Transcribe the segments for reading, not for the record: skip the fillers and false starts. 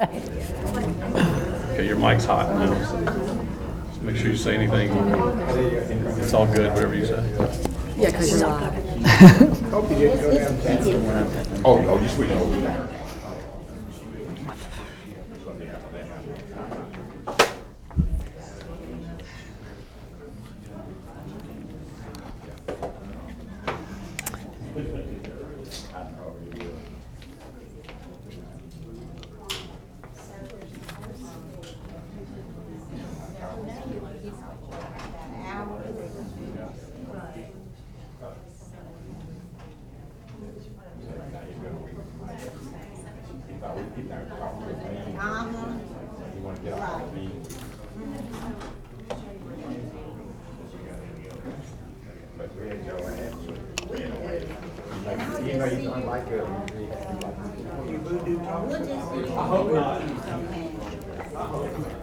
Okay, your mic's hot now. Just make sure you say anything. It's all good, whatever you say. Yeah, because you're live. Oh, no, you sweet. No.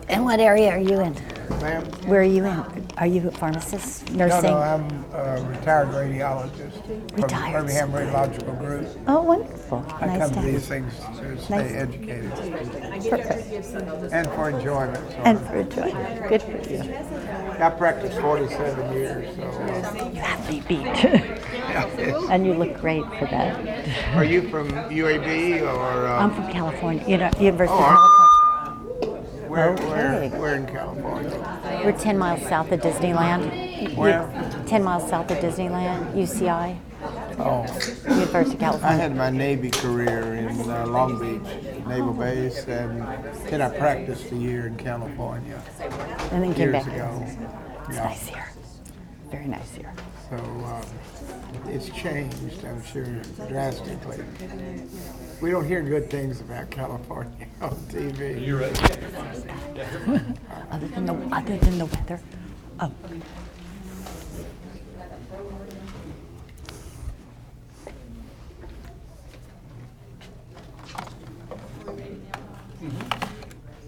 And what area are you in? Ma'am? Where are you in? Are you a pharmacist, nursing? No, I'm a retired radiologist Retired. from Birmingham Radiological Group. Oh, wonderful. I Nice come to to have these you. things to stay Nice. educated Perfect. and for enjoyment. So And for enjoyment. Good for you. I practiced 47 years, so You have me beat. yeah. And you look great for that. Are you from UAB or I'm from California, University Oh, of where, okay. where in California? California. We're 10 miles south of Disneyland. Where? 10 miles south of Disneyland, UCI, Oh, University of I California. had my Navy career in Long Beach Naval Base, and then I practiced a year in California And then came years back. ago. It's Yeah. nice here. Very nice here. So it's changed, I'm sure, drastically. We don't hear good things about California on TV. You ready? Other than the weather. Oh.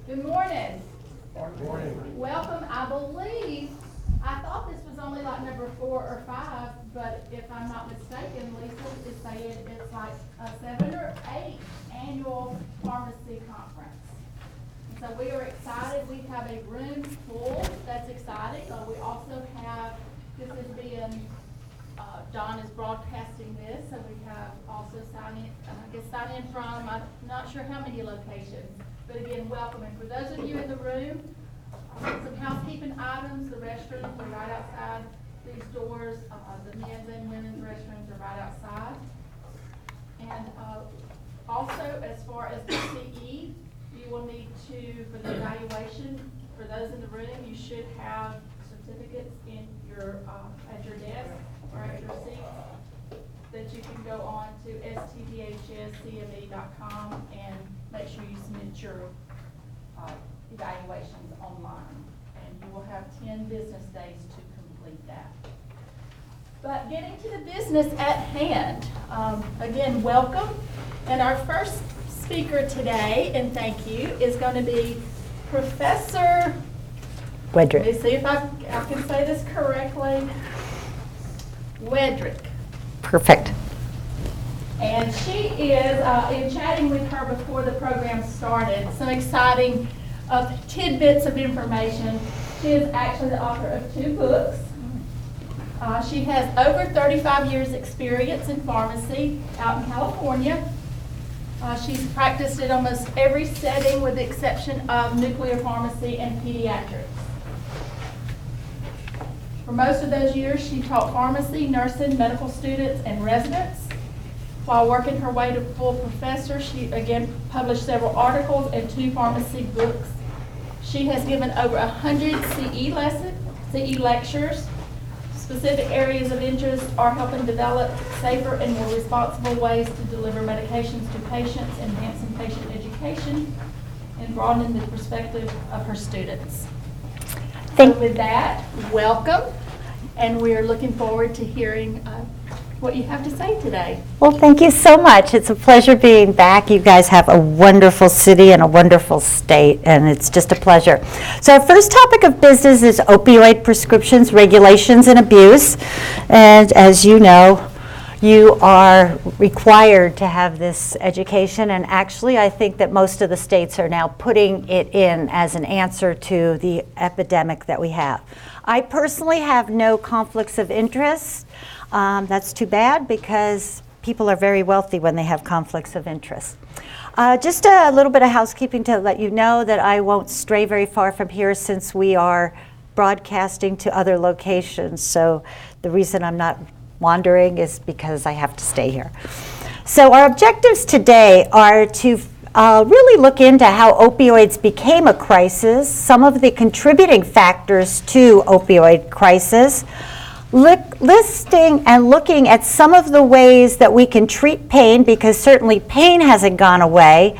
Good morning. Welcome. I believe, I thought this was only like number 4 or 5, but if I'm not mistaken, Lisa is saying it's like a 7 or 8 annual pharmacy conference. So we are excited. We have a room full. That's exciting. We also have, this is being, Don is broadcasting this, so we have also sign in from, I'm not sure how many locations, but again, welcome. And for those of you in the room, some housekeeping items, the restrooms are right outside these doors. The men's and women's restrooms are right outside. And also, as far as the CE, you will need to, for the evaluation, for those in the room, you should have certificates in your, at your desk or at your seat that you can go on to stdhscme.com and make sure you submit your evaluations online. And you will have 10 business days to complete that. But getting to the business at hand, again, welcome. And our first speaker today, and thank you, is going to be Professor, let me Wedrick. see if I can say this correctly, Wedrick. Perfect. And she is, in chatting with her before the program started, some exciting tidbits of information. She is actually the author of 2 books. She has over 35 years experience in pharmacy out in California. She's practiced in almost every setting with the exception of nuclear pharmacy and pediatrics. For most of those years, she taught pharmacy, nursing, medical students, and residents. While working her way to full professor, she again published several articles and 2 pharmacy books. She has given over 100 CE lectures. Specific areas of interest are helping develop safer and more responsible ways to deliver medications to patients, enhancing patient education, and broadening the perspective of her students. So with that, welcome, and we are looking forward to hearing what you have to say today. Well, thank you so much. It's a pleasure being back. You guys have a wonderful city and a wonderful state, and it's just a pleasure. So our first topic of business is opioid prescriptions, regulations, and abuse. And as you know, you are required to have this education, and actually I think that most of the states are now putting it in as an answer to the epidemic that we have. I personally have no conflicts of interest. That's too bad because people are very wealthy when they have conflicts of interest. Just a little bit of housekeeping to let you know that I won't stray very far from here since we are broadcasting to other locations. So the reason I'm not wandering is because I have to stay here. So our objectives today are to really look into how opioids became a crisis, some of the contributing factors to opioid crisis, listing and looking at some of the ways that we can treat pain, because certainly pain hasn't gone away,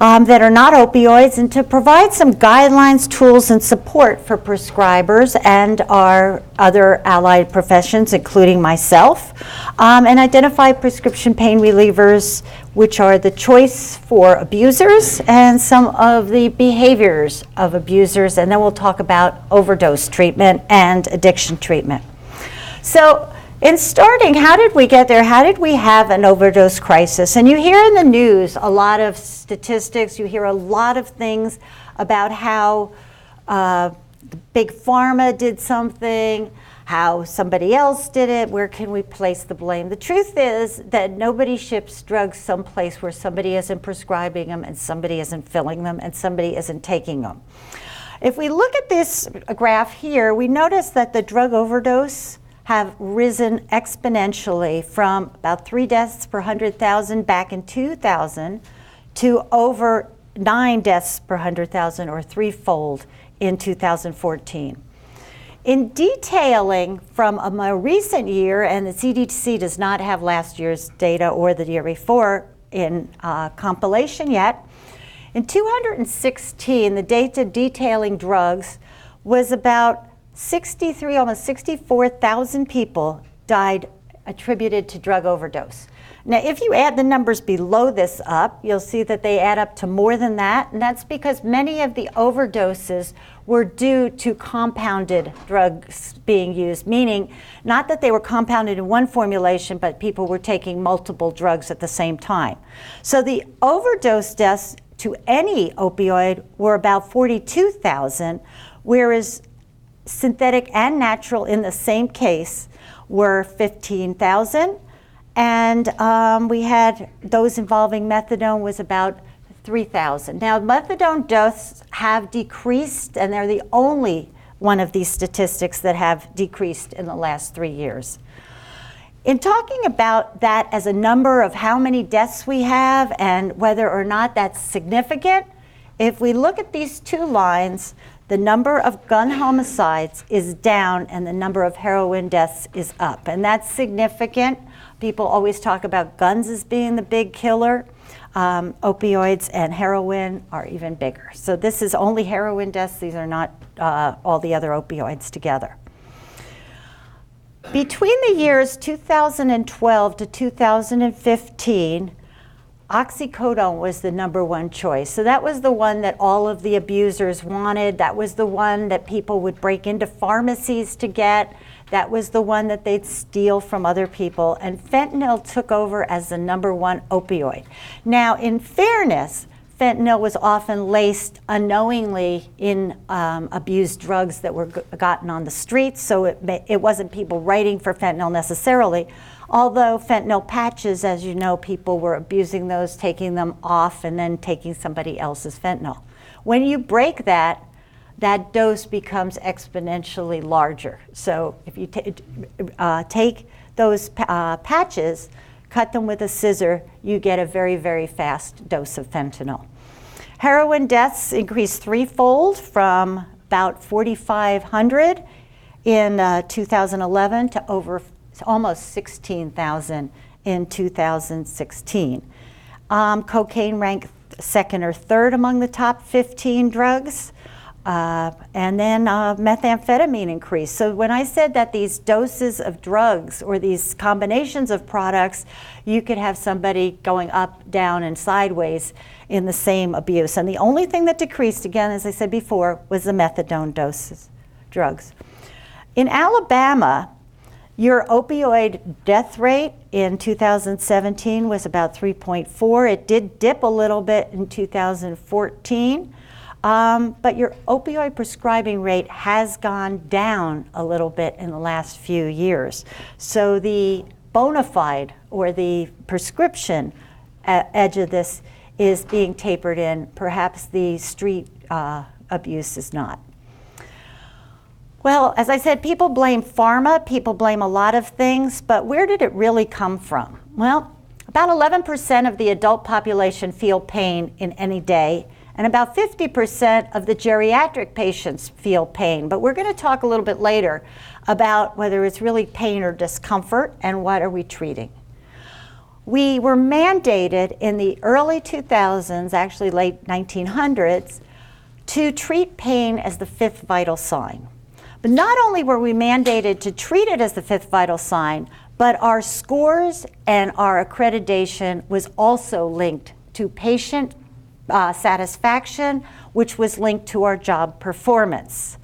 that are not opioids, and to provide some guidelines, tools, and support for prescribers and our other allied professions, including myself, and identify prescription pain relievers, which are the choice for abusers and some of the behaviors of abusers, and then we'll talk about overdose treatment and addiction treatment. So, in starting, how did we get there? How did we have an overdose crisis? And you hear in the news a lot of statistics, you hear a lot of things about how Big Pharma did something, how somebody else did it, where can we place the blame? The truth is that nobody ships drugs someplace where somebody isn't prescribing them and somebody isn't filling them and somebody isn't taking them. If we look at this graph here, we notice that the drug overdose have risen exponentially from about 3 deaths per 100,000 back in 2000 to over 9 deaths per 100,000, or threefold in 2014. In detailing from a more recent year, and the CDC does not have last year's data or the year before in compilation yet, in 2016, the data detailing drugs was about 63, almost 64,000 people died attributed to drug overdose. Now, if you add the numbers below this up, you'll see that they add up to more than that, and that's because many of the overdoses were due to compounded drugs being used, meaning not that they were compounded in one formulation, but people were taking multiple drugs at the same time. So the overdose deaths to any opioid were about 42,000, whereas synthetic and natural in the same case were 15,000, and we had those involving methadone was about 3,000. Now, methadone deaths have decreased, and they're the only one of these statistics that have decreased in the last 3 years. In talking about that as a number of how many deaths we have and whether or not that's significant, if we look at these two lines, the number of gun homicides is down and the number of heroin deaths is up. And that's significant. People always talk about guns as being the big killer. Opioids and heroin are even bigger. So this is only heroin deaths. These are not all the other opioids together. Between the years 2012 to 2015, oxycodone was the #1 choice. So that was the one that all of the abusers wanted. That was the one that people would break into pharmacies to get. That was the one that they'd steal from other people. And fentanyl took over as the #1 opioid. Now, in fairness, fentanyl was often laced unknowingly in abused drugs that were gotten on the streets, so it wasn't people writing for fentanyl necessarily. Although fentanyl patches, as you know, people were abusing those, taking them off, and then taking somebody else's fentanyl. When you break that, that dose becomes exponentially larger. So if you take those patches, cut them with a scissor, you get a very, very fast dose of fentanyl. Heroin deaths increased threefold from about 4,500 in 2011 to over almost 16,000 in 2016. Cocaine ranked second or third among the top 15 drugs. And then methamphetamine increased. So when I said that these doses of drugs or these combinations of products, you could have somebody going up, down, and sideways in the same abuse. And the only thing that decreased, again, as I said before, was the methadone doses, drugs. In Alabama, Your opioid death rate in 2017 was about 3.4. It did dip a little bit in 2014, but your opioid prescribing rate has gone down a little bit in the last few years. So the bona fide or the prescription edge of this is being tapered in. Perhaps the street abuse is not. Well, as I said, people blame pharma, people blame a lot of things, but where did it really come from? Well, about 11% of the adult population feel pain in any day, and about 50% of the geriatric patients feel pain. But we're going to talk a little bit later about whether it's really pain or discomfort and what are we treating. We were mandated in the early 2000s, actually late 1900s, to treat pain as the fifth vital sign. But not only were we mandated to treat it as the fifth vital sign, but our scores and our accreditation was also linked to patient satisfaction, which was linked to our job performance.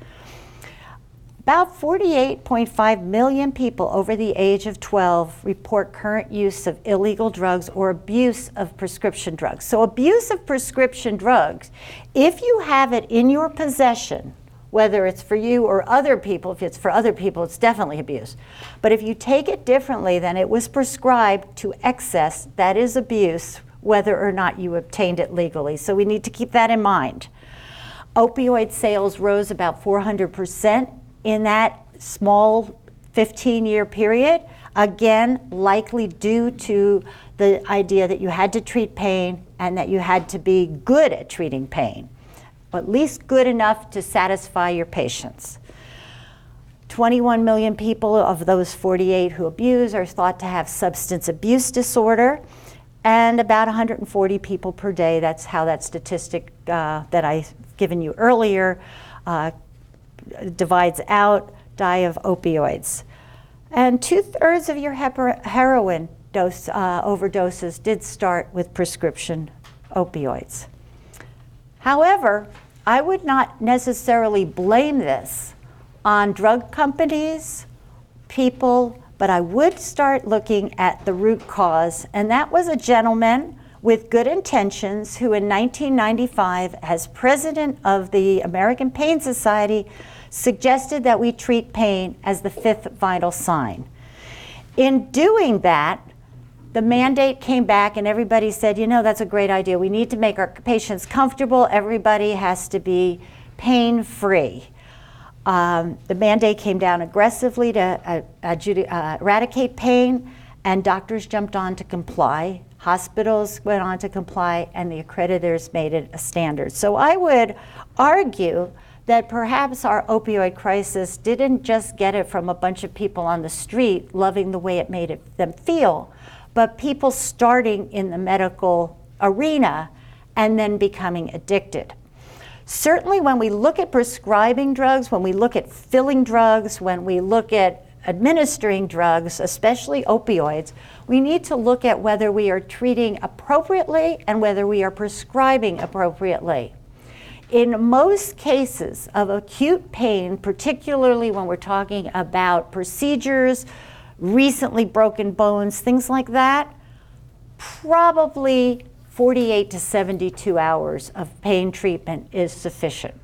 About 48.5 million people over the age of 12 report current use of illegal drugs or abuse of prescription drugs. So abuse of prescription drugs, if you have it in your possession, whether it's for you or other people, if it's for other people, it's definitely abuse. But if you take it differently than it was prescribed to excess, that is abuse, whether or not you obtained it legally. So we need to keep that in mind. Opioid sales rose about 400% in that small 15-year period, again, likely due to the idea that you had to treat pain and that you had to be good at treating pain, at least good enough to satisfy your patients. 21 million people of those 48 who abuse are thought to have substance abuse disorder, and about 140 people per day, that's how that statistic that I've given you earlier divides out, die of opioids. And 2/3 of your heroin overdoses did start with prescription opioids. However, I would not necessarily blame this on drug companies, people, but I would start looking at the root cause, and that was a gentleman with good intentions who in 1995, as president of the American Pain Society, suggested that we treat pain as the fifth vital sign. In doing that, the mandate came back and everybody said, you know, that's a great idea. We need to make our patients comfortable. Everybody has to be pain-free. The mandate came down aggressively to eradicate pain, and doctors jumped on to comply. Hospitals went on to comply, and the accreditors made it a standard. So I would argue that perhaps our opioid crisis didn't just get it from a bunch of people on the street loving the way it made them feel, but people starting in the medical arena and then becoming addicted. Certainly when we look at prescribing drugs, when we look at filling drugs, when we look at administering drugs, especially opioids, we need to look at whether we are treating appropriately and whether we are prescribing appropriately. In most cases of acute pain, particularly when we're talking about procedures, recently broken bones, things like that, probably 48 to 72 hours of pain treatment is sufficient.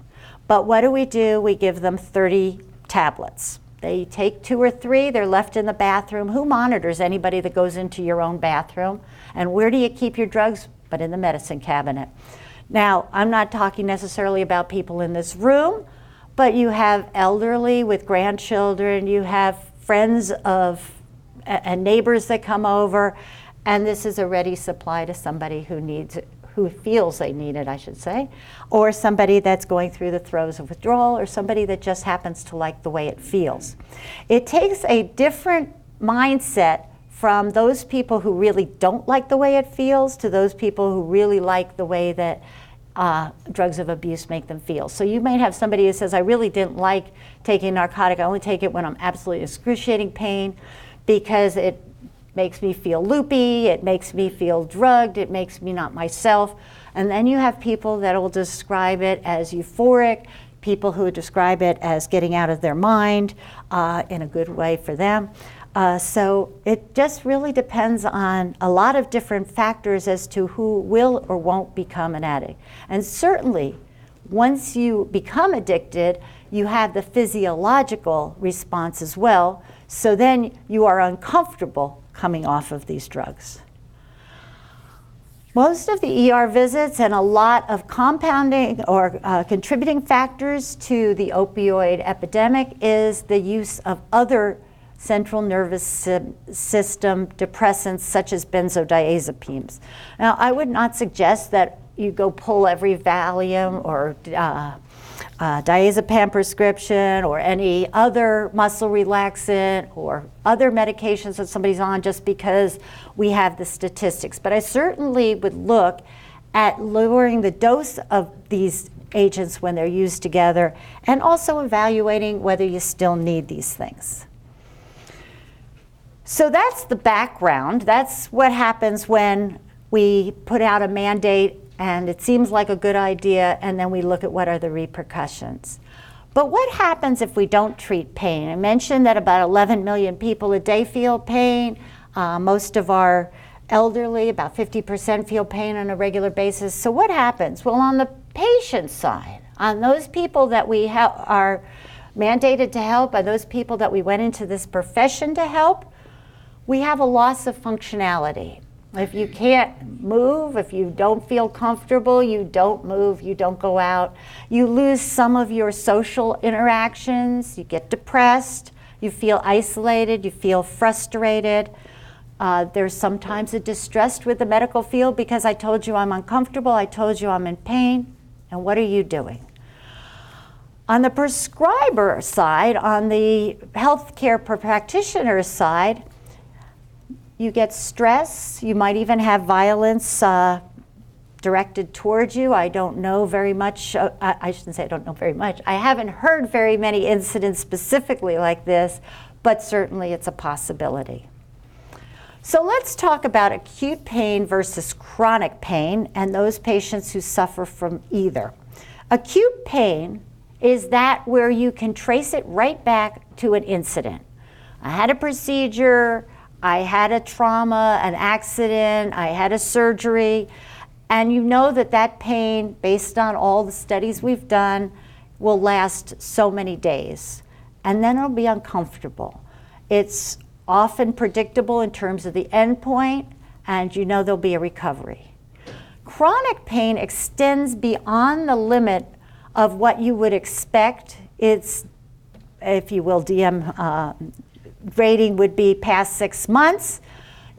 But what do? We give them 30 tablets. They take 2 or 3, they're left in the bathroom. Who monitors anybody that goes into your own bathroom? And where do you keep your drugs? But in the medicine cabinet. Now, I'm not talking necessarily about people in this room, but you have elderly with grandchildren, you have friends of and neighbors that come over, and this is a ready supply to somebody who needs it, who feels they need it, I should say, or somebody that's going through the throes of withdrawal, or somebody that just happens to like the way it feels. It takes a different mindset from those people who really don't like the way it feels to those people who really like the way that drugs of abuse make them feel. So you might have somebody who says, I really didn't like taking narcotic, I only take it when I'm absolutely excruciating pain because it makes me feel loopy, it makes me feel drugged, it makes me not myself. And then you have people that will describe it as euphoric, people who describe it as getting out of their mind in a good way for them. So it just really depends on a lot of different factors as to who will or won't become an addict. And certainly, once you become addicted, you have the physiological response as well. So then you are uncomfortable coming off of these drugs. Most of the ER visits and a lot of compounding or contributing factors to the opioid epidemic is the use of other central nervous system depressants such as benzodiazepines. Now, I would not suggest that you go pull every Valium or diazepam prescription or any other muscle relaxant or other medications that somebody's on just because we have the statistics. But I certainly would look at lowering the dose of these agents when they're used together and also evaluating whether you still need these things. So that's the background. That's what happens when we put out a mandate and it seems like a good idea, and then we look at what are the repercussions. But what happens if we don't treat pain? I mentioned that about 11 million people a day feel pain. Most of our elderly, about 50%, feel pain on a regular basis. So what happens? Well, on the patient side, on those people that we are mandated to help, and those people that we went into this profession to help, we have a loss of functionality. If you can't move, if you don't feel comfortable, you don't move, you don't go out. You lose some of your social interactions, you get depressed, you feel isolated, you feel frustrated. There's sometimes a distress with the medical field because I told you I'm uncomfortable, I told you I'm in pain, and what are you doing? On the prescriber side, on the healthcare practitioner side, you get stress, you might even have violence directed towards you. I don't know very much, I shouldn't say I don't know very much. I haven't heard very many incidents specifically like this, but certainly it's a possibility. So let's talk about acute pain versus chronic pain and those patients who suffer from either. Acute pain is that where you can trace it right back to an incident. I had a procedure, I had a trauma, an accident, I had a surgery, and you know that that pain, based on all the studies we've done, will last so many days. And then it'll be uncomfortable. It's often predictable in terms of the end point, and you know there'll be a recovery. Chronic pain extends beyond the limit of what you would expect. It's, if you will, DM rating would be past 6 months.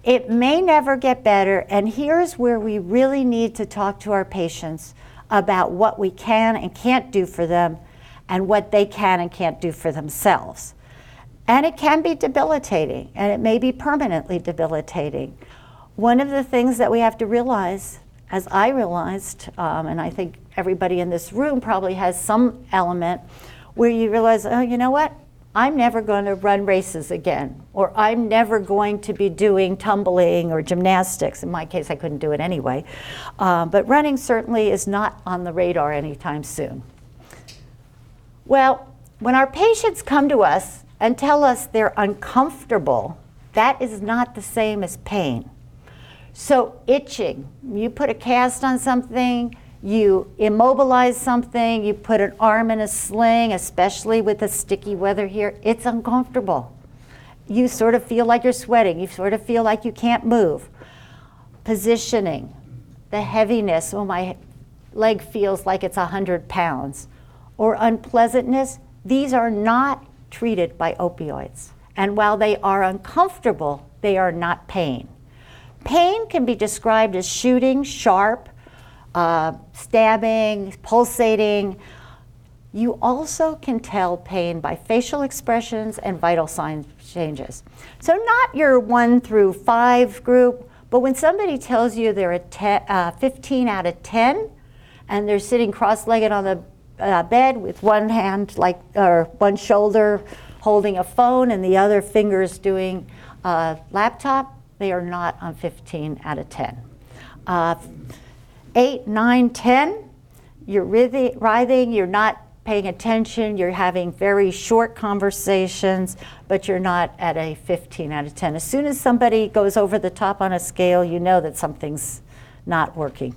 It may never get better, and here's where we really need to talk to our patients about what we can and can't do for them and what they can and can't do for themselves. And it can be debilitating, and it may be permanently debilitating. One of the things that we have to realize, as I realized, and I think everybody in this room probably has some element, where you realize, oh, you know what? I'm never going to run races again, or I'm never going to be doing tumbling or gymnastics. In my case, I couldn't do it anyway. But running certainly is not on the radar anytime soon. Well, when our patients come to us and tell us they're uncomfortable, that is not the same as pain. So itching, you put a cast on something, you immobilize something, you put an arm in a sling, especially with the sticky weather here, it's uncomfortable. You sort of feel like you're sweating, you sort of feel like you can't move. Positioning, the heaviness, oh, my leg feels like it's 100 pounds. Or unpleasantness, these are not treated by opioids. And while they are uncomfortable, they are not pain. Pain can be described as shooting, sharp, stabbing, pulsating. You also can tell pain by facial expressions and vital sign changes. So not your 1 through 5 group, but when somebody tells you they're a 15 out of 10, and they're sitting cross-legged on the bed with one hand, or one shoulder holding a phone and the other fingers doing a laptop, they are not on 15 out of 10. 8, 9, 10, you're writhing, you're not paying attention, you're having very short conversations, but you're not at a 15 out of 10. As soon as somebody goes over the top on a scale, you know that something's not working.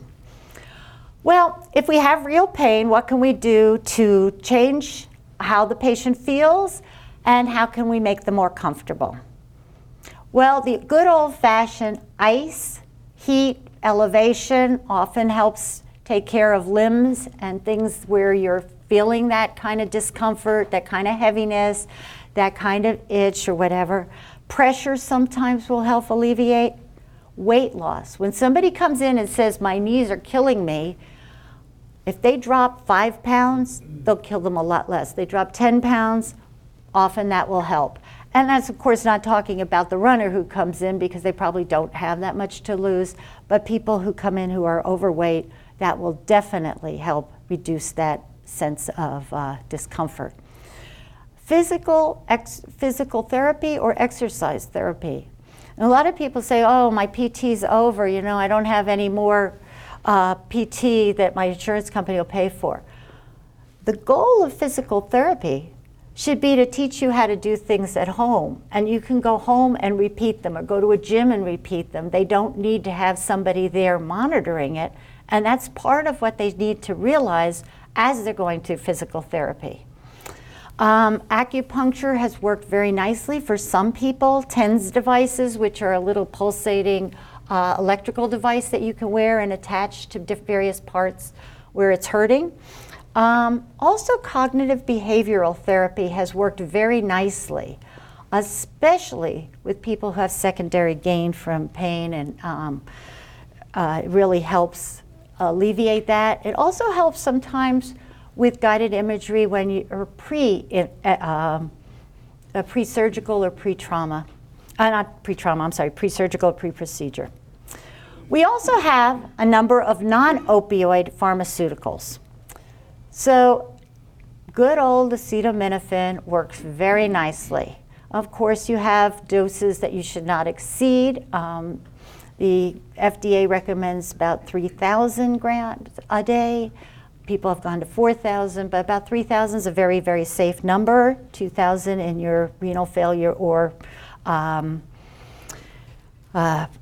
Well, if we have real pain, what can we do to change how the patient feels, and how can we make them more comfortable? Well, the good old-fashioned ice, heat, elevation often helps take care of limbs and things where you're feeling that kind of discomfort, that kind of heaviness, that kind of itch or whatever. Pressure sometimes will help alleviate. Weight loss. When somebody comes in and says, my knees are killing me, if they drop 5 pounds, they'll kill them a lot less. They drop 10 pounds, often that will help. And that's, of course, not talking about the runner who comes in because they probably don't have that much to lose, but people who come in who are overweight, that will definitely help reduce that sense of discomfort. Physical therapy or exercise therapy. And a lot of people say, oh, my PT's over, you know, I don't have any more PT that my insurance company will pay for. The goal of physical therapy should be to teach you how to do things at home. And you can go home and repeat them or go to a gym and repeat them. They don't need to have somebody there monitoring it. And that's part of what they need to realize as they're going to physical therapy. Acupuncture has worked very nicely for some people. TENS devices, which are a little pulsating electrical device that you can wear and attach to various parts where it's hurting. Also, cognitive behavioral therapy has worked very nicely, especially with people who have secondary gain from pain, and it really helps alleviate that. It also helps sometimes with guided imagery when you are pre-surgical or pre-trauma. Not pre-trauma, I'm sorry, pre-surgical, pre-procedure. We also have a number of non-opioid pharmaceuticals. So good old acetaminophen works very nicely. Of course, you have doses that you should not exceed. The FDA recommends about 3,000 grams a day. People have gone to 4,000, but about 3,000 is a very, very safe number. 2,000 in your renal failure or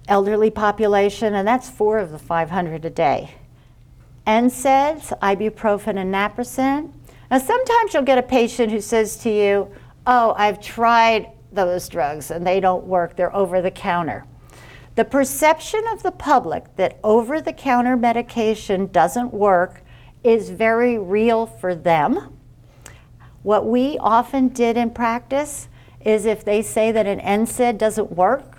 elderly population, and that's 4 of the 500 a day. NSAIDs, ibuprofen and naproxen. Now sometimes you'll get a patient who says to you, oh, I've tried those drugs and they don't work, they're over the counter. The perception of the public that over the counter medication doesn't work is very real for them. What we often did in practice is if they say that an NSAID doesn't work,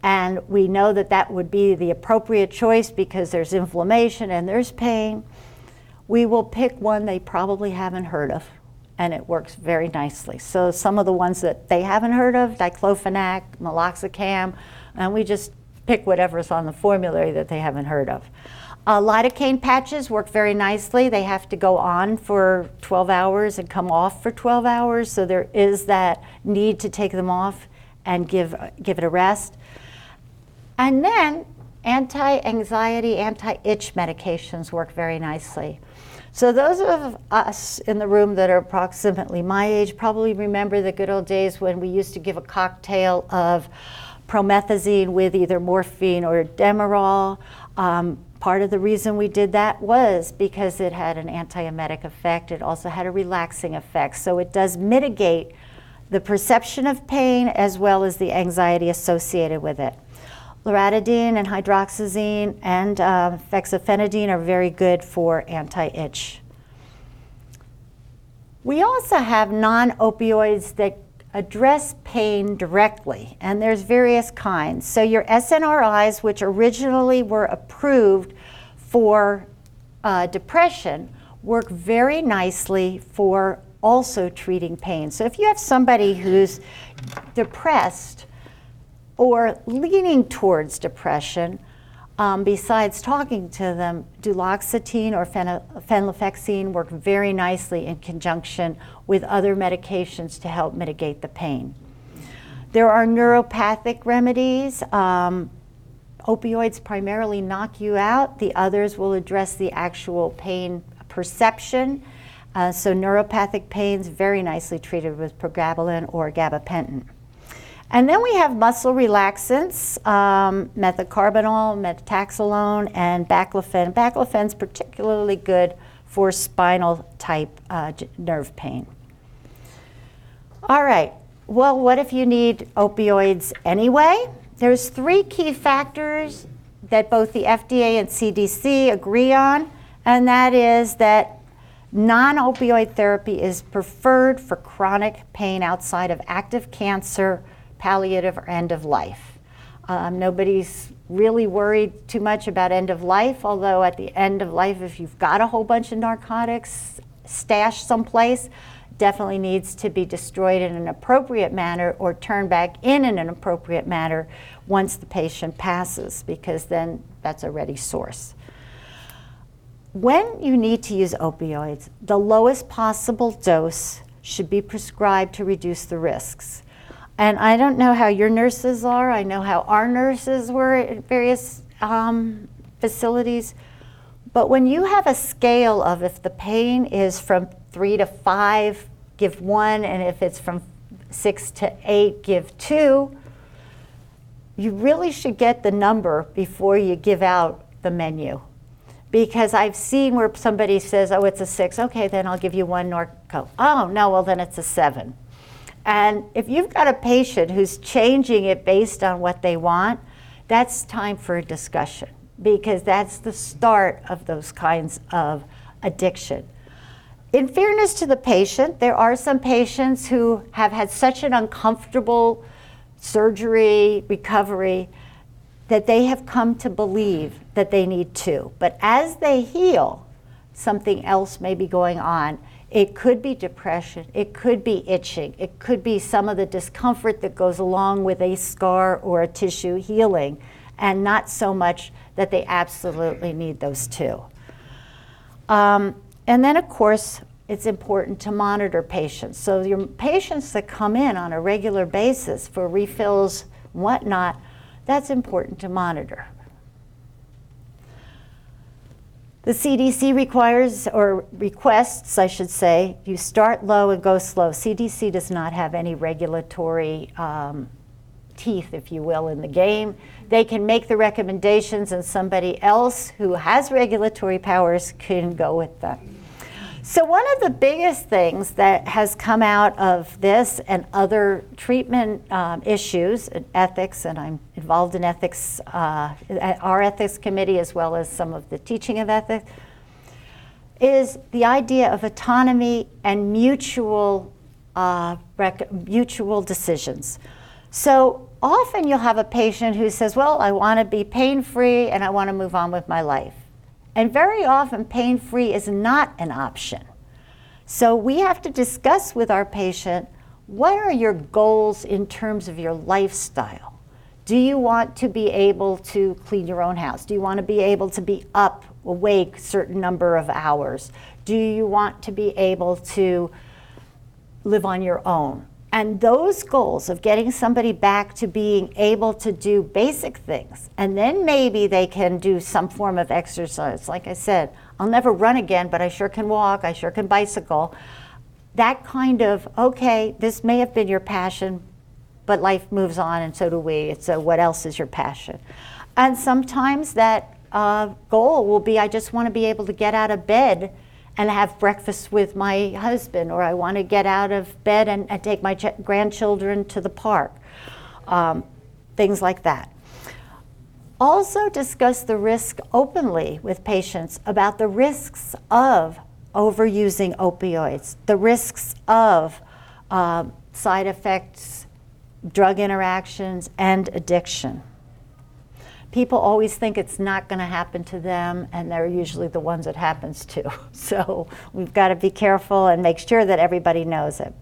and we know that that would be the appropriate choice because there's inflammation and there's pain, we will pick one they probably haven't heard of, and it works very nicely. So some of the ones that they haven't heard of, diclofenac, meloxicam, and we just pick whatever's on the formulary that they haven't heard of. Lidocaine patches work very nicely. They have to go on for 12 hours and come off for 12 hours, so there is that need to take them off and give it a rest. And then anti-anxiety, anti-itch medications work very nicely. So those of us in the room that are approximately my age probably remember the good old days when we used to give a cocktail of promethazine with either morphine or Demerol. Part of the reason we did that was because it had an antiemetic effect. It also had a relaxing effect. So it does mitigate the perception of pain as well as the anxiety associated with it. Loratadine and hydroxyzine and fexofenadine are very good for anti-itch. We also have non-opioids that address pain directly, and there's various kinds. So your SNRIs, which originally were approved for depression, work very nicely for also treating pain. So if you have somebody who's depressed or leaning towards depression, besides talking to them, duloxetine or phenylphexine work very nicely in conjunction with other medications to help mitigate the pain. There are neuropathic remedies. Opioids primarily knock you out. The others will address the actual pain perception So neuropathic pain's very nicely treated with pregabalin or gabapentin. And then we have muscle relaxants, methocarbamol, metaxalone, and baclofen. Baclofen's particularly good for spinal type nerve pain. All right, well, what if you need opioids anyway? There's 3 key factors that both the FDA and CDC agree on, and that is that non-opioid therapy is preferred for chronic pain outside of active cancer, palliative, or end of life. Nobody's really worried too much about end of life, although at the end of life, if you've got a whole bunch of narcotics stashed someplace, definitely needs to be destroyed in an appropriate manner or turned back in an appropriate manner once the patient passes, because then that's a ready source. When you need to use opioids, the lowest possible dose should be prescribed to reduce the risks. And I don't know how your nurses are. I know how our nurses were at various facilities. But when you have a scale of if the pain is from 3 to 5, give 1, and if it's from 6 to 8, give 2, you really should get the number before you give out the menu. Because I've seen where somebody says, oh, it's a 6, okay, then I'll give you 1 Norco. Oh, no, well, then it's a 7. And if you've got a patient who's changing it based on what they want, that's time for a discussion, because that's the start of those kinds of addiction. In fairness to the patient, there are some patients who have had such an uncomfortable surgery, recovery, that they have come to believe that they need 2. But as they heal, something else may be going on. It could be depression, it could be itching, it could be some of the discomfort that goes along with a scar or a tissue healing, and not so much that they absolutely need those 2. And then, of course, it's important to monitor patients. So your patients that come in on a regular basis for refills, whatnot, that's important to monitor. The CDC requires, or requests, I should say, you start low and go slow. CDC does not have any regulatory teeth, if you will, in the game. They can make the recommendations, and somebody else who has regulatory powers can go with them. So one of the biggest things that has come out of this and other treatment issues, and ethics, and I'm involved in ethics, our ethics committee, as well as some of the teaching of ethics, is the idea of autonomy and mutual decisions. So often you'll have a patient who says, well, I want to be pain-free and I want to move on with my life. And very often pain-free is not an option. So we have to discuss with our patient, what are your goals in terms of your lifestyle? Do you want to be able to clean your own house? Do you want to be able to be up, awake a certain number of hours? Do you want to be able to live on your own? And those goals of getting somebody back to being able to do basic things, and then maybe they can do some form of exercise. Like I said, I'll never run again, but I sure can walk, I sure can bicycle. That kind of, okay, this may have been your passion, but life moves on and so do we. So what else is your passion? And sometimes that goal will be, I just want to be able to get out of bed and have breakfast with my husband, or I want to get out of bed and take my grandchildren to the park, things like that. Also discuss the risk openly with patients about the risks of overusing opioids, the risks of side effects, drug interactions, and addiction. People always think it's not going to happen to them, and they're usually the ones it happens to. So we've got to be careful and make sure that everybody knows it.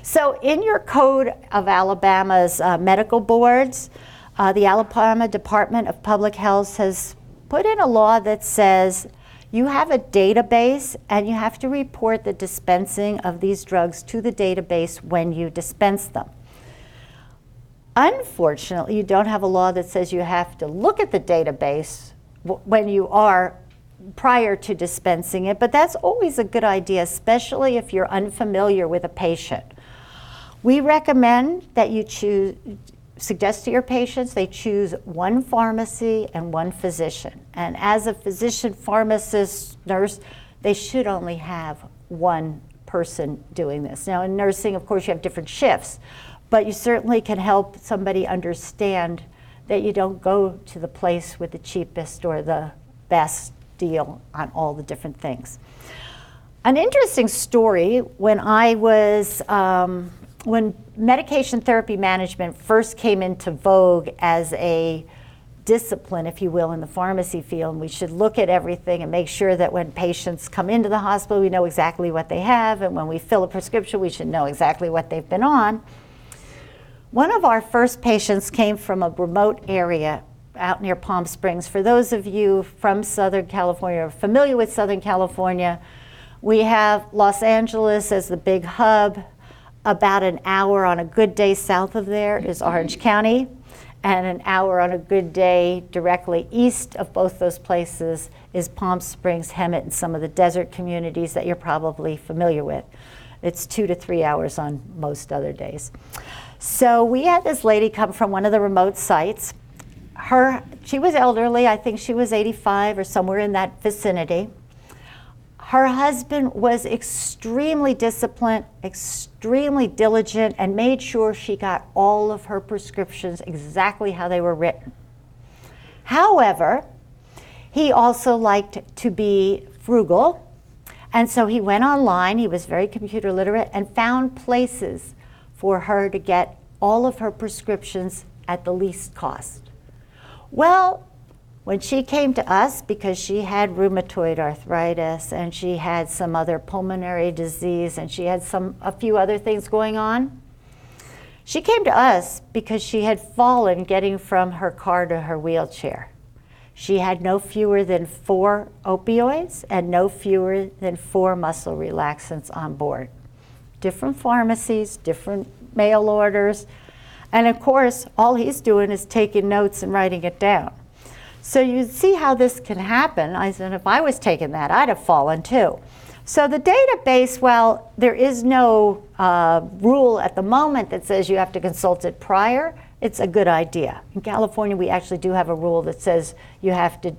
So in your Code of Alabama's medical boards, the Alabama Department of Public Health has put in a law that says you have a database and you have to report the dispensing of these drugs to the database when you dispense them. Unfortunately, you don't have a law that says you have to look at the database when you are prior to dispensing it, but that's always a good idea, especially if you're unfamiliar with a patient. We recommend that you suggest to your patients they choose one pharmacy and one physician. And as a physician, pharmacist, nurse, they should only have one person doing this. Now in nursing, of course, you have different shifts, but you certainly can help somebody understand that you don't go to the place with the cheapest or the best deal on all the different things. An interesting story, when I was, when medication therapy management first came into vogue as a discipline, if you will, in the pharmacy field, and we should look at everything and make sure that when patients come into the hospital, we know exactly what they have, and when we fill a prescription, we should know exactly what they've been on. One of our first patients came from a remote area out near Palm Springs. For those of you from Southern California or familiar with Southern California, we have Los Angeles as the big hub. About an hour on a good day south of there is Orange County, and an hour on a good day directly east of both those places is Palm Springs, Hemet, and some of the desert communities that you're probably familiar with. It's 2 to 3 hours on most other days. So we had this lady come from one of the remote sites. She was elderly, I think she was 85 or somewhere in that vicinity. Her husband was extremely disciplined, extremely diligent, and made sure she got all of her prescriptions exactly how they were written. However, he also liked to be frugal, and so he went online, he was very computer literate, and found places for her to get all of her prescriptions at the least cost. Well, when she came to us, because she had rheumatoid arthritis and she had some other pulmonary disease and she had a few other things going on, she came to us because she had fallen getting from her car to her wheelchair. She had no fewer than 4 opioids and no fewer than 4 muscle relaxants on board. Different pharmacies, different mail orders, and of course, all he's doing is taking notes and writing it down. So you see how this can happen. I said, if I was taking that, I'd have fallen too. So the database, well, there is no rule at the moment that says you have to consult it prior. It's a good idea. In California, we actually do have a rule that says you have to,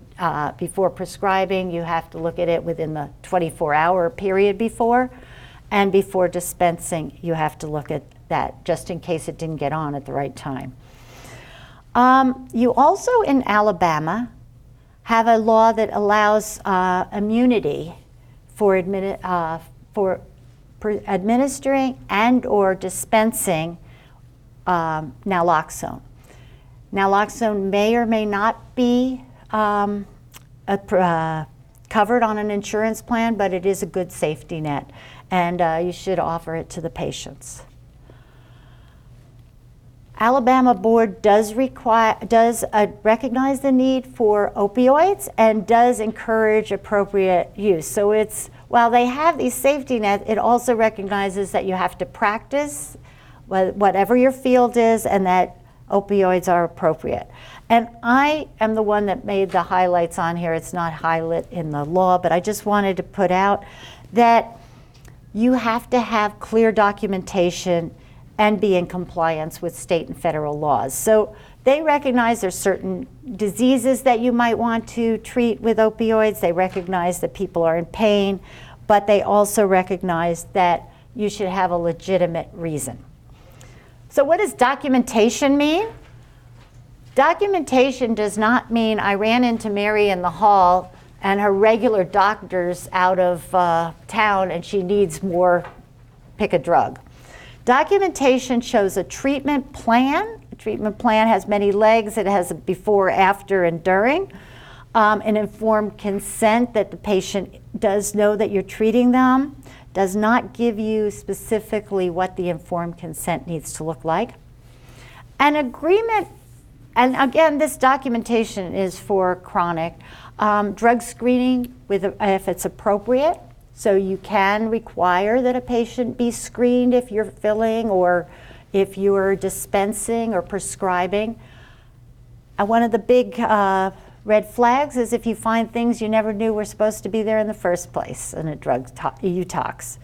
before prescribing, you have to look at it within the 24-hour period before, and before dispensing, you have to look at that, just in case it didn't get on at the right time. You also, in Alabama, have a law that allows immunity for administering and or dispensing naloxone. Naloxone may or may not be covered on an insurance plan, but it is a good safety net, and you should offer it to the patients. Alabama board does recognize the need for opioids and does encourage appropriate use. So while they have these safety nets, it also recognizes that you have to practice whatever your field is and that opioids are appropriate. And I am the one that made the highlights on here. It's not highlighted in the law, but I just wanted to put out that you have to have clear documentation and be in compliance with state and federal laws. So they recognize there's certain diseases that you might want to treat with opioids. They recognize that people are in pain, but they also recognize that you should have a legitimate reason. So what does documentation mean? Documentation does not mean I ran into Mary in the hall and her regular doctor's out of town and she needs more, pick a drug. Documentation shows a treatment plan. A treatment plan has many legs. It has a before, after, and during. An informed consent that the patient does know that you're treating them, does not give you specifically what the informed consent needs to look like. An agreement, and again, this documentation is for chronic. Drug screening if it's appropriate. So you can require that a patient be screened if you're filling or if you're dispensing or prescribing. And one of the big Red flags is if you find things you never knew were supposed to be there in the first place in a drug UTOX.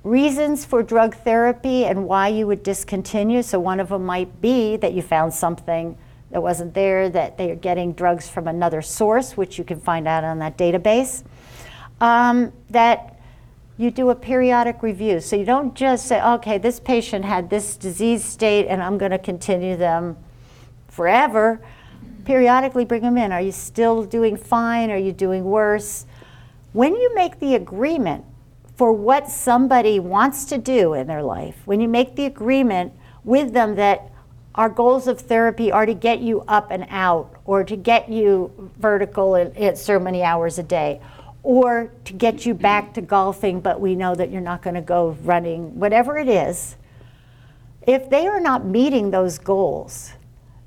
Reasons for drug therapy and why you would discontinue. So one of them might be that you found something that wasn't there, that they are getting drugs from another source, which you can find out on that database. That you do a periodic review. So you don't just say, okay, this patient had this disease state and I'm going to continue them forever. Periodically bring them in. Are you still doing fine? Are you doing worse? When you make the agreement for what somebody wants to do in their life, when you make the agreement with them that our goals of therapy are to get you up and out, or to get you vertical at so many hours a day, or to get you back to golfing, but we know that you're not going to go running, whatever it is, if they are not meeting those goals,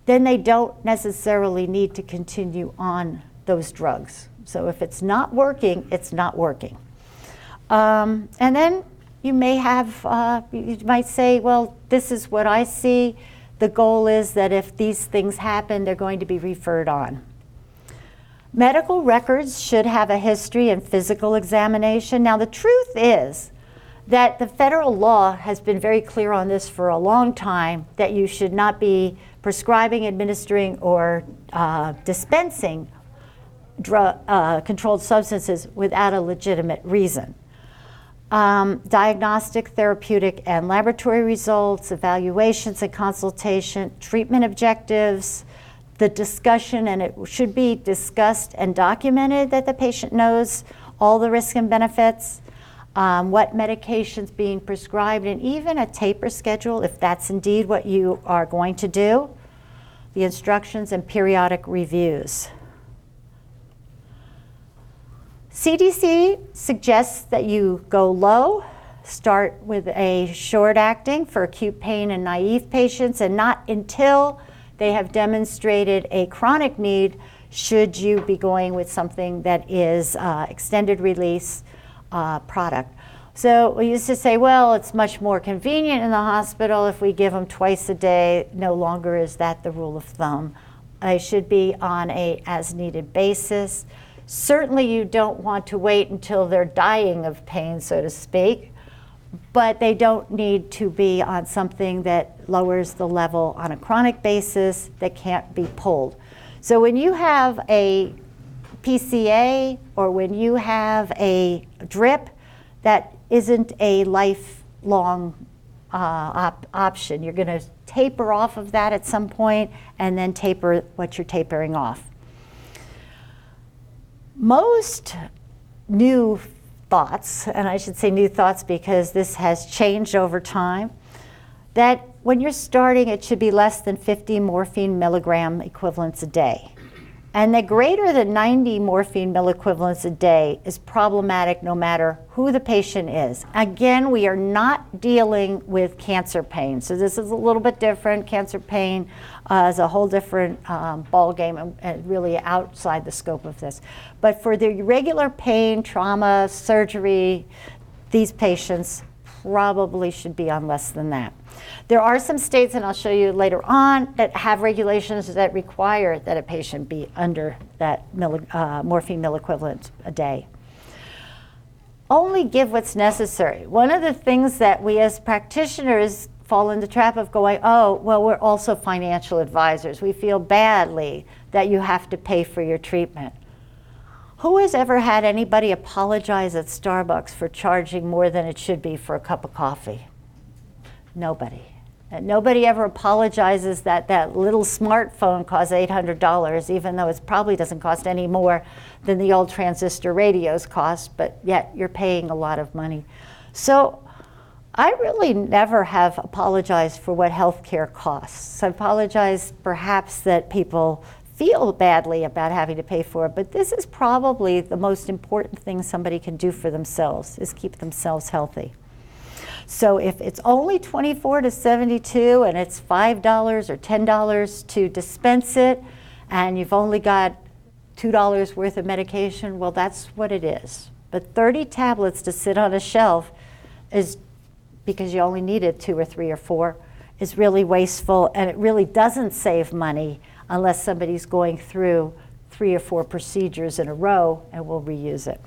then they don't necessarily need to continue on those drugs. So if it's not working, it's not working. And then you may have, you might say, well, this is what I see. The goal is that if these things happen, they're going to be referred on. Medical records should have a history and physical examination. Now, the truth is that the federal law has been very clear on this for a long time, that you should not be prescribing, administering, or dispensing controlled substances without a legitimate reason. Diagnostic, therapeutic, and laboratory results, evaluations and consultation, treatment objectives, the discussion, and it should be discussed and documented that the patient knows all the risks and benefits, what medications being prescribed, and even a taper schedule if that's indeed what you are going to do, the instructions and periodic reviews. CDC suggests that you go low, start with a short acting for acute pain and naive patients, and not until they have demonstrated a chronic need should you be going with something that is extended release product. So we used to say, well, it's much more convenient in the hospital if we give them twice a day. No longer is that the rule of thumb. They should be on a as-needed basis. Certainly you don't want to wait until they're dying of pain, so to speak, but they don't need to be on something that lowers the level on a chronic basis that can't be pulled. So when you have a PCA or when you have a drip, that isn't a lifelong option. You're going to taper off of that at some point and then taper what you're tapering off. Most new thoughts, and I should say new thoughts because this has changed over time, that when you're starting it should be less than 50 morphine milligram equivalents a day. And that greater than 90 morphine milliequivalents a day is problematic no matter who the patient is. Again, we are not dealing with cancer pain. So this is a little bit different. Cancer pain is a whole different ball game and really outside the scope of this. But for the regular pain, trauma, surgery, these patients probably should be on less than that. There are some states, and I'll show you later on, that have regulations that require that a patient be under that morphine milliequivalent a day. Only give what's necessary. One of the things that we as practitioners fall in the trap of going, oh, well, we're also financial advisors. We feel badly that you have to pay for your treatment. Who has ever had anybody apologize at Starbucks for charging more than it should be for a cup of coffee? Nobody. And nobody ever apologizes that that little smartphone costs $800, even though it probably doesn't cost any more than the old transistor radios cost, but yet you're paying a lot of money. So I really never have apologized for what healthcare costs. I apologize perhaps that people feel badly about having to pay for it, but this is probably the most important thing somebody can do for themselves, is keep themselves healthy. So if it's only 24 to 72 and it's $5 or $10 to dispense it, and you've only got $2 worth of medication, well, that's what it is. But 30 tablets to sit on a shelf is, because you only needed 2 or 3 or 4, is really wasteful, and it really doesn't save money unless somebody's going through 3 or 4 procedures in a row, and we'll reuse it.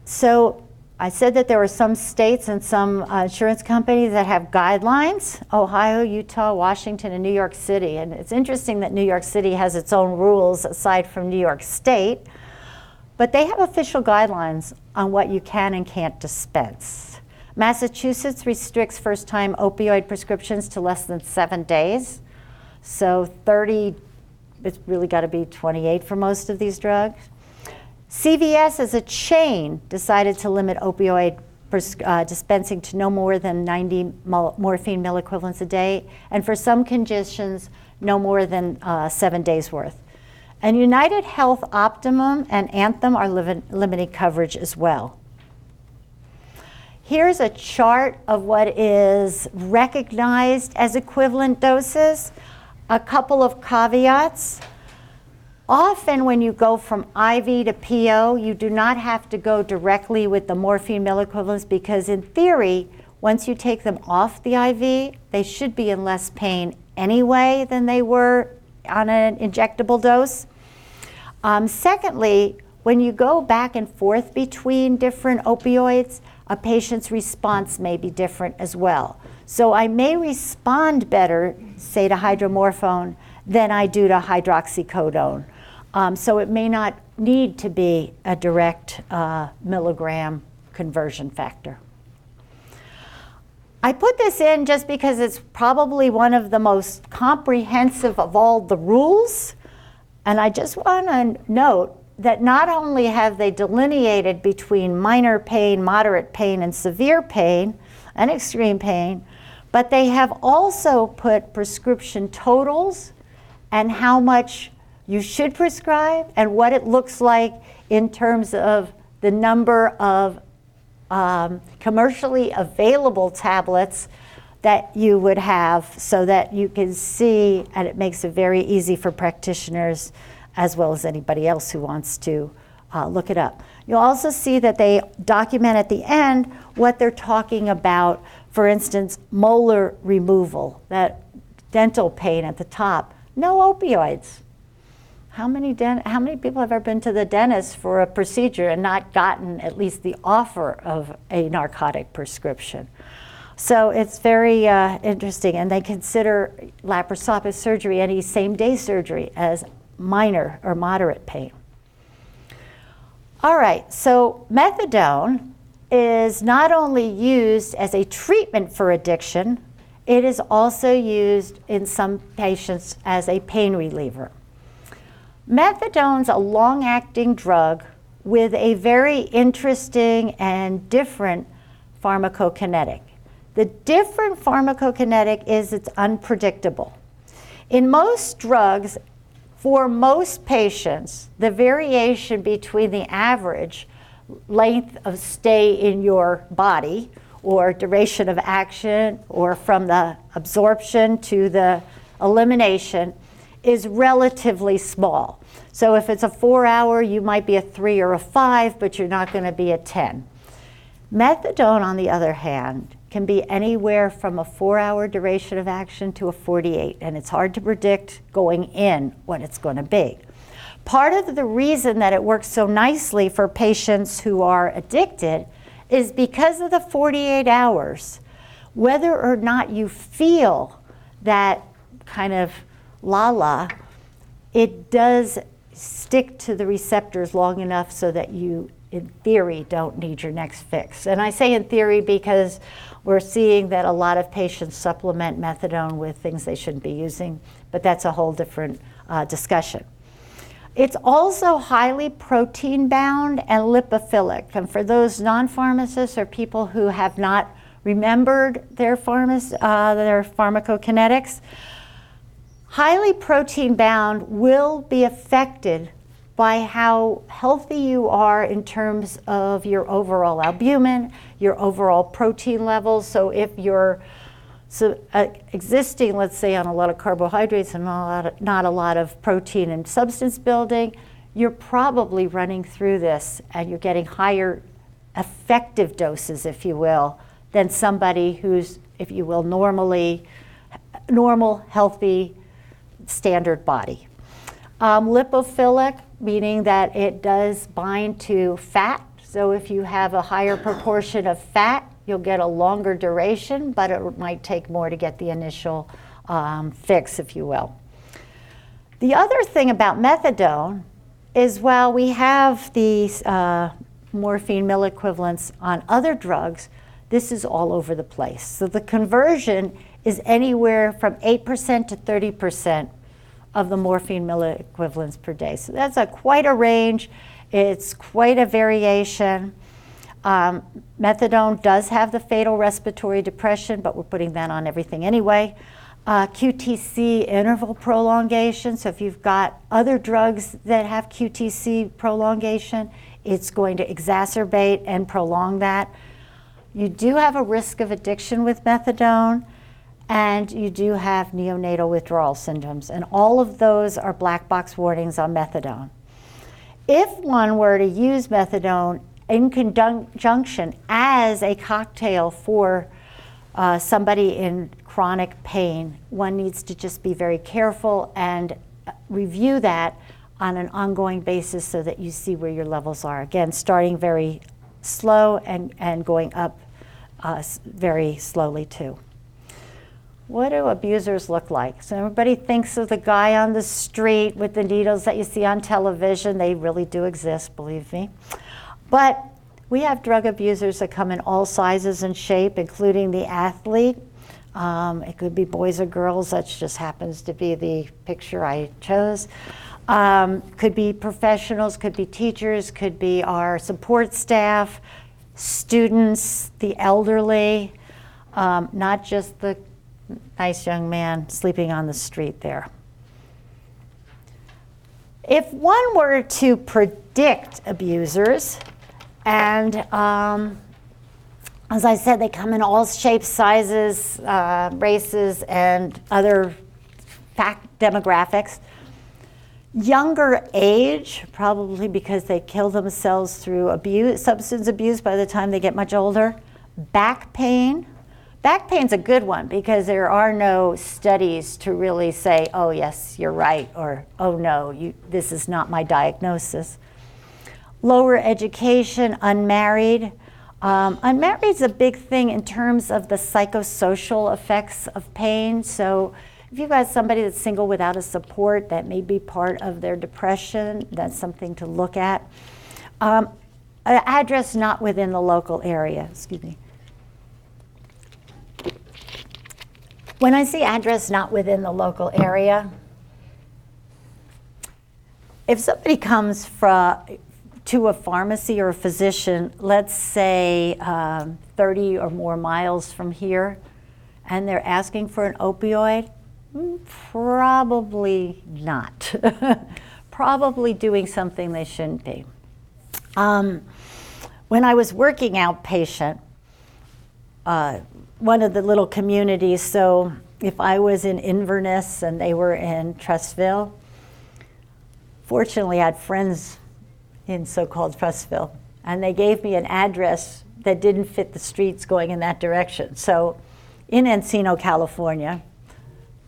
So I said that there are some states and some insurance companies that have guidelines: Ohio, Utah, Washington, and New York City. And it's interesting that New York City has its own rules aside from New York State, but they have official guidelines on what you can and can't dispense. Massachusetts restricts first-time opioid prescriptions to less than 7 days. So 30, it's really got to be 28 for most of these drugs. CVS as a chain decided to limit opioid dispensing to no more than 90 morphine milliequivalents a day, and for some conditions, no more than 7 days worth. And United Health Optimum and Anthem are limiting coverage as well. Here's a chart of what is recognized as equivalent doses. A couple of caveats. Often when you go from IV to PO, you do not have to go directly with the morphine milliequivalents, because in theory, once you take them off the IV, they should be in less pain anyway than they were on an injectable dose. Secondly, when you go back and forth between different opioids, a patient's response may be different as well. So I may respond better, say, to hydromorphone than I do to hydroxycodone. So it may not need to be a direct milligram conversion factor. I put this in just because it's probably one of the most comprehensive of all the rules. And I just want to note that not only have they delineated between minor pain, moderate pain, and severe pain, and extreme pain, but they have also put prescription totals and how much you should prescribe and what it looks like in terms of the number of commercially available tablets that you would have, so that you can see, and it makes it very easy for practitioners as well as anybody else who wants to look it up. You'll also see that they document at the end what they're talking about. For instance, molar removal, that dental pain at the top, no opioids. How many people have ever been to the dentist for a procedure and not gotten at least the offer of a narcotic prescription? So it's very interesting, and they consider laparoscopic surgery, any same-day surgery, as minor or moderate pain. All right, so methadone is not only used as a treatment for addiction, it is also used in some patients as a pain reliever. Methadone's a long-acting drug with a very interesting and different pharmacokinetic. The different pharmacokinetic is it's unpredictable. In most drugs, for most patients, the variation between the average length of stay in your body, or duration of action, or from the absorption to the elimination, is relatively small. So if it's a 4-hour, you might be a 3 or a 5, but you're not going to be a 10. Methadone, on the other hand, can be anywhere from a 4-hour duration of action to a 48, and it's hard to predict going in what it's going to be. Part of the reason that it works so nicely for patients who are addicted is because of the 48 hours. Whether or not you feel that kind of la-la, it does stick to the receptors long enough so that you, in theory, don't need your next fix. And I say in theory because we're seeing that a lot of patients supplement methadone with things they shouldn't be using, but that's a whole different discussion. It's also highly protein bound and lipophilic. And for those non-pharmacists or people who have not remembered their pharmacokinetics, highly protein bound will be affected by how healthy you are in terms of your overall albumin, your overall protein levels. So if you're existing, let's say, on a lot of carbohydrates and not a lot of protein and substance building, you're probably running through this and you're getting higher effective doses, if you will, than somebody who's, if you will, normal, healthy, standard body. Lipophilic, meaning that it does bind to fat. So if you have a higher proportion of fat, you'll get a longer duration, but it might take more to get the initial fix, if you will. The other thing about methadone is while we have these morphine milliequivalents on other drugs, this is all over the place. So the conversion is anywhere from 8% to 30% of the morphine milliequivalents per day. So that's quite a range. It's quite a variation. Methadone does have the fatal respiratory depression, but we're putting that on everything anyway. QTc interval prolongation. So if you've got other drugs that have QTc prolongation, it's going to exacerbate and prolong that. You do have a risk of addiction with methadone, and you do have neonatal withdrawal syndromes, and all of those are black box warnings on methadone. If one were to use methadone in conjunction as a cocktail for somebody in chronic pain, one needs to just be very careful and review that on an ongoing basis so that you see where your levels are. Again, starting very slow and going up very slowly too. What do abusers look like? So everybody thinks of the guy on the street with the needles that you see on television. They really do exist, believe me. But we have drug abusers that come in all sizes and shape, including the athlete. It could be boys or girls. That just happens to be the picture I chose. Could be professionals, could be teachers, could be our support staff, students, the elderly, not just the nice young man sleeping on the street there. If one were to predict abusers, and as I said, they come in all shapes, sizes, races, and other demographics. Younger age, probably because they kill themselves through substance abuse by the time they get much older. Back pain. Back pain's a good one because there are no studies to really say, oh yes, you're right, or oh no, this is not my diagnosis. Lower education, unmarried. Unmarried is a big thing in terms of the psychosocial effects of pain. So if you've got somebody that's single without a support, that may be part of their depression. That's something to look at. Address not within the local area, excuse me. When I say address not within the local area, if somebody comes to a pharmacy or a physician, let's say 30 or more miles from here, and they're asking for an opioid, probably not. Probably doing something they shouldn't be. When I was working outpatient, one of the little communities, so if I was in Inverness and they were in Trussville, fortunately I had friends in so-called Trussville, and they gave me an address that didn't fit the streets going in that direction. So in Encino, California,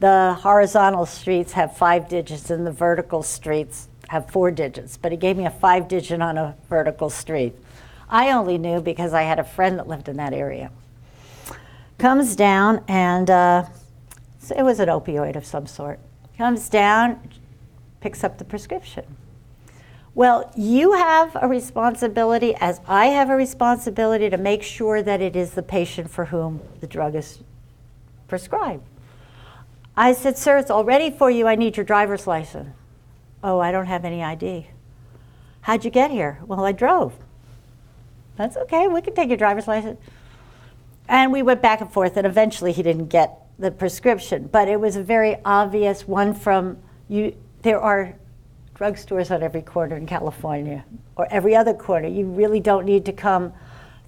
the horizontal streets have 5 digits and the vertical streets have 4 digits, but he gave me a 5-digit on a vertical street. I only knew because I had a friend that lived in that area. Comes down and so it was an opioid of some sort. Comes down, picks up the prescription. Well, you have a responsibility, as I have a responsibility, to make sure that it is the patient for whom the drug is prescribed. I said, sir, it's all ready for you. I need your driver's license. Oh, I don't have any ID. How'd you get here? Well, I drove. That's okay, we can take your driver's license. And we went back and forth, and eventually he didn't get the prescription. But it was a very obvious one from you. There are drugstores on every corner in California, or every other corner. You really don't need to come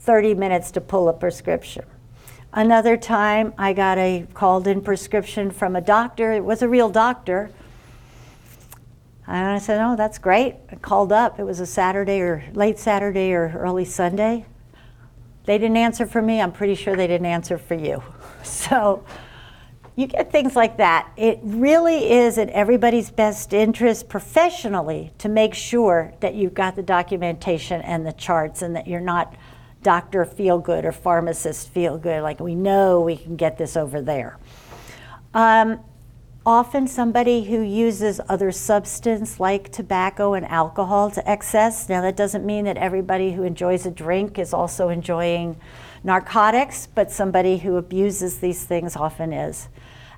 30 minutes to pull a prescription. Another time, I got a called-in prescription from a doctor. It was a real doctor. And I said, oh, that's great. I called up. It was a Saturday or late Saturday or early Sunday. They didn't answer for me. I'm pretty sure they didn't answer for you. So you get things like that. It really is in everybody's best interest professionally to make sure that you've got the documentation and the charts and that you're not doctor feel good or pharmacist feel good, like we know we can get this over there. Often somebody who uses other substance like tobacco and alcohol to excess. Now that doesn't mean that everybody who enjoys a drink is also enjoying narcotics, but somebody who abuses these things often is.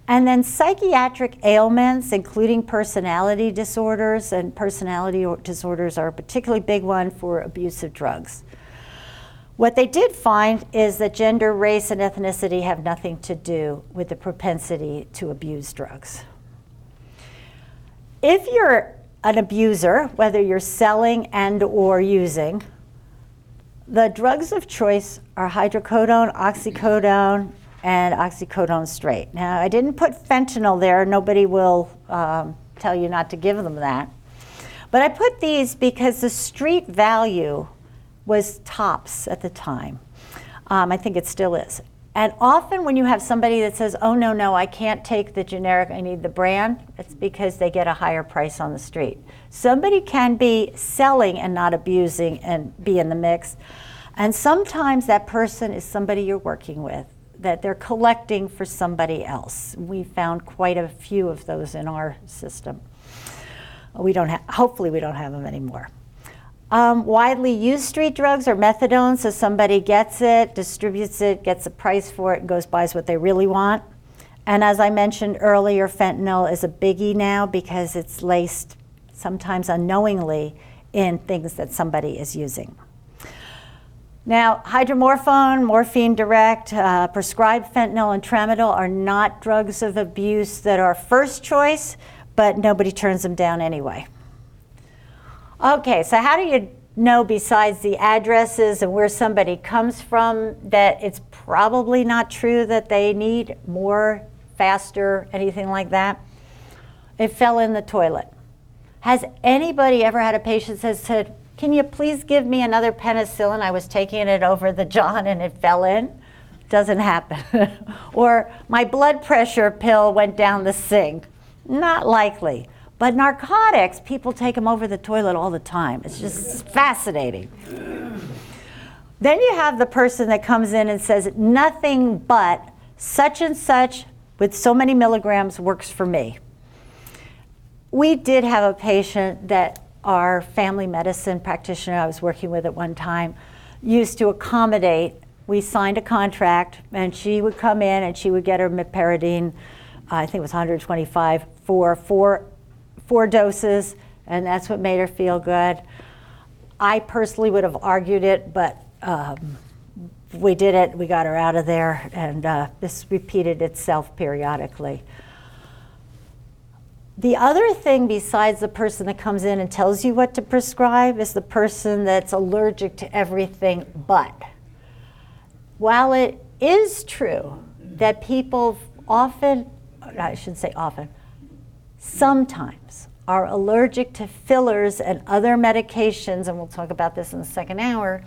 And then psychiatric ailments, including personality disorders, and personality disorders are a particularly big one for abusive drugs. What they did find is that gender, race, and ethnicity have nothing to do with the propensity to abuse drugs. If you're an abuser, whether you're selling and or using, the drugs of choice are hydrocodone, oxycodone, and oxycodone straight. Now, I didn't put fentanyl there. Nobody will tell you not to give them that. But I put these because the street value was tops at the time. I think it still is. And often when you have somebody that says, oh, no, I can't take the generic, I need the brand, it's because they get a higher price on the street. Somebody can be selling and not abusing and be in the mix. And sometimes that person is somebody you're working with, that they're collecting for somebody else. We found quite a few of those in our system. Hopefully we don't have them anymore. Widely used street drugs are methadone, so somebody gets it, distributes it, gets a price for it, and goes buys what they really want. And as I mentioned earlier, fentanyl is a biggie now because it's laced, sometimes unknowingly, in things that somebody is using. Now, hydromorphone, morphine direct, prescribed fentanyl and tramadol are not drugs of abuse that are first choice, but nobody turns them down anyway. Okay, so how do you know, besides the addresses and where somebody comes from, that it's probably not true that they need more, faster, anything like that? It fell in the toilet. Has anybody ever had a patient that said, can you please give me another penicillin? I was taking it over the John and it fell in. Doesn't happen. Or my blood pressure pill went down the sink. Not likely. But narcotics, people take them over the toilet all the time. It's just fascinating. Then you have the person that comes in and says, nothing but such and such with so many milligrams works for me. We did have a patient that our family medicine practitioner I was working with at one time used to accommodate. We signed a contract and she would come in and she would get her meperidine, I think it was 125 for four doses, and that's what made her feel good. I personally would have argued it, but we did it, we got her out of there, and this repeated itself periodically. The other thing besides the person that comes in and tells you what to prescribe is the person that's allergic to everything but. While it is true that people often, I shouldn't say often, sometimes are allergic to fillers and other medications, and we'll talk about this in the second hour,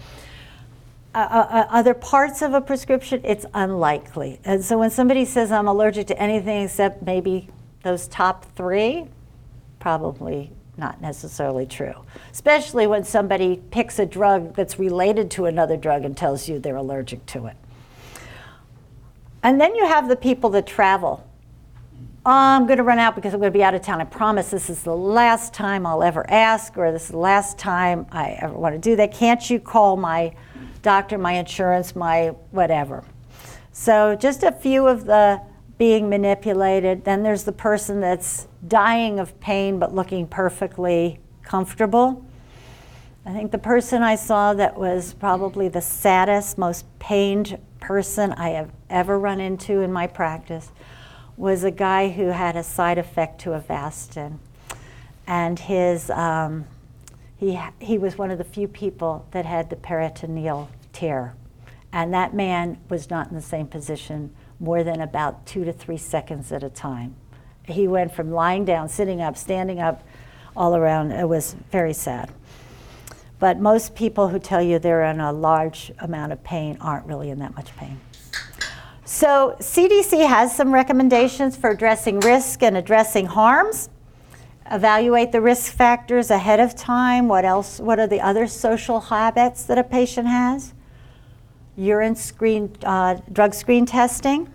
other parts of a prescription, it's unlikely. And so when somebody says I'm allergic to anything except maybe those top three, probably not necessarily true. Especially when somebody picks a drug that's related to another drug and tells you they're allergic to it. And then you have the people that travel. I'm going to run out because I'm going to be out of town. I promise this is the last time I'll ever ask, or this is the last time I ever want to do that. Can't you call my doctor, my insurance, my whatever? So just a few of the being manipulated. Then there's the person that's dying of pain but looking perfectly comfortable. I think the person I saw that was probably the saddest, most pained person I have ever run into in my practice was a guy who had a side effect to Avastin. And his, he was one of the few people that had the peritoneal tear. And that man was not in the same position more than about 2 to 3 seconds at a time. He went from lying down, sitting up, standing up, all around. It was very sad. But most people who tell you they're in a large amount of pain aren't really in that much pain. So CDC has some recommendations for addressing risk and addressing harms. Evaluate the risk factors ahead of time. What else? What are the other social habits that a patient has? Urine screen, drug screen testing.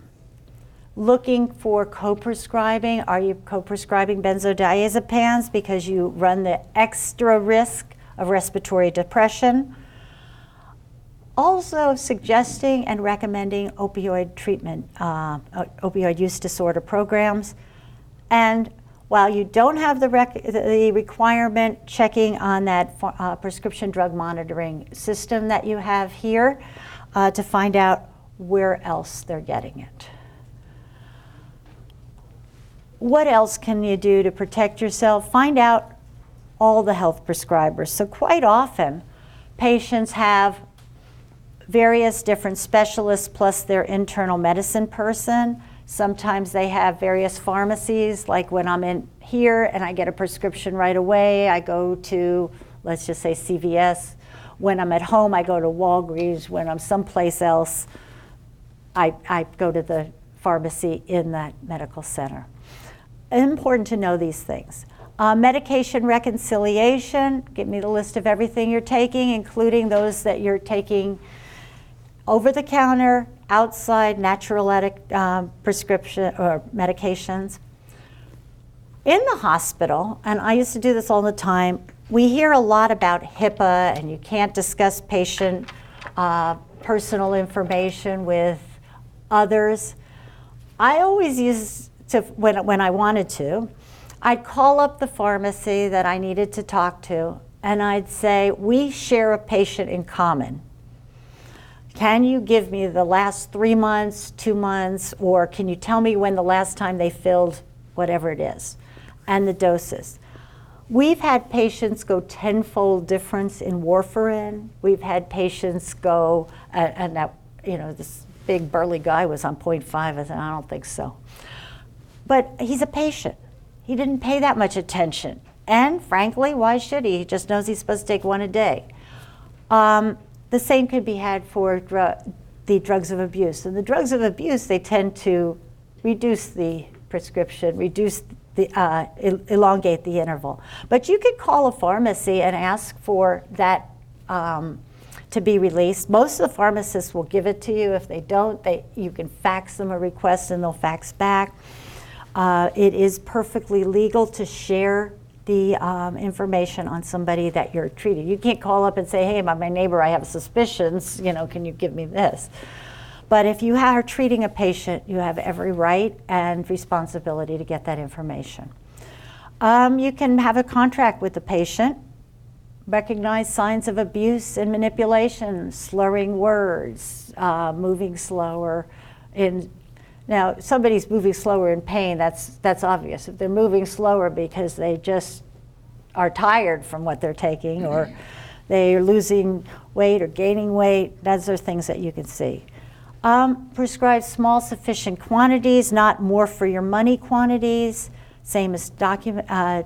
Looking for co-prescribing. Are you co-prescribing benzodiazepines because you run the extra risk of respiratory depression? Also suggesting and recommending opioid treatment, opioid use disorder programs. And while you don't have the requirement, checking on that prescription drug monitoring system that you have here to find out where else they're getting it. What else can you do to protect yourself? Find out all the health prescribers. So quite often, patients have various different specialists plus their internal medicine person. Sometimes they have various pharmacies, like when I'm in here and I get a prescription right away, I go to, let's just say CVS. When I'm at home, I go to Walgreens. When I'm someplace else, I go to the pharmacy in that medical center. Important to know these things. Medication reconciliation, give me the list of everything you're taking, including those that you're taking over the counter, outside, naturolytic prescription or medications. In the hospital, and I used to do this all the time, we hear a lot about HIPAA and you can't discuss patient personal information with others. I always used to, when I wanted to, I'd call up the pharmacy that I needed to talk to and I'd say, we share a patient in common. Can you give me the last 3 months, 2 months, or can you tell me when the last time they filled whatever it is, and the doses? We've had patients go 10-fold difference in warfarin. We've had patients go, and that, this big burly guy was on 0.5. I said, I don't think so. But he's a patient. He didn't pay that much attention. And frankly, why should he? He just knows he's supposed to take 1 a day. The same could be had for the drugs of abuse. And the drugs of abuse, they tend to reduce the prescription, elongate the interval. But you could call a pharmacy and ask for that to be released. Most of the pharmacists will give it to you. If they don't, you can fax them a request and they'll fax back. It is perfectly legal to share the information on somebody that you're treating. You can't call up and say, hey, my neighbor, I have suspicions, can you give me this? But if you are treating a patient, you have every right and responsibility to get that information. You can have a contract with the patient, recognize signs of abuse and manipulation, slurring words, moving slower. Now, if somebody's moving slower in pain, that's obvious. If they're moving slower because they just are tired from what they're taking, or they're losing weight or gaining weight, those are things that you can see. Prescribe small, sufficient quantities, not more for your money quantities. Same as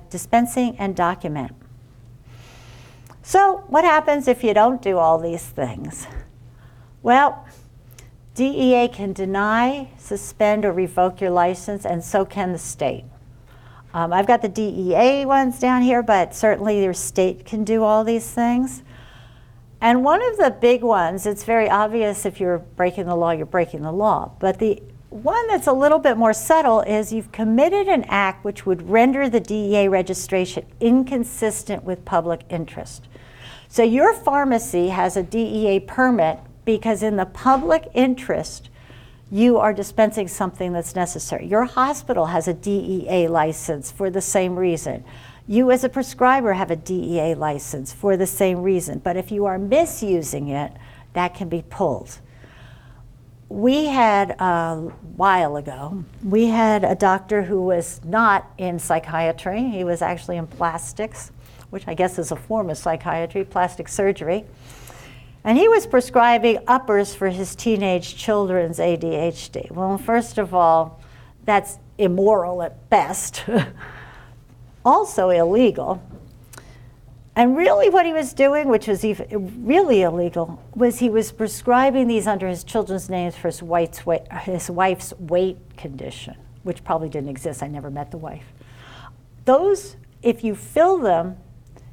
dispensing and document. So what happens if you don't do all these things? Well, DEA can deny, suspend, or revoke your license, and so can the state. I've got the DEA ones down here, but certainly your state can do all these things. And one of the big ones, it's very obvious if you're breaking the law, you're breaking the law. But the one that's a little bit more subtle is you've committed an act which would render the DEA registration inconsistent with public interest. So your pharmacy has a DEA permit because in the public interest, you are dispensing something that's necessary. Your hospital has a DEA license for the same reason. You as a prescriber have a DEA license for the same reason. But if you are misusing it, that can be pulled. We had, a while ago, we had a doctor who was not in psychiatry. He was actually in plastics, which I guess is a form of psychiatry, plastic surgery. And he was prescribing uppers for his teenage children's ADHD. Well, first of all, that's immoral at best, also illegal. And really what he was doing, which was really illegal, was he was prescribing these under his children's names for his wife's weight condition, which probably didn't exist. I never met the wife. Those, if you fill them,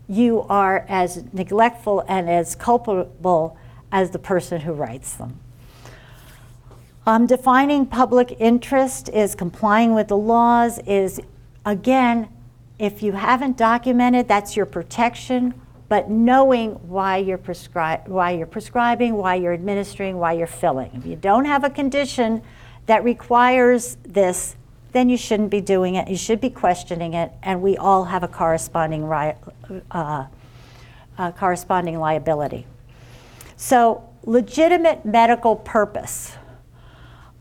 you are as neglectful and as culpable as the person who writes them. Defining public interest is complying with the laws, is, again, if you haven't documented, that's your protection, but knowing why you're prescribing, why you're administering, why you're filling. If you don't have a condition that requires this, then you shouldn't be doing it. You should be questioning it, and we all have a corresponding liability. So, legitimate medical purpose.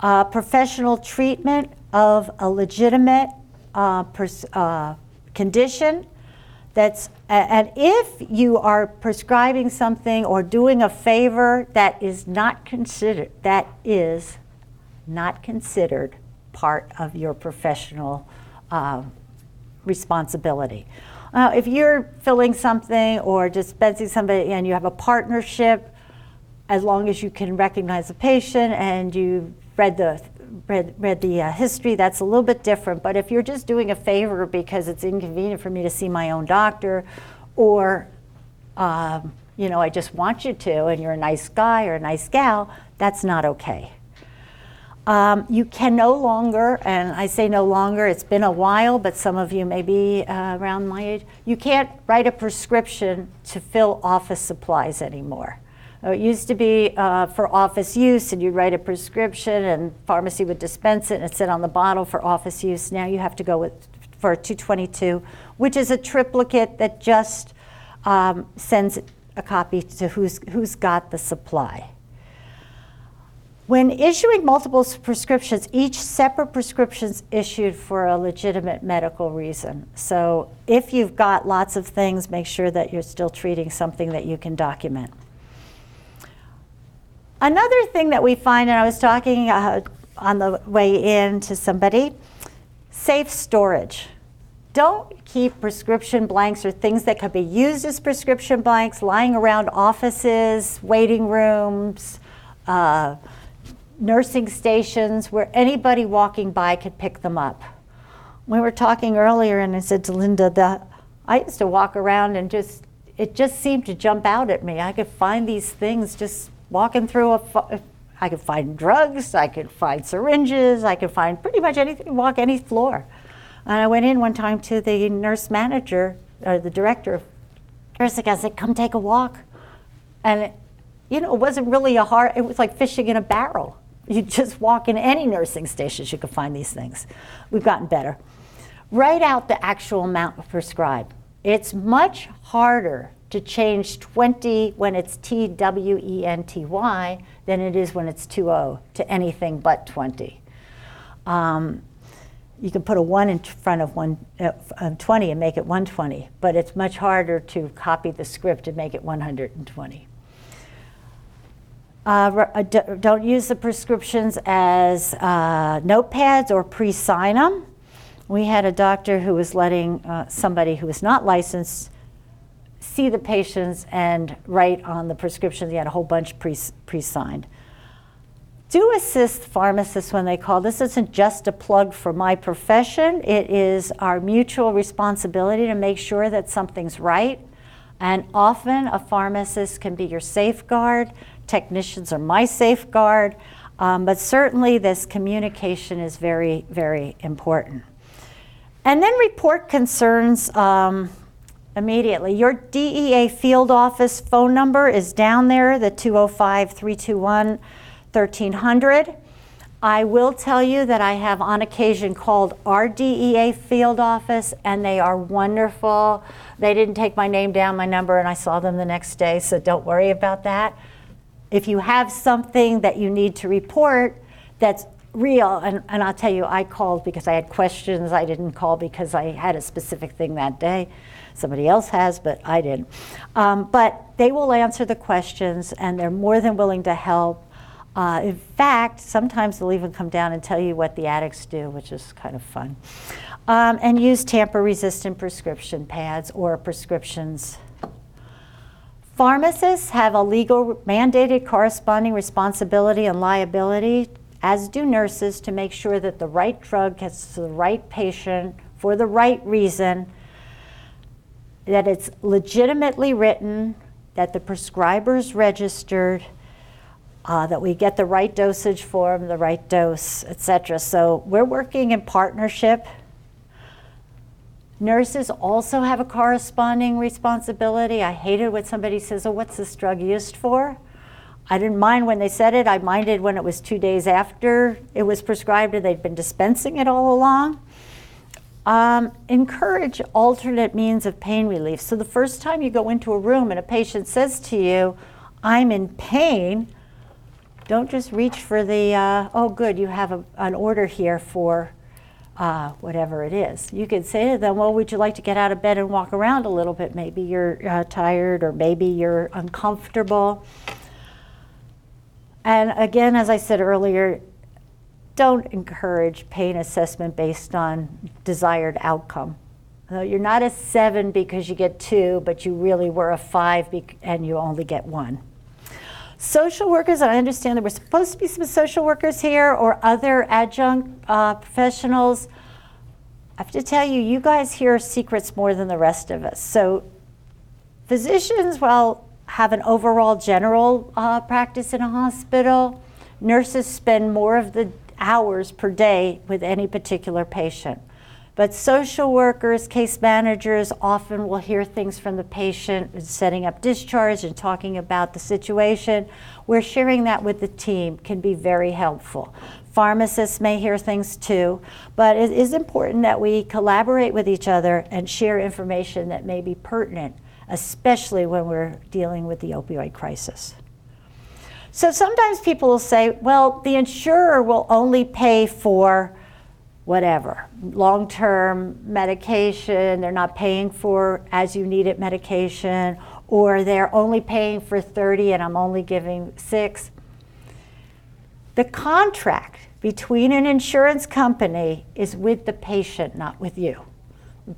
Professional treatment of a legitimate condition that's, and if you are prescribing something or doing a favor that is not considered part of your professional responsibility. If you're filling something or dispensing somebody and you have a partnership, as long as you can recognize the patient and you read the history, that's a little bit different. But if you're just doing a favor because it's inconvenient for me to see my own doctor, or I just want you to, and you're a nice guy or a nice gal, that's not okay. You can no longer, and I say no longer, it's been a while, but some of you may be around my age, you can't write a prescription to fill office supplies anymore. It used to be for office use, and you'd write a prescription and pharmacy would dispense it and it said on the bottle for office use. Now you have to go for a 222, which is a triplicate that just sends a copy to who's got the supply. When issuing multiple prescriptions, each separate prescription is issued for a legitimate medical reason. So if you've got lots of things, make sure that you're still treating something that you can document. Another thing that we find, and I was talking on the way in to somebody, safe storage. Don't keep prescription blanks or things that could be used as prescription blanks lying around offices, waiting rooms, nursing stations, where anybody walking by could pick them up. We were talking earlier and I said to Linda that I used to walk around and it just seemed to jump out at me. I could find these things just walking through I could find drugs, I could find syringes, I could find pretty much anything, walk any floor. And I went in one time to the nurse manager, or the director of nursing, I said, come take a walk. And it wasn't really it was like fishing in a barrel. You just walk in any nursing stations, you could find these things. We've gotten better. Write out the actual amount prescribed. It's much harder to change 20 when it's TWENTY than it is when it's 20 to anything but 20. You can put a 1 in front of 20 and make it 120, but it's much harder to copy the script and make it 120. Don't use the prescriptions as notepads or pre-sign them. We had a doctor who was letting somebody who was not licensed see the patients and write on the prescriptions. He had a whole bunch pre-signed. Do assist pharmacists when they call. This isn't just a plug for my profession. It is our mutual responsibility to make sure that something's right. And often a pharmacist can be your safeguard. Technicians are my safeguard. But certainly this communication is very, very important. And then report concerns immediately. Your DEA field office phone number is down there, the 205-321-1300. I will tell you that I have on occasion called our DEA field office, and they are wonderful. They didn't take my name down, my number, and I saw them the next day, so don't worry about that. If you have something that you need to report that's real, and I'll tell you, I called because I had questions. I didn't call because I had a specific thing that day. Somebody else has, but I didn't. But they will answer the questions, and they're more than willing to help. In fact, sometimes they'll even come down and tell you what the addicts do, which is kind of fun. And use tamper-resistant prescription pads or prescriptions Pharmacists have a legal mandated corresponding responsibility and liability, as do nurses, to make sure that the right drug gets to the right patient for the right reason, that it's legitimately written, that the prescriber's registered, that we get the right dosage form, the right dose, etc. So we're working in partnership. Nurses also have a corresponding responsibility. I hate it when somebody says, oh, what's this drug used for? I didn't mind when they said it. I minded when it was 2 days after it was prescribed and they'd been dispensing it all along. Encourage alternate means of pain relief. So the first time you go into a room and a patient says to you, I'm in pain, don't just reach for the, oh good, you have an order here for whatever it is. You could say to them, well, would you like to get out of bed and walk around a little bit? Maybe you're tired, or maybe you're uncomfortable. And again, as I said earlier, don't encourage pain assessment based on desired outcome. You're not a 7 because you get 2, but you really were a 5 and you only get 1. Social workers, I understand there were supposed to be some social workers here or other adjunct professionals. I have to tell you, you guys hear secrets more than the rest of us. So physicians, well, have an overall general practice in a hospital. Nurses spend more of the hours per day with any particular patient. But social workers, case managers often will hear things from the patient, setting up discharge and talking about the situation, where sharing that with the team can be very helpful. Pharmacists may hear things too, but it is important that we collaborate with each other and share information that may be pertinent, especially when we're dealing with the opioid crisis. So sometimes people will say, well, the insurer will only pay for whatever, long-term medication, they're not paying for as you need it medication, or they're only paying for 30 and I'm only giving 6. The contract between an insurance company is with the patient, not with you.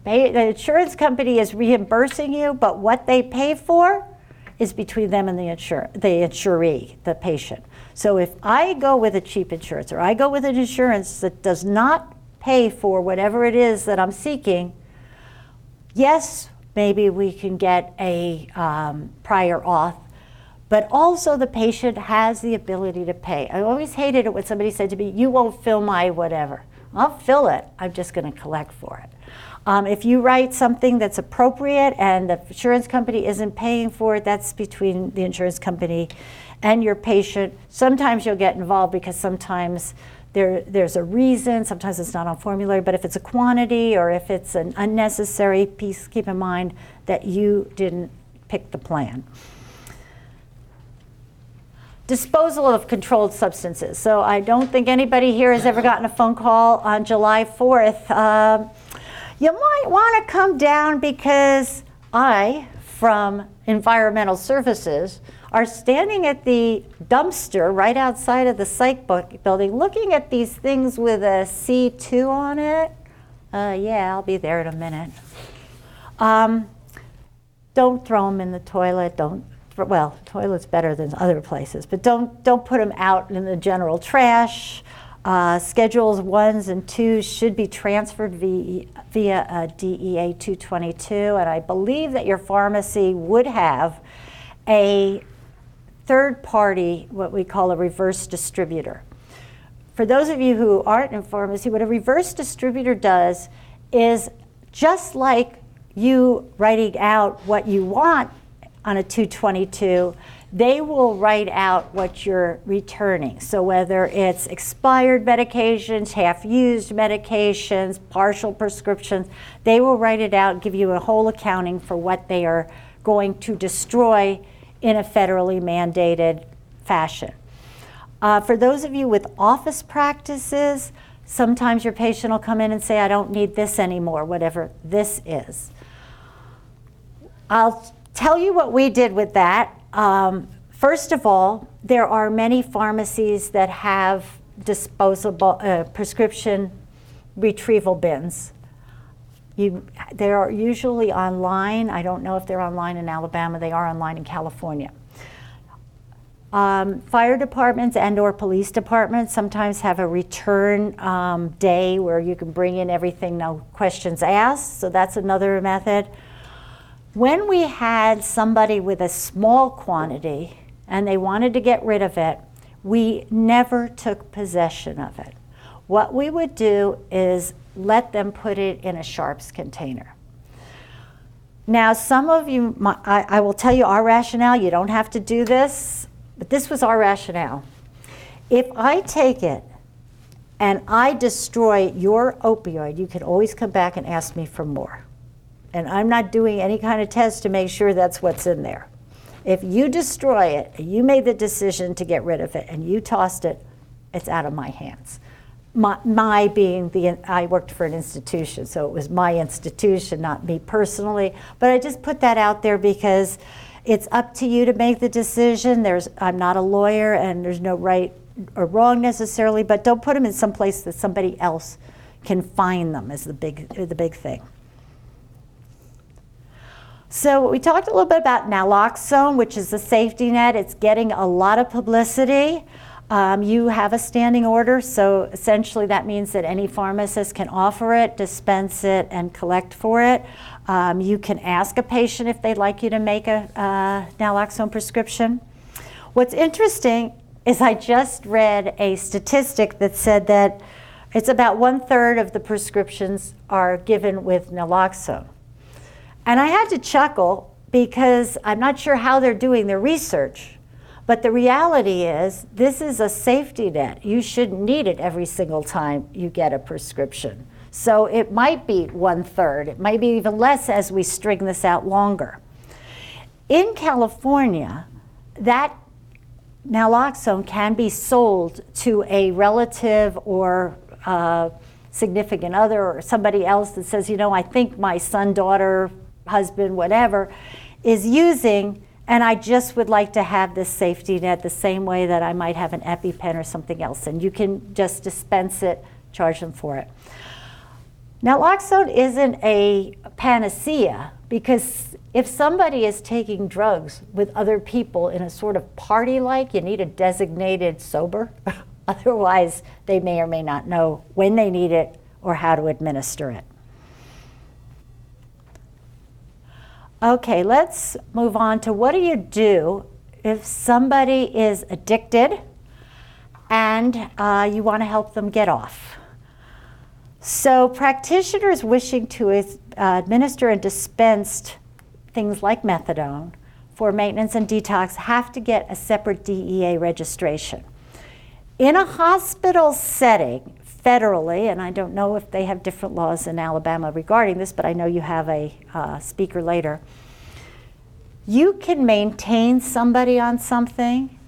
The insurance company is reimbursing you, but what they pay for is between them and the insuree, the patient. So if I go with a cheap insurance, or I go with an insurance that does not pay for whatever it is that I'm seeking, yes, maybe we can get a prior auth, but also the patient has the ability to pay. I always hated it when somebody said to me, you won't fill my whatever. I'll fill it, I'm just gonna collect for it. If you write something that's appropriate and the insurance company isn't paying for it, that's between the insurance company and your patient. Sometimes you'll get involved because sometimes there's a reason, sometimes it's not on formulary, but if it's a quantity or if it's an unnecessary piece, keep in mind that you didn't pick the plan. Disposal of controlled substances. So I don't think anybody here has ever gotten a phone call on July 4th. You might want to come down because I, from Environmental Services, are standing at the dumpster right outside of the psych building looking at these things with a C2 on it. Yeah, I'll be there in a minute. Don't throw them in the toilet. Well, toilet's better than other places, but don't put them out in the general trash. Schedules 1s and 2s should be transferred via DEA 222, and I believe that your pharmacy would have a third party, what we call a reverse distributor. For those of you who aren't in pharmacy, what a reverse distributor does is just like you writing out what you want on a 222, they will write out what you're returning. So whether it's expired medications, half-used medications, partial prescriptions, they will write it out, give you a whole accounting for what they are going to destroy in a federally mandated fashion. For those of you with office practices, sometimes your patient will come in and say, I don't need this anymore, whatever this is. I'll tell you what we did with that. First of all, there are many pharmacies that have disposable prescription retrieval bins. They are usually online. I don't know if they're online in Alabama. They are online in California. Fire departments and/or police departments sometimes have a return day where you can bring in everything, no questions asked. So that's another method. When we had somebody with a small quantity and they wanted to get rid of it, we never took possession of it. What we would do is let them put it in a sharps container. Now, some of you, I will tell you our rationale. You don't have to do this, but this was our rationale. If I take it and I destroy your opioid, you can always come back and ask me for more. And I'm not doing any kind of test to make sure that's what's in there. If you destroy it, you made the decision to get rid of it, and you tossed it, it's out of my hands. My being I worked for an institution, so it was my institution, not me personally. But I just put that out there because it's up to you to make the decision. I'm not a lawyer, and there's no right or wrong necessarily, but don't put them in some place that somebody else can find them is the big thing. So we talked a little bit about naloxone, which is the safety net. It's getting a lot of publicity. You have a standing order, so essentially that means that any pharmacist can offer it, dispense it, and collect for it. You can ask a patient if they'd like you to make a naloxone prescription. What's interesting is I just read a statistic that said that it's about 1/3 of the prescriptions are given with naloxone. And I had to chuckle because I'm not sure how they're doing their research. But the reality is, this is a safety net. You shouldn't need it every single time you get a prescription. So it might be 1/3. It might be even less as we string this out longer. In California, that naloxone can be sold to a relative or significant other or somebody else that says, I think my son, daughter, husband, whatever, is using, and I just would like to have this safety net the same way that I might have an EpiPen or something else. And you can just dispense it, charge them for it. Naloxone isn't a panacea because if somebody is taking drugs with other people in a sort of party-like, you need a designated sober. Otherwise, they may or may not know when they need it or how to administer it. Okay, let's move on to what do you do if somebody is addicted and you want to help them get off. So practitioners wishing to administer and dispense things like methadone for maintenance and detox have to get a separate DEA registration. In a hospital setting, federally, and I don't know if they have different laws in Alabama regarding this, but I know you have a speaker later. You can maintain somebody on something.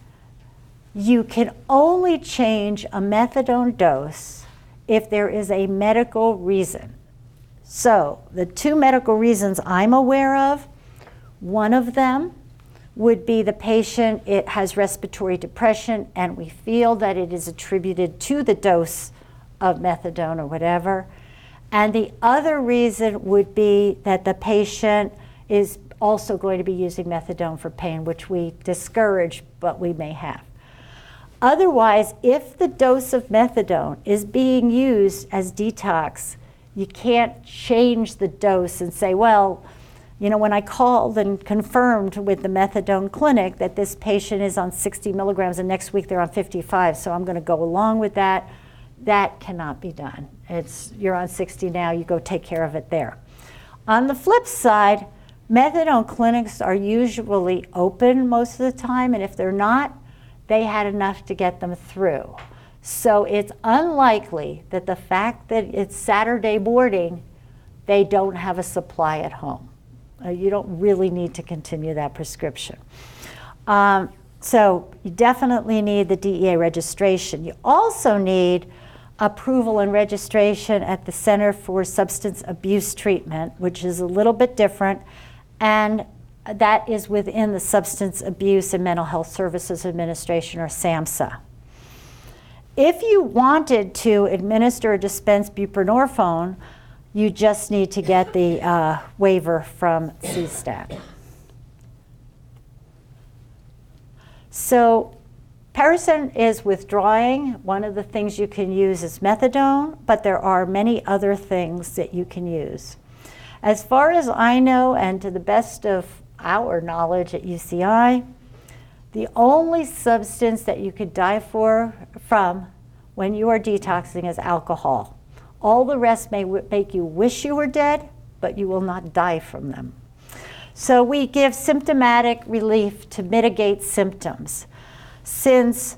You can only change a methadone dose if there is a medical reason. So the two medical reasons I'm aware of, one of them would be the patient, it has respiratory depression, and we feel that it is attributed to the dose of methadone or whatever. And the other reason would be that the patient is also going to be using methadone for pain, which we discourage, but we may have. Otherwise, if the dose of methadone is being used as detox, you can't change the dose and say, well, when I called and confirmed with the methadone clinic that this patient is on 60 milligrams and next week they're on 55, so I'm going to go along with that. That cannot be done. You're on 60 now, you go take care of it there. On the flip side, methadone clinics are usually open most of the time, and if they're not, they had enough to get them through. So it's unlikely that the fact that it's Saturday morning, they don't have a supply at home. You don't really need to continue that prescription. So you definitely need the DEA registration. You also need approval and registration at the Center for Substance Abuse Treatment, which is a little bit different, and that is within the Substance Abuse and Mental Health Services Administration, or SAMHSA. If you wanted to administer or dispense buprenorphine, You just need to get the waiver from CSTAT. So Paracet is withdrawing. One of the things you can use is methadone, but there are many other things that you can use. As far as I know, and to the best of our knowledge at UCI, the only substance that you could die from when you are detoxing is alcohol. All the rest may make you wish you were dead, but you will not die from them. So we give symptomatic relief to mitigate symptoms. Since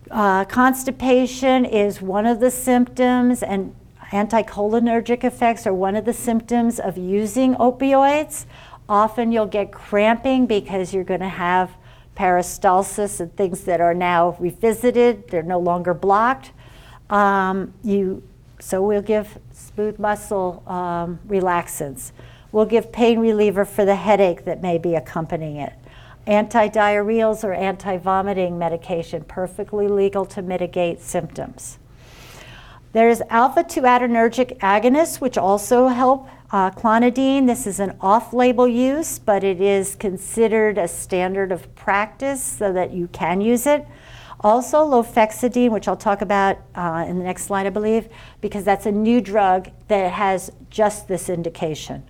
constipation is one of the symptoms and anticholinergic effects are one of the symptoms of using opioids, often you'll get cramping because you're going to have peristalsis and things that are now revisited. They're no longer blocked. So we'll give smooth muscle relaxants. We'll give pain reliever for the headache that may be accompanying it. Antidiarrheals or anti-vomiting medication, perfectly legal to mitigate symptoms. There's alpha-2 adrenergic agonists, which also help. Clonidine, this is an off-label use, but it is considered a standard of practice so that you can use it. Also, lofexidine, which I'll talk about in the next slide, I believe, because that's a new drug that has just this indication.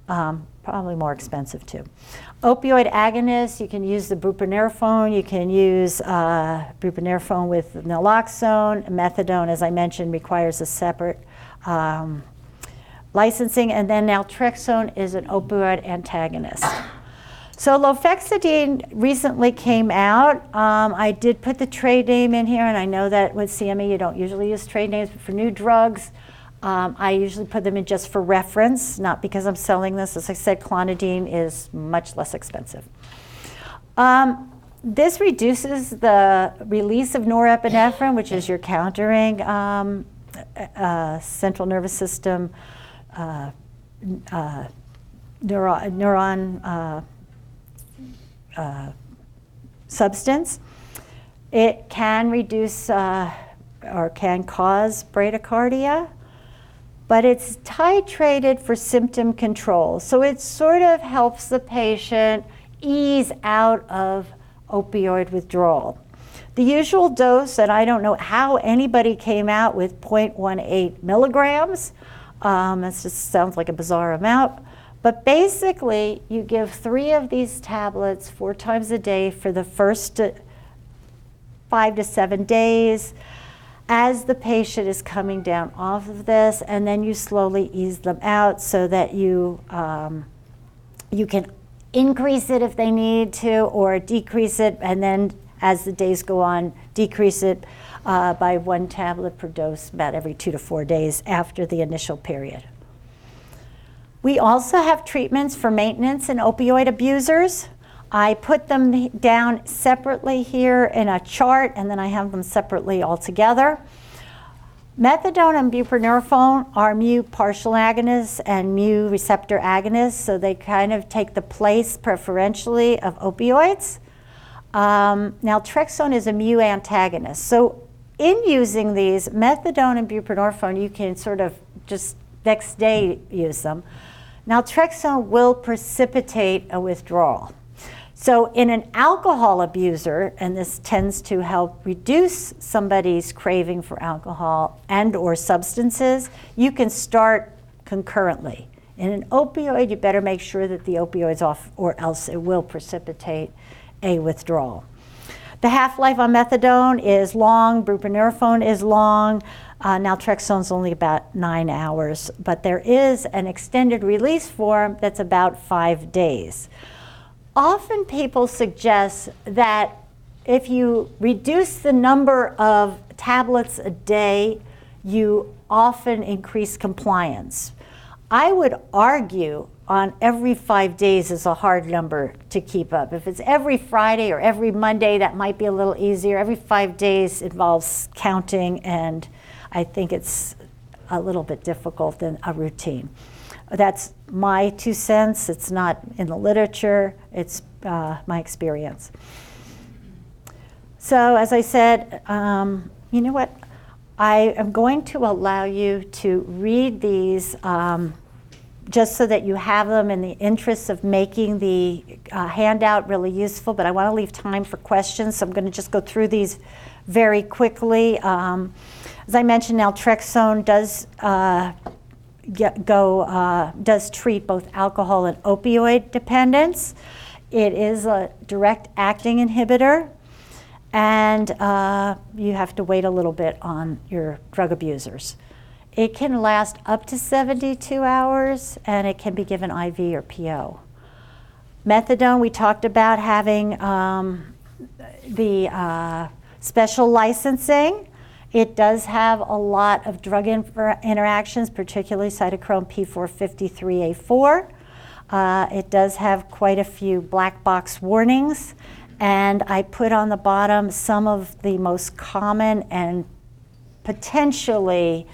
Probably more expensive too. Opioid agonists, you can use the buprenorphine, you can use buprenorphine with naloxone. Methadone, as I mentioned, requires a separate licensing, and then naltrexone is an opioid antagonist. So lofexidine recently came out. I did put the trade name in here, and I know that with CME you don't usually use trade names, but for new drugs, I usually put them in just for reference, not because I'm selling this. As I said, clonidine is much less expensive. This reduces the release of norepinephrine, which is your countering central nervous system neuron substance. It can reduce or can cause bradycardia, but it's titrated for symptom control. So it sort of helps the patient ease out of opioid withdrawal. The usual dose, and I don't know how anybody came out with 0.18 milligrams. That just sounds like a bizarre amount. But basically, you give 3 of these tablets 4 times a day for the first 5 to 7 days as the patient is coming down off of this, and then you slowly ease them out so that you can increase it if they need to or decrease it, and then as the days go on, decrease it by 1 tablet per dose about every 2 to 4 days after the initial period. We also have treatments for maintenance in opioid abusers. I put them down separately here in a chart, and then I have them separately all together. Methadone and buprenorphine are mu partial agonists and mu receptor agonists, so they kind of take the place preferentially of opioids. Naltrexone is a mu antagonist. So in using these, methadone and buprenorphine, you can sort of just next day use them. Naltrexone will precipitate a withdrawal. So in an alcohol abuser, and this tends to help reduce somebody's craving for alcohol and or substances, you can start concurrently. In an opioid, you better make sure that the opioid's off or else it will precipitate a withdrawal. The half-life on methadone is long, buprenorphine is long, naltrexone is only about 9 hours, but there is an extended release form that's about 5 days. Often people suggest that if you reduce the number of tablets a day, you often increase compliance. I would argue on every 5 days is a hard number to keep up. If it's every Friday or every Monday, that might be a little easier. Every 5 days involves counting, and I think it's a little bit difficult than a routine. That's my 2 cents. It's not in the literature. It's my experience. So as I said, you know what? I am going to allow you to read these just so that you have them in the interest of making the handout really useful, but I want to leave time for questions, so I'm going to just go through these very quickly. As I mentioned, naltrexone does treat both alcohol and opioid dependence. It is a direct acting inhibitor, and you have to wait a little bit on your drug abusers. It can last up to 72 hours, and it can be given IV or PO. Methadone, we talked about having the special licensing. It does have a lot of drug interactions, particularly cytochrome P453A4. It does have quite a few black box warnings, and I put on the bottom some of the most common and potentially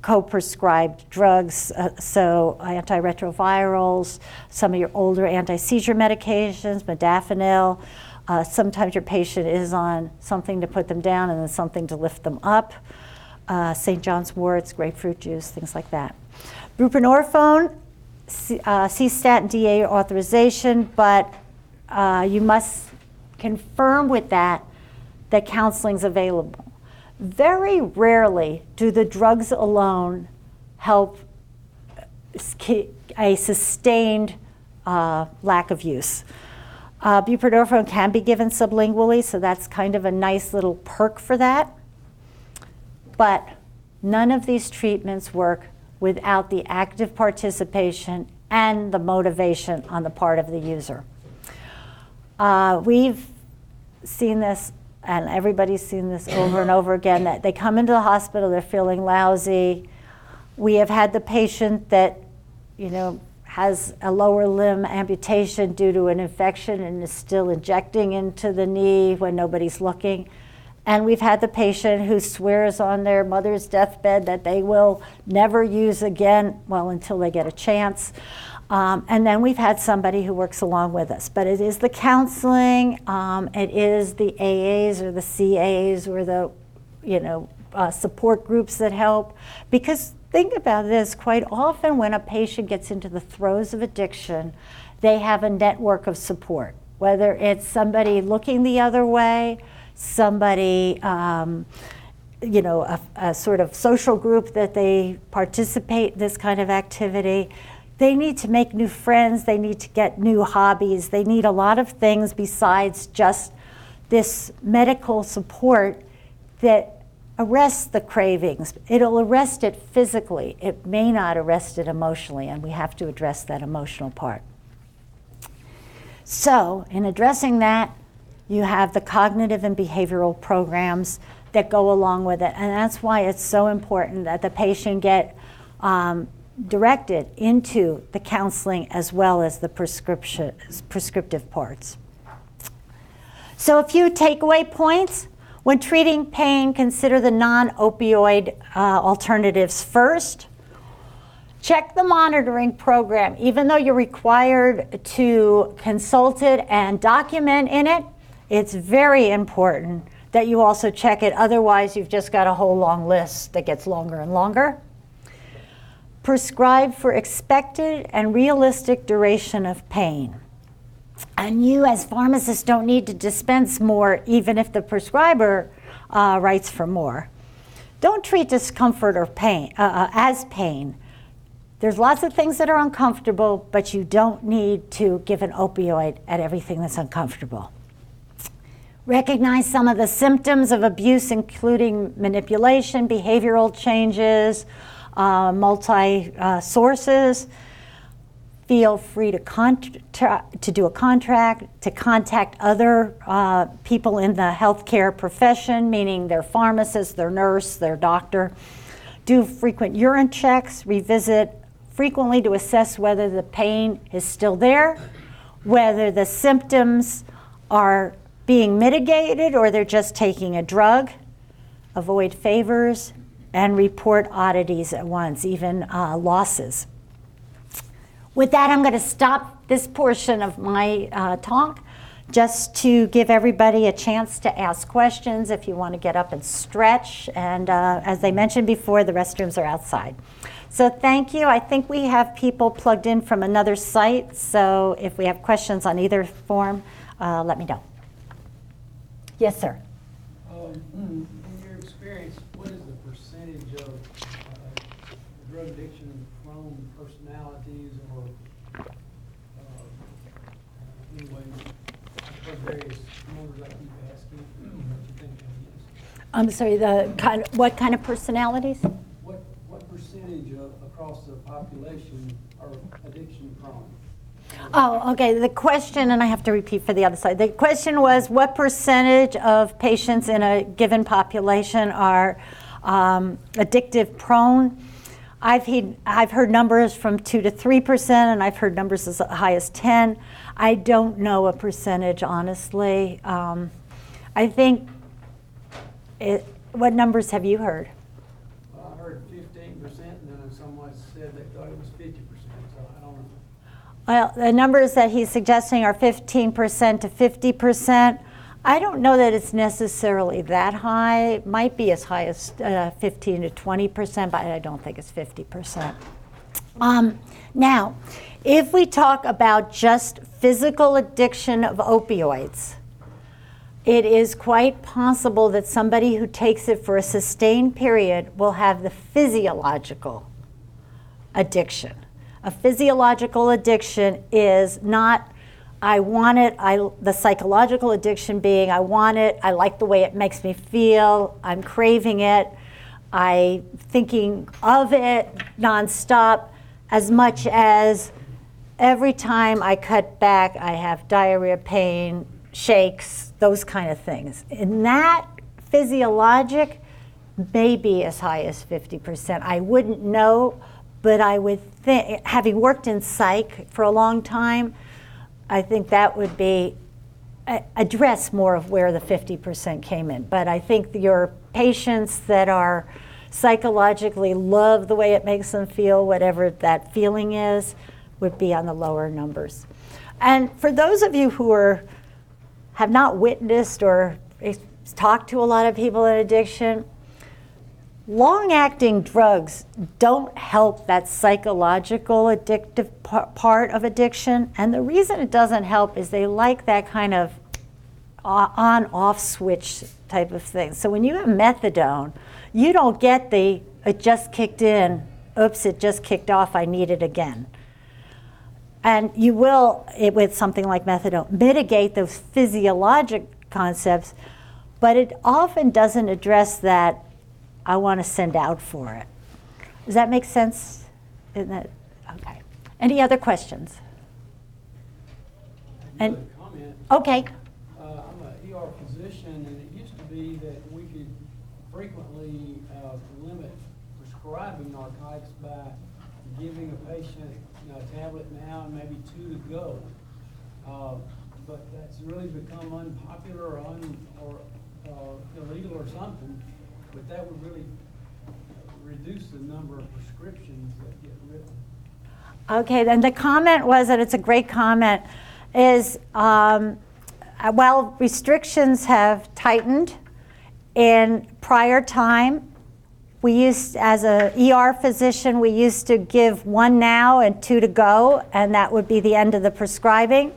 co-prescribed drugs, so antiretrovirals, some of your older anti-seizure medications, modafinil. Sometimes your patient is on something to put them down and then something to lift them up. St. John's worts, grapefruit juice, things like that. Buprenorphine, C-statin DA authorization, but you must confirm with that counseling is available. Very rarely do the drugs alone help a sustained lack of use. Buprenorphine can be given sublingually, so that's kind of a nice little perk for that. But none of these treatments work without the active participation and the motivation on the part of the user. We've seen this, and everybody's seen this over and over again, that they come into the hospital, they're feeling lousy. We have had the patient that, has a lower limb amputation due to an infection and is still injecting into the knee when nobody's looking. And we've had the patient who swears on their mother's deathbed that they will never use again, well, until they get a chance. And then we've had somebody who works along with us. But it is the counseling, it is the AAs or the CAs or the, support groups that help. Because think about this, quite often when a patient gets into the throes of addiction, they have a network of support, whether it's somebody looking the other way, somebody, a sort of social group that they participate in this kind of activity. They need to make new friends, they need to get new hobbies, they need a lot of things besides just this medical support that arrests the cravings. It'll arrest it physically, it may not arrest it emotionally, and we have to address that emotional part. So, in addressing that, you have the cognitive and behavioral programs that go along with it, and that's why it's so important that the patient get directed into the counseling as well as the prescriptive parts. So a few takeaway points. When treating pain, consider the non-opioid alternatives first. Check the monitoring program. Even though you're required to consult it and document in it, it's very important that you also check it. Otherwise, you've just got a whole long list that gets longer and longer. Prescribe for expected and realistic duration of pain. And you as pharmacists don't need to dispense more even if the prescriber writes for more. Don't treat discomfort or pain as pain. There's lots of things that are uncomfortable, but you don't need to give an opioid at everything that's uncomfortable. Recognize some of the symptoms of abuse, including manipulation, behavioral changes, multi-sources. Feel free to do a contract, to contact other people in the healthcare profession, meaning their pharmacist, their nurse, their doctor. Do frequent urine checks, revisit frequently to assess whether the pain is still there, whether the symptoms are being mitigated or they're just taking a drug. Avoid favors and report oddities at once, even losses. With that, I'm going to stop this portion of my talk just to give everybody a chance to ask questions if you want to get up and stretch. And as I mentioned before, the restrooms are outside. So thank you. I think we have people plugged in from another site. So if we have questions on either form, let me know. Yes, sir. In your experience, what is the percentage of drug addiction prone personalities or anyway, what various numbers I keep asking, what you think that is? I'm sorry, what kind of personalities? What percentage across the population are addiction prone? Oh, okay. The question, and I have to repeat for the other side. The question was, what percentage of patients in a given population are addictive prone? I've heard numbers from 2 to 3%, and I've heard numbers as high as 10. I don't know a percentage, honestly. I think, what numbers have you heard? Well, I heard 15%, and then someone said they thought it was 50%, so I don't know. Well, the numbers that he's suggesting are 15% to 50%. I don't know that it's necessarily that high. It might be as high as 15 to 20%, but I don't think it's 50%. Now, if we talk about just physical addiction of opioids, it is quite possible that somebody who takes it for a sustained period will have the physiological addiction. A physiological addiction is not, I want it, the psychological addiction being, I want it, I like the way it makes me feel, I'm craving it, I'm thinking of it nonstop, as much as every time I cut back, I have diarrhea, pain, shakes, those kind of things. And that physiologic may be as high as 50%. I wouldn't know, but I would think, having worked in psych for a long time, I think that would be address more of where the 50% came in. But I think your patients that are psychologically love the way it makes them feel, whatever that feeling is, would be on the lower numbers. And for those of you who have not witnessed or talked to a lot of people in addiction, long-acting drugs don't help that psychological addictive part of addiction. And the reason it doesn't help is they like that kind of on-off switch type of thing. So when you have methadone, you don't get the, it just kicked in, oops, it just kicked off, I need it again. And you will, with something like methadone, mitigate those physiologic concepts, but it often doesn't address that, I want to send out for it. Does that make sense? Isn't that, okay. Any other questions? Another comment. Okay. I'm an ER physician, and it used to be that we could frequently limit prescribing narcotics by giving a patient a tablet now and maybe 2 to go. But that's really become unpopular or illegal or something. But that would really reduce the number of prescriptions that get written. Okay, then the comment was, and it's a great comment, is while restrictions have tightened in prior time, we used, as a ER physician, we used to give 1 now and 2 to go, and that would be the end of the prescribing.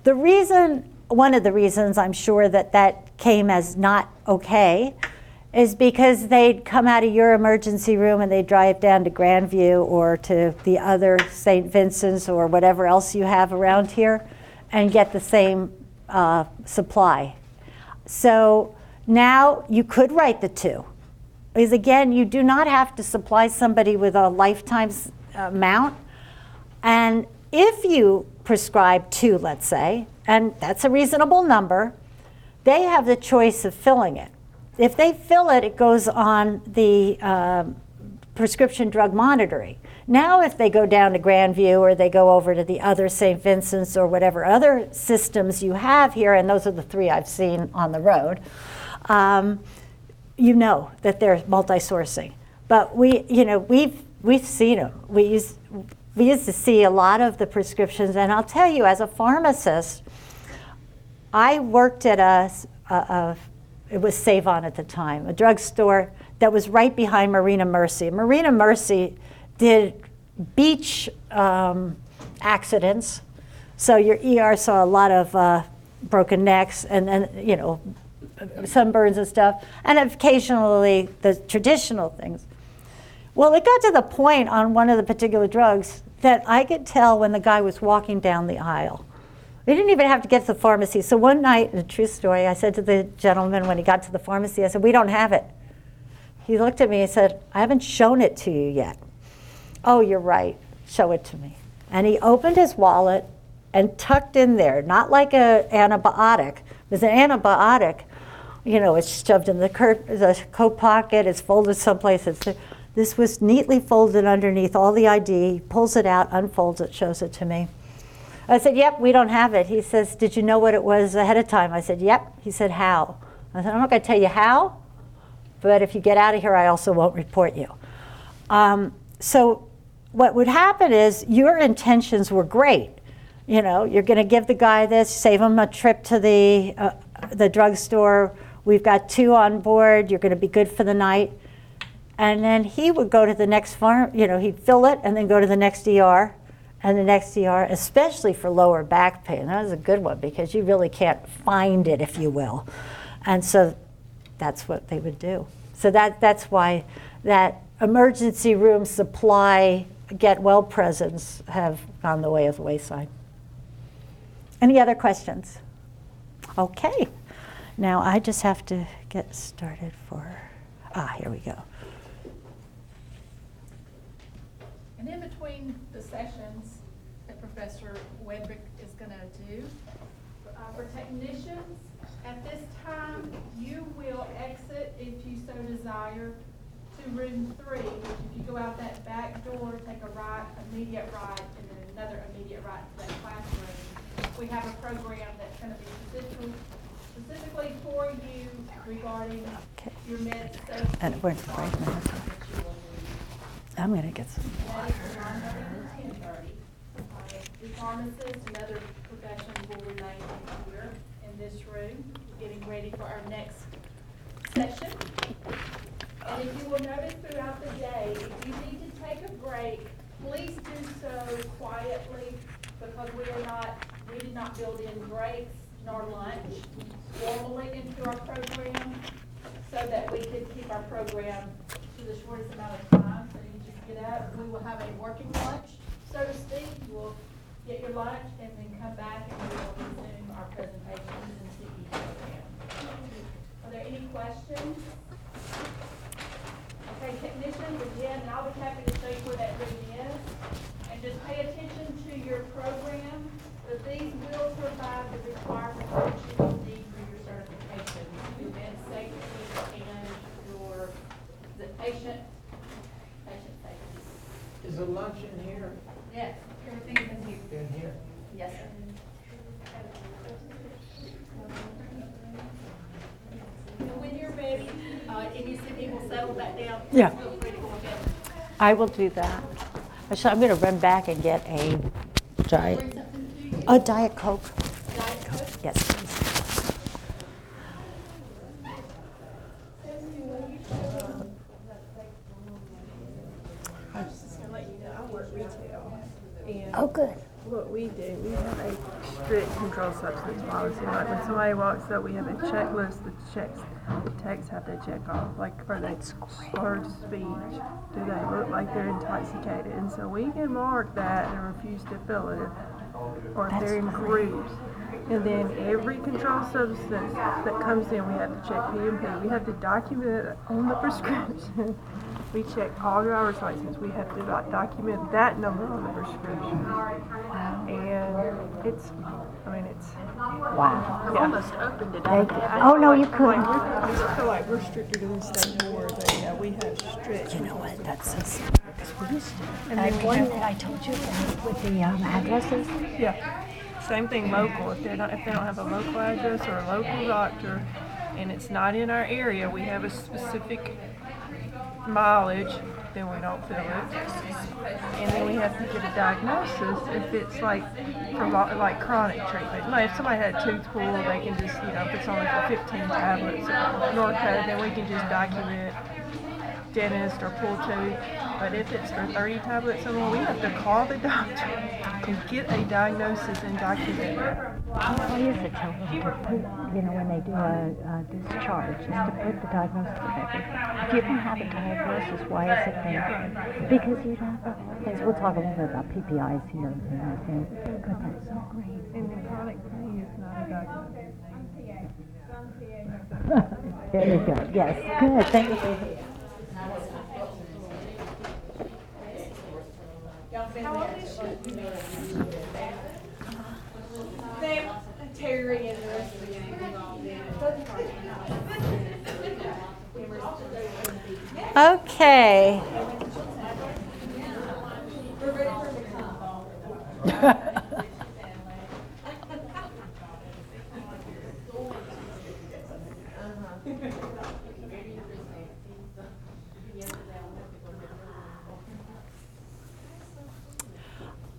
The reason, one of the reasons I'm sure that that came as not okay, is because they'd come out of your emergency room and they'd drive down to Grandview or to the other St. Vincent's or whatever else you have around here and get the same supply. So now you could write the 2. Because again, you do not have to supply somebody with a lifetime amount. And if you prescribe 2, let's say, and that's a reasonable number, they have the choice of filling it. If they fill it, it goes on the prescription drug monitoring. Now if they go down to Grandview or they go over to the other St. Vincent's or whatever other systems you have here, and those are the 3 I've seen on the road, you know that they're multi-sourcing. But we've seen them. We used to see a lot of the prescriptions, and I'll tell you, as a pharmacist, I worked at it was Save-On at the time, a drugstore that was right behind Marina Mercy. Marina Mercy did beach accidents, so your ER saw a lot of broken necks and then, you know, sunburns and stuff, and occasionally the traditional things. Well, it got to the point on one of the particular drugs that I could tell when the guy was walking down the aisle. He didn't even have to get to the pharmacy. So one night, a true story, I said to the gentleman when he got to the pharmacy, I said, "We don't have it." He looked at me and said, "I haven't shown it to you yet." "Oh, you're right. Show it to me." And he opened his wallet and tucked in there, not like an antibiotic. Because an antibiotic, you know, it's shoved in the coat pocket, it's folded someplace. This was neatly folded underneath all the ID. He pulls it out, unfolds it, shows it to me. I said, "Yep, we don't have it." He says, "Did you know what it was ahead of time?" I said, "Yep." He said, "How?" I said, "I'm not going to tell you how, but if you get out of here, I also won't report you." So what would happen is your intentions were great. You know, you're going to give the guy this, save him a trip to the drugstore. We've got 2 on board. You're going to be good for the night. And then he would go to the next farm, you know, he'd fill it and then go to the next ER and the next ER, especially for lower back pain. That was a good one because you really can't find it, if you will. And so that's what they would do. So that's why that emergency room supply, get well presence have gone the way of the wayside. Any other questions? Okay. Now I just have to get started here we go. And in between the sessions that Professor Wedrick is going to do, for technicians, at this time, you will exit, if you so desire, to room 3, which if you go out that back door, take a right, immediate right, and then another immediate right to that classroom. We have a program that's going to be specifically for you regarding your med safety. And we're right now. I'm going to get some water. The pharmacists and other professionals will remain here in this room, getting ready for our next session. And if you will notice throughout the day, if you need to take a break, please do so quietly, because we did not build in breaks nor lunch formally into our program, so that we could keep our program to the shortest amount of time. So you just get up. We will have a working lunch, so to speak. You will get your lunch and then come back and we will resume our presentations and CE program. Are there any questions? Okay, technicians, again, and I'll be happy to show you where that room is. And just pay attention to your program, but these will provide the required reports you will need for your certification, your med safety and the patient safety. Is the lunch in here? Yes, everything is in here. In here? Yes, sir. And when you're ready, and you see people settle back down, Yeah. feel free to go ahead. I will do that. Actually, I'm going to run back and get a Bring something to you. Diet Coke. Diet Coke. Yes, please. I work retail, and Oh, good. what we do, we have a strict controlled substance policy. Like when somebody walks up, we have a checklist that checks, the techs have to check off. Like, are they slurred speech? Do they look like they're intoxicated? And so we can mark that and refuse to fill it, or if they're in groups. And then every controlled substance that comes in, we have to check PMP. We have to document it on the prescription. We check all driver's license. We have to document that number on the prescription. And it's Wow. almost open today. Thank you. Oh, no, you couldn't. I feel like we're stricter than state board, but yeah, we have strict. You know what? That's so simple. Because we used to. And one that I told you with the addresses. Yeah. Same thing local. If they don't have a local address or a local doctor, and it's not in our area, we have a specific mileage then we don't fill it. And then we have to get a diagnosis if it's like like chronic treatment. Like if somebody had a tooth pull, they can just, if it's only for 15 tablets of Norco, then we can just document dentist or pull tooth. But if it's for 30 tablets or more, we have to call the doctor and get a diagnosis and document it. Why is it tell them to put, when they do a discharge, is to put the diagnosis of everything? If you don't have a diagnosis, why is it there? Because you don't have things. We'll talk a little bit about PPIs here but that's so great. And the chronic pain is not a diagnosis. There you go. Yes, good. Thank you. Terry and the rest of the gang involved in it. Okay.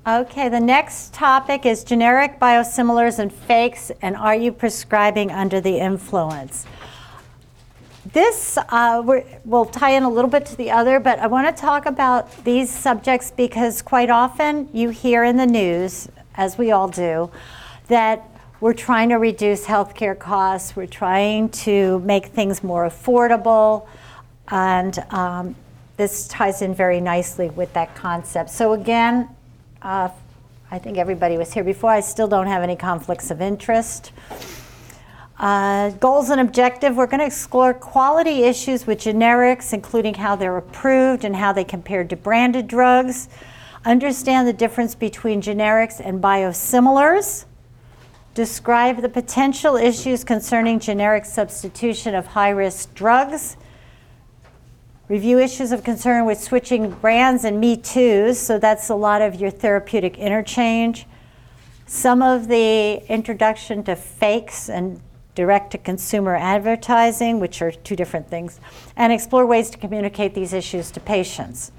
Okay, the next topic is generic biosimilars and fakes, and are you prescribing under the influence? This will tie in a little bit to the other, but I want to talk about these subjects because quite often you hear in the news, as we all do, that we're trying to reduce healthcare costs, we're trying to make things more affordable, and this ties in very nicely with that concept. So again, I think everybody was here before. I still don't have any conflicts of interest. Goals and objective, we're going to explore quality issues with generics, including how they're approved and how they compare to branded drugs. Understand the difference between generics and biosimilars. Describe the potential issues concerning generic substitution of high-risk drugs. Review issues of concern with switching brands and Me Too's, so that's a lot of your therapeutic interchange. Some of the introduction to fakes and direct-to-consumer advertising, which are two different things, and explore ways to communicate these issues to patients.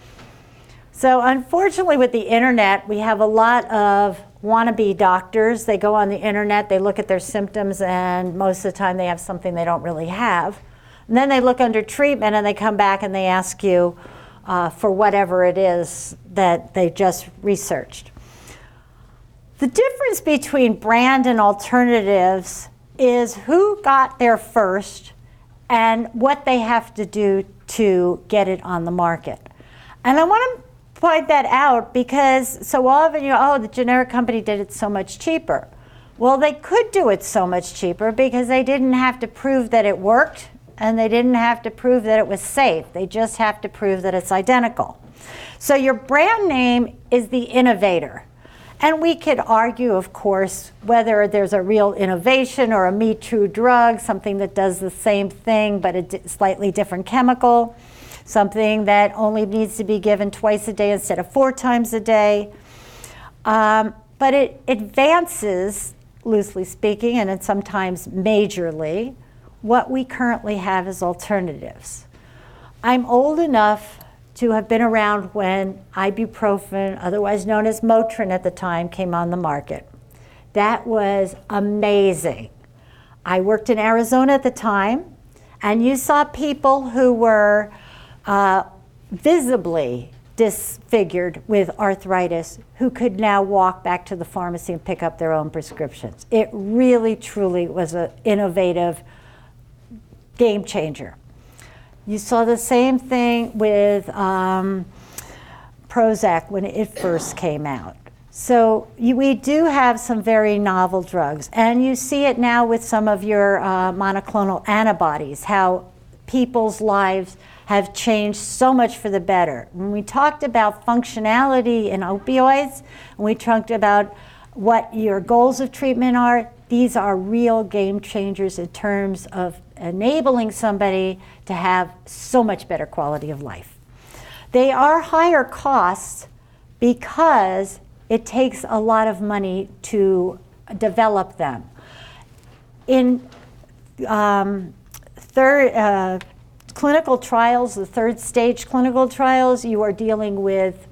So unfortunately with the internet, we have a lot of wannabe doctors. They go on the internet, they look at their symptoms, and most of the time they have something they don't really have. And then they look under treatment and they come back and they ask you for whatever it is that they just researched. The difference between brand and alternatives is who got there first and what they have to do to get it on the market. And I want to point that out because so often the generic company did it so much cheaper. Well, they could do it so much cheaper because they didn't have to prove that it worked. And they didn't have to prove that it was safe. They just have to prove that it's identical. So your brand name is the innovator. And we could argue, of course, whether there's a real innovation or a Me Too drug, something that does the same thing but a slightly different chemical, something that only needs to be given twice a day instead of 4 times a day. But it advances, loosely speaking, and it's sometimes majorly, what we currently have as alternatives. I'm old enough to have been around when ibuprofen, otherwise known as Motrin at the time, came on the market. That was amazing. I worked in Arizona at the time, and you saw people who were visibly disfigured with arthritis who could now walk back to the pharmacy and pick up their own prescriptions. It really, truly was an innovative game changer. You saw the same thing with Prozac when it first came out. So we do have some very novel drugs, and you see it now with some of your monoclonal antibodies, how people's lives have changed so much for the better. When we talked about functionality in opioids, and we talked about what your goals of treatment are, these are real game changers in terms of enabling somebody to have so much better quality of life. They are higher costs because it takes a lot of money to develop clinical trials, the third stage clinical trials, you are dealing with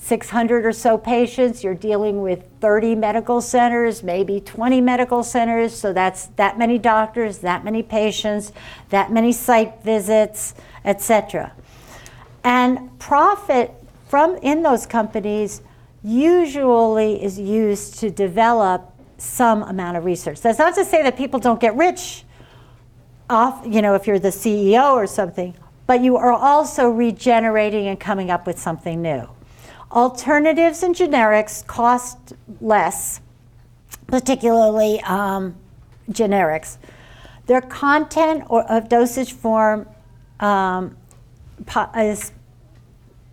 600 or so patients. You're dealing with 30 medical centers, maybe 20 medical centers. So that's that many doctors, that many patients, that many site visits, etc. And profit from in those companies usually is used to develop some amount of research. That's not to say that people don't get rich off, if you're the CEO or something, but you are also regenerating and coming up with something new. Alternatives and generics cost less, particularly generics. Their content of dosage form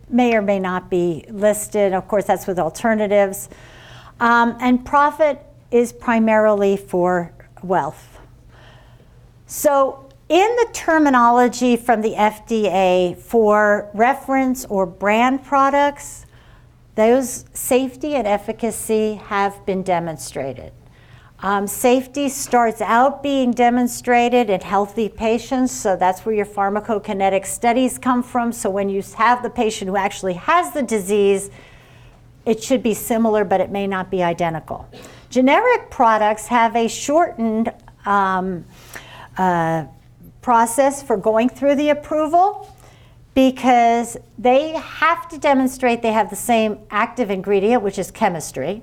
may or may not be listed. Of course, that's with alternatives. And profit is primarily for wealth. So in the terminology from the FDA for reference or brand products, those safety and efficacy have been demonstrated. Safety starts out being demonstrated in healthy patients, so that's where your pharmacokinetic studies come from. So when you have the patient who actually has the disease, it should be similar, but it may not be identical. Generic products have a shortened process for going through the approval because they have to demonstrate they have the same active ingredient, which is chemistry,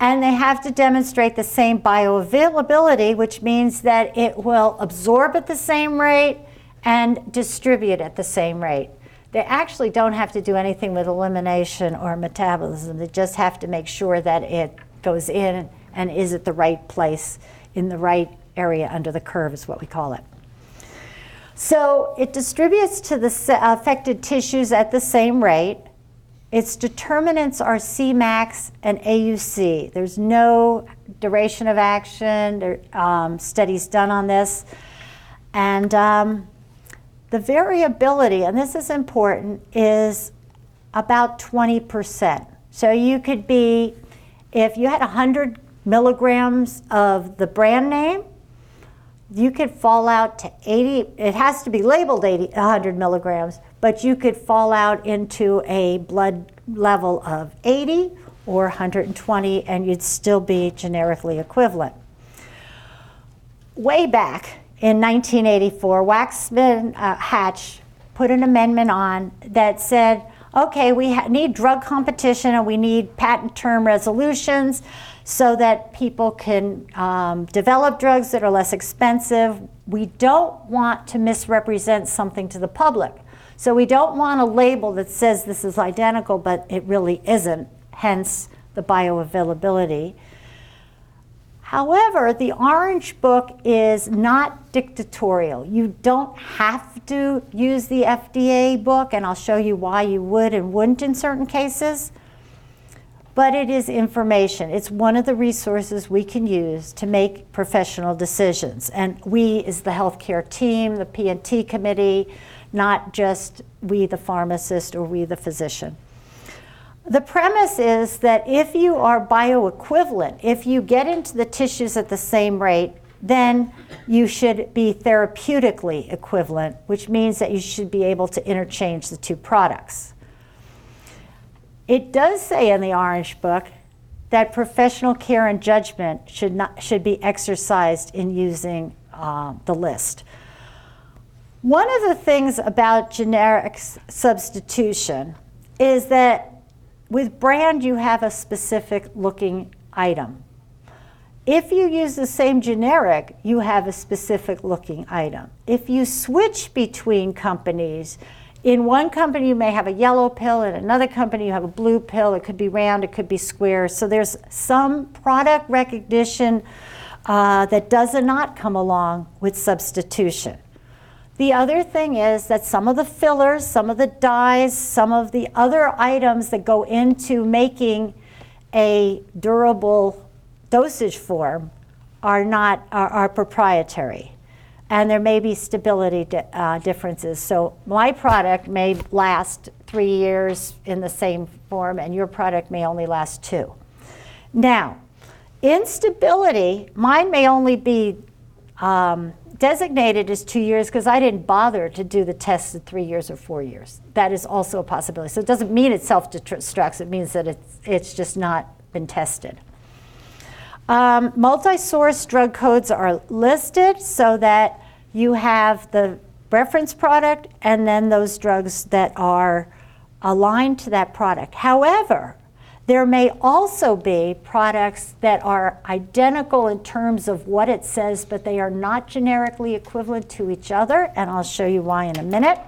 and they have to demonstrate the same bioavailability, which means that it will absorb at the same rate and distribute at the same rate. They actually don't have to do anything with elimination or metabolism. They just have to make sure that it goes in and is at the right place in the right area under the curve is what we call it. So it distributes to the affected tissues at the same rate. Its determinants are Cmax and AUC. There's no duration of action. There studies done on this. And the variability, and this is important, is about 20%. So you could be, if you had 100 milligrams of the brand name, you could fall out to 80, it has to be labeled 100 milligrams, but you could fall out into a blood level of 80 or 120 and you'd still be generically equivalent. Way back in 1984, Waxman Hatch put an amendment on that said, okay, we need drug competition and we need patent term resolutions so that people can develop drugs that are less expensive. We don't want to misrepresent something to the public. So we don't want a label that says this is identical, but it really isn't, hence the bioavailability. However, the Orange Book is not dictatorial. You don't have to use the FDA book, and I'll show you why you would and wouldn't in certain cases. But it is information. It's one of the resources we can use to make professional decisions. And we is the healthcare team, the P&T committee, not just we the pharmacist or we the physician. The premise is that if you are bioequivalent, if you get into the tissues at the same rate, then you should be therapeutically equivalent, which means that you should be able to interchange the two products. It does say in the Orange Book that professional care and judgment should be exercised in using the list. One of the things about generic substitution is that with brand you have a specific looking item. If you use the same generic, you have a specific looking item. If you switch between companies, in one company you may have a yellow pill, in another company you have a blue pill. It could be round, it could be square. So there's some product recognition that does not come along with substitution. The other thing is that some of the fillers, some of the dyes, some of the other items that go into making a durable dosage form are proprietary. And there may be stability differences. So my product may last 3 years in the same form, and your product may only last 2. Now, instability, mine may only be designated as 2 years because I didn't bother to do the test at 3 years or 4 years. That is also a possibility. So it doesn't mean it self-destructs. It means that it's just not been tested. Multi-source drug codes are listed so that you have the reference product and then those drugs that are aligned to that product. However, there may also be products that are identical in terms of what it says, but they are not generically equivalent to each other, and I'll show you why in a minute.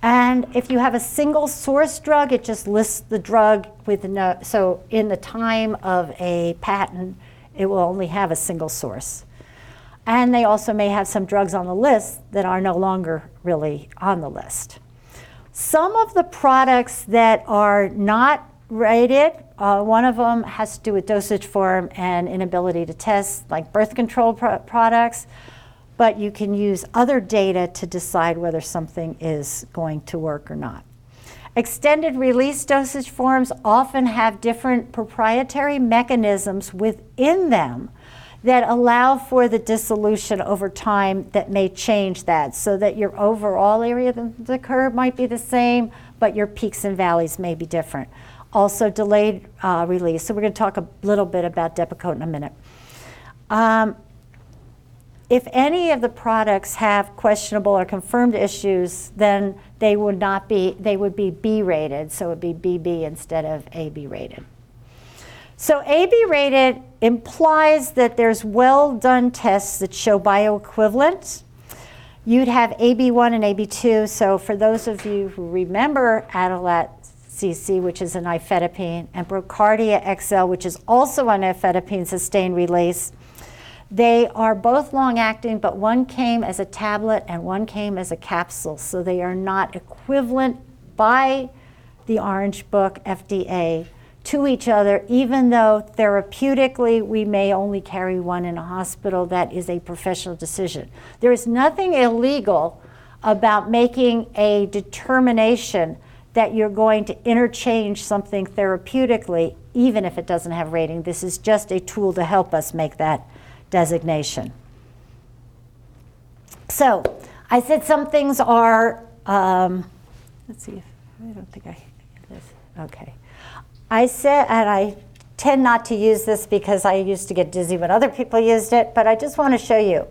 And if you have a single source drug, it just lists the drug with no, so in the time of a patent, it will only have a single source. And they also may have some drugs on the list that are no longer really on the list. Some of the products that are not rated, one of them has to do with dosage form and inability to test, like birth control products, but you can use other data to decide whether something is going to work or not. Extended release dosage forms often have different proprietary mechanisms within them that allow for the dissolution over time that may change that, so that your overall area of the curve might be the same, but your peaks and valleys may be different. Also delayed release. So we're going to talk a little bit about Depakote in a minute. If any of the products have questionable or confirmed issues, then they would be B rated, so it would be BB instead of AB rated. So AB rated implies that there's well done tests that show bioequivalence. You'd have AB1 and AB2, so for those of you who remember Adalat CC, which is a nifedipine, and Brocardia XL, which is also a nifedipine sustained release. They are both long-acting, but one came as a tablet and one came as a capsule, so they are not equivalent by the Orange Book FDA to each other, even though therapeutically we may only carry one in a hospital. That is a professional decision. There is nothing illegal about making a determination that you're going to interchange something therapeutically, even if it doesn't have rating. This is just a tool to help us make that designation. So I said some things are, let's see, if, I don't think I have this, okay. I said, and I tend not to use this because I used to get dizzy when other people used it, but I just want to show you.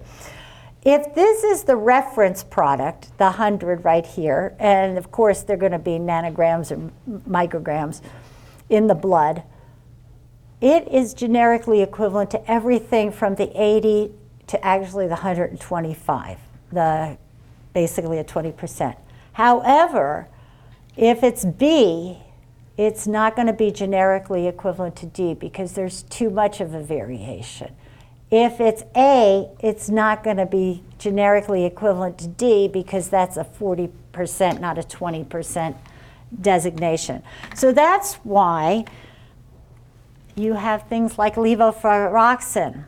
If this is the reference product, the 100 right here, and of course they're going to be nanograms or micrograms in the blood, it is generically equivalent to everything from the 80 to actually the 125, basically a 20%. However, if it's B, it's not going to be generically equivalent to D because there's too much of a variation. If it's A, it's not going to be generically equivalent to D because that's a 40%, not a 20% designation. So that's why you have things like levothyroxine,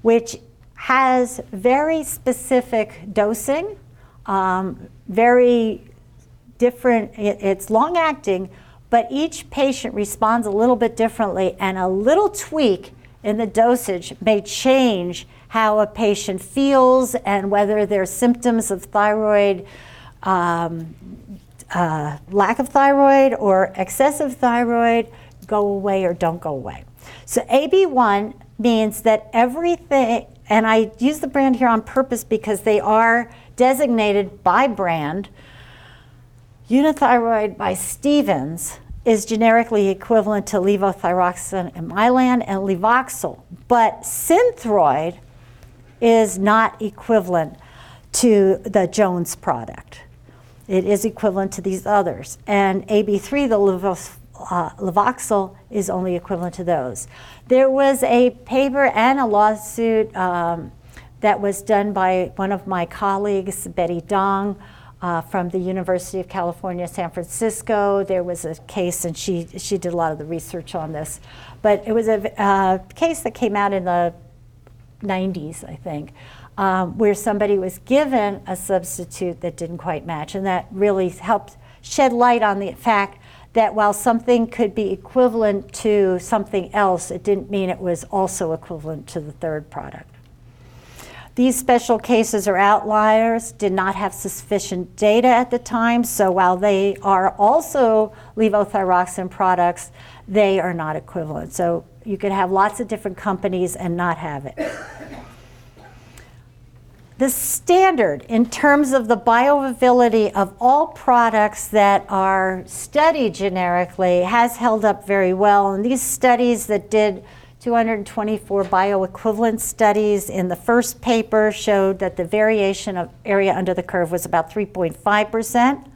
which has very specific dosing, very different, it's long-acting, but each patient responds a little bit differently, and a little tweak in the dosage may change how a patient feels and whether their symptoms of thyroid, lack of thyroid or excessive thyroid go away or don't go away. So AB1 means that everything, and I use the brand here on purpose because they are designated by brand. Unithyroid by Stevens is generically equivalent to levothyroxine and Mylan and Levoxel, but Synthroid is not equivalent to the Jones product. It is equivalent to these others. And AB3, the Levoxel, is only equivalent to those. There was a paper and a lawsuit that was done by one of my colleagues, Betty Dong, from the University of California, San Francisco. There was a case, and she did a lot of the research on this. But it was a case that came out in the 90s, I think, where somebody was given a substitute that didn't quite match. And that really helped shed light on the fact that while something could be equivalent to something else, it didn't mean it was also equivalent to the third product. These special cases or outliers did not have sufficient data at the time, so while they are also levothyroxine products, they are not equivalent. So you could have lots of different companies and not have it. The standard in terms of the bioavailability of all products that are studied generically has held up very well. And these studies that did 224 bioequivalent studies in the first paper showed that the variation of area under the curve was about 3.5%.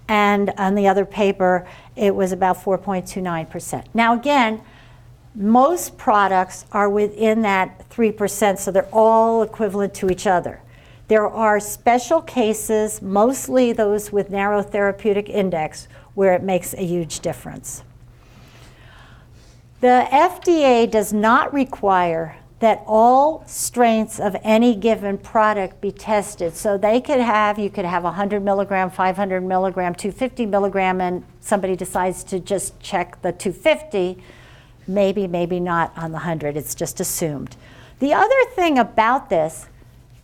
And on the other paper, it was about 4.29%. Now again, most products are within that 3%, so they're all equivalent to each other. There are special cases, mostly those with narrow therapeutic index, where it makes a huge difference. The FDA does not require that all strengths of any given product be tested. So they could have, you could have 100 milligram, 500 milligram, 250 milligram, and somebody decides to just check the 250, maybe, maybe not on the 100, it's just assumed. The other thing about this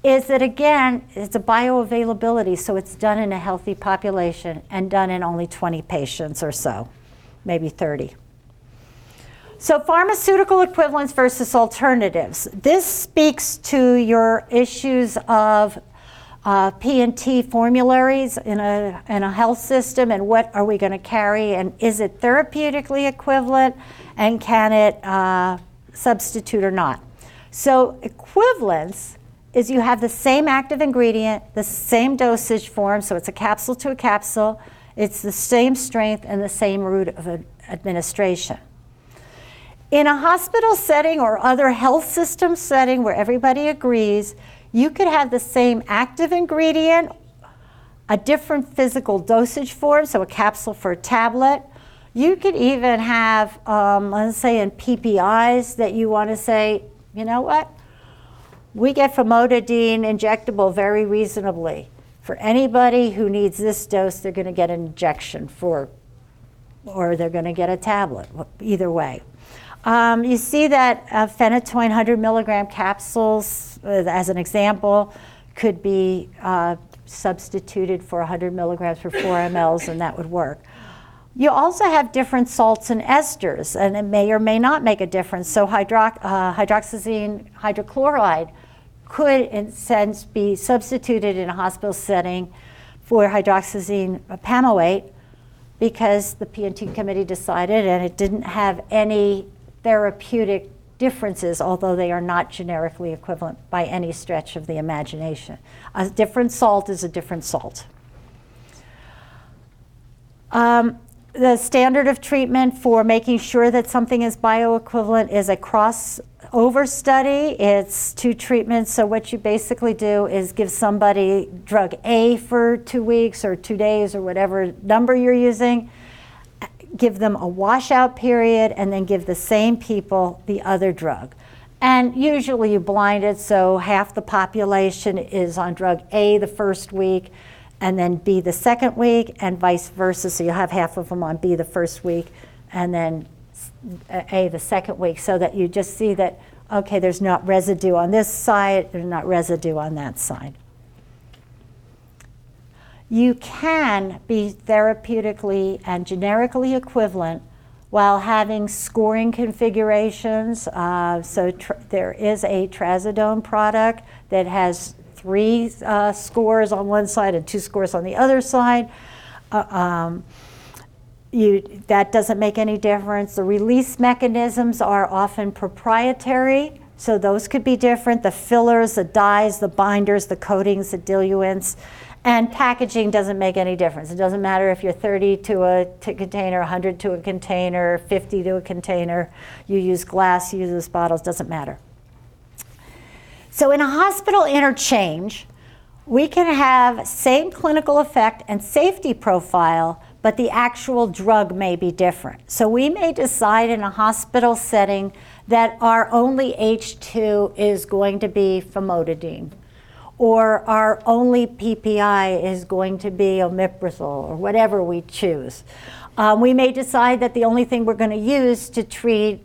is that, again, it's a bioavailability, so it's done in a healthy population and done in only 20 patients or so, maybe 30. So pharmaceutical equivalents versus alternatives. This speaks to your issues of P&T formularies in a health system, and what are we going to carry, and is it therapeutically equivalent, and can it substitute or not? So equivalence is you have the same active ingredient, the same dosage form, so it's a capsule to a capsule, it's the same strength and the same route of administration. In a hospital setting or other health system setting where everybody agrees, you could have the same active ingredient, a different physical dosage form, so a capsule for a tablet. You could even have, let's say in PPIs, that you want to say, you know what? We get famotidine injectable very reasonably. For anybody who needs this dose, they're going to get an injection or they're going to get a tablet, either way. You see that phenytoin 100 milligram capsules, as an example, could be substituted for 100 milligrams for 4 mLs, and that would work. You also have different salts and esters, and it may or may not make a difference. So hydroxyzine hydrochloride could, in a sense, be substituted in a hospital setting for hydroxyzine pamoate, because the P&T committee decided, and it didn't have any therapeutic differences, although they are not generically equivalent by any stretch of the imagination. A different salt is a different salt. The standard of treatment for making sure that something is bioequivalent is a crossover study. It's 2 treatments, so what you basically do is give somebody drug A for 2 weeks or 2 days or whatever number you're using, give them a washout period, and then give the same people the other drug. And usually you blind it, so half the population is on drug A the first week, and then B the second week, and vice versa. So you'll have half of them on B the first week, and then A the second week, so that you just see that, okay, there's not residue on this side, there's not residue on that side. You can be therapeutically and generically equivalent while having scoring configurations. There is a trazodone product that has 3 scores on one side and 2 scores on the other side. That doesn't make any difference. The release mechanisms are often proprietary, so those could be different. The fillers, the dyes, the binders, the coatings, the diluents. And packaging doesn't make any difference. It doesn't matter if you're 30 to a container, 100 to a container, 50 to a container. You use glass, you use those bottles, doesn't matter. So in a hospital interchange, we can have same clinical effect and safety profile, but the actual drug may be different. So we may decide in a hospital setting that our only H2 is going to be famotidine, or our only PPI is going to be omeprazole, or whatever we choose. We may decide that the only thing we're going to use to treat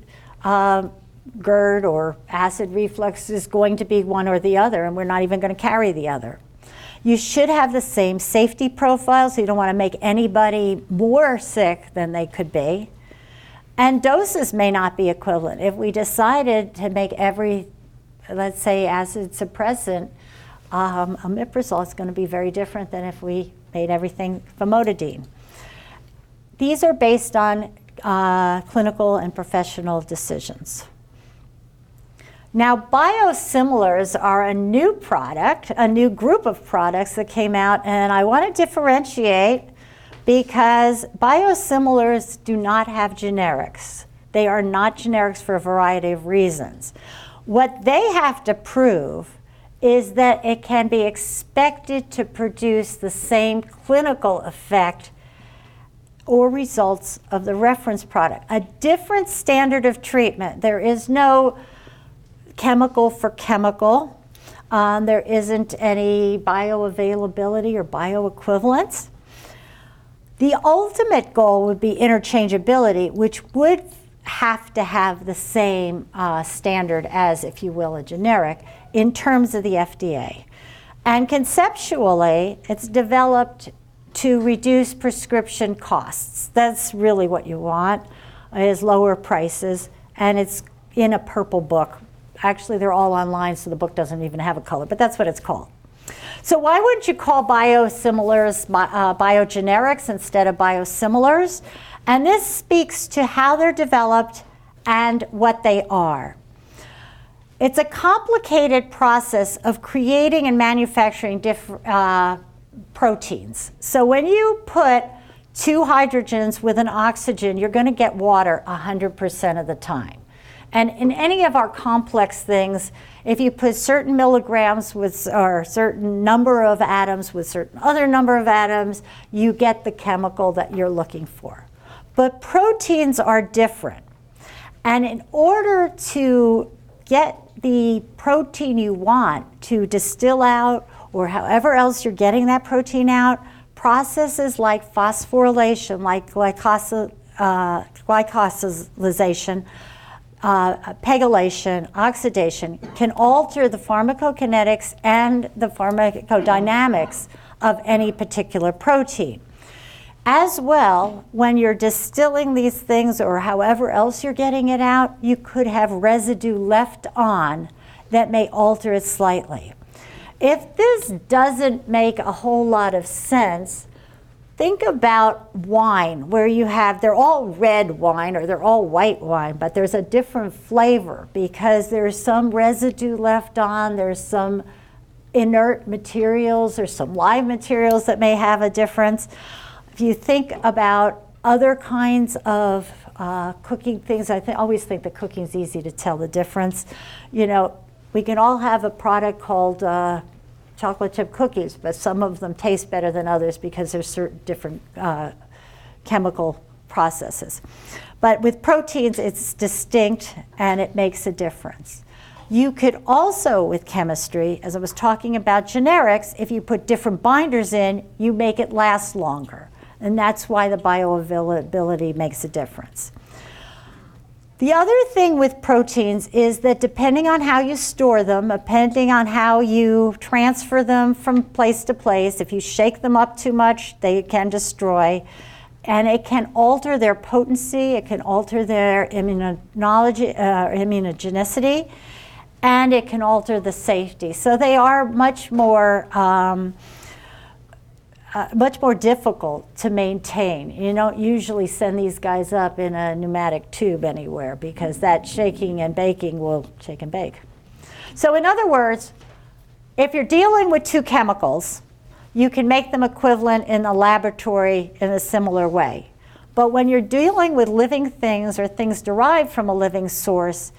GERD or acid reflux is going to be one or the other, and we're not even going to carry the other. You should have the same safety profile, so you don't want to make anybody more sick than they could be. And doses may not be equivalent. If we decided to make every, let's say, acid suppressant, omeprazole is going to be very different than if we made everything famotidine. These are based on clinical and professional decisions. Now, biosimilars are a new product, a new group of products that came out, and I want to differentiate because biosimilars do not have generics. They are not generics for a variety of reasons. What they have to prove is that it can be expected to produce the same clinical effect or results of the reference product. A different standard of treatment. There is no chemical for chemical. There isn't any bioavailability or bioequivalence. The ultimate goal would be interchangeability, which would have to have the same standard as, if you will, a generic in terms of the FDA. And conceptually, it's developed to reduce prescription costs. That's really what you want, is lower prices, and it's in a purple book. Actually, they're all online, so the book doesn't even have a color, but that's what it's called. So why wouldn't you call biosimilars biogenerics instead of biosimilars? And this speaks to how they're developed and what they are. It's a complicated process of creating and manufacturing proteins. So when you put two hydrogens with an oxygen, you're going to get water 100% of the time. And in any of our complex things, if you put certain milligrams with, or certain number of atoms with certain other number of atoms, you get the chemical that you're looking for. But proteins are different. And in order to get the protein you want to distill out, or however else you're getting that protein out, processes like phosphorylation, like glycosylation, pegylation, oxidation, can alter the pharmacokinetics and the pharmacodynamics of any particular protein. As well, when you're distilling these things or however else you're getting it out, you could have residue left on that may alter it slightly. If this doesn't make a whole lot of sense, think about wine, where you have, they're all red wine or they're all white wine, but there's a different flavor because there's some residue left on, there's some inert materials, there's some live materials that may have a difference. If you think about other kinds of cooking things, I always think that cooking's easy to tell the difference. You know, we can all have a product called chocolate chip cookies, but some of them taste better than others because there's certain different chemical processes. But with proteins, it's distinct and it makes a difference. You could also, with chemistry, as I was talking about generics, if you put different binders in, you make it last longer. And that's why the bioavailability makes a difference. The other thing with proteins is that depending on how you store them, depending on how you transfer them from place to place, if you shake them up too much, they can destroy. And it can alter their potency, it can alter their immunogenicity, and it can alter the safety. So they are much more difficult to maintain. You don't usually send these guys up in a pneumatic tube anywhere because that shaking and baking will shake and bake. So in other words, if you're dealing with two chemicals, you can make them equivalent in the laboratory in a similar way. But when you're dealing with living things or things derived from a living source,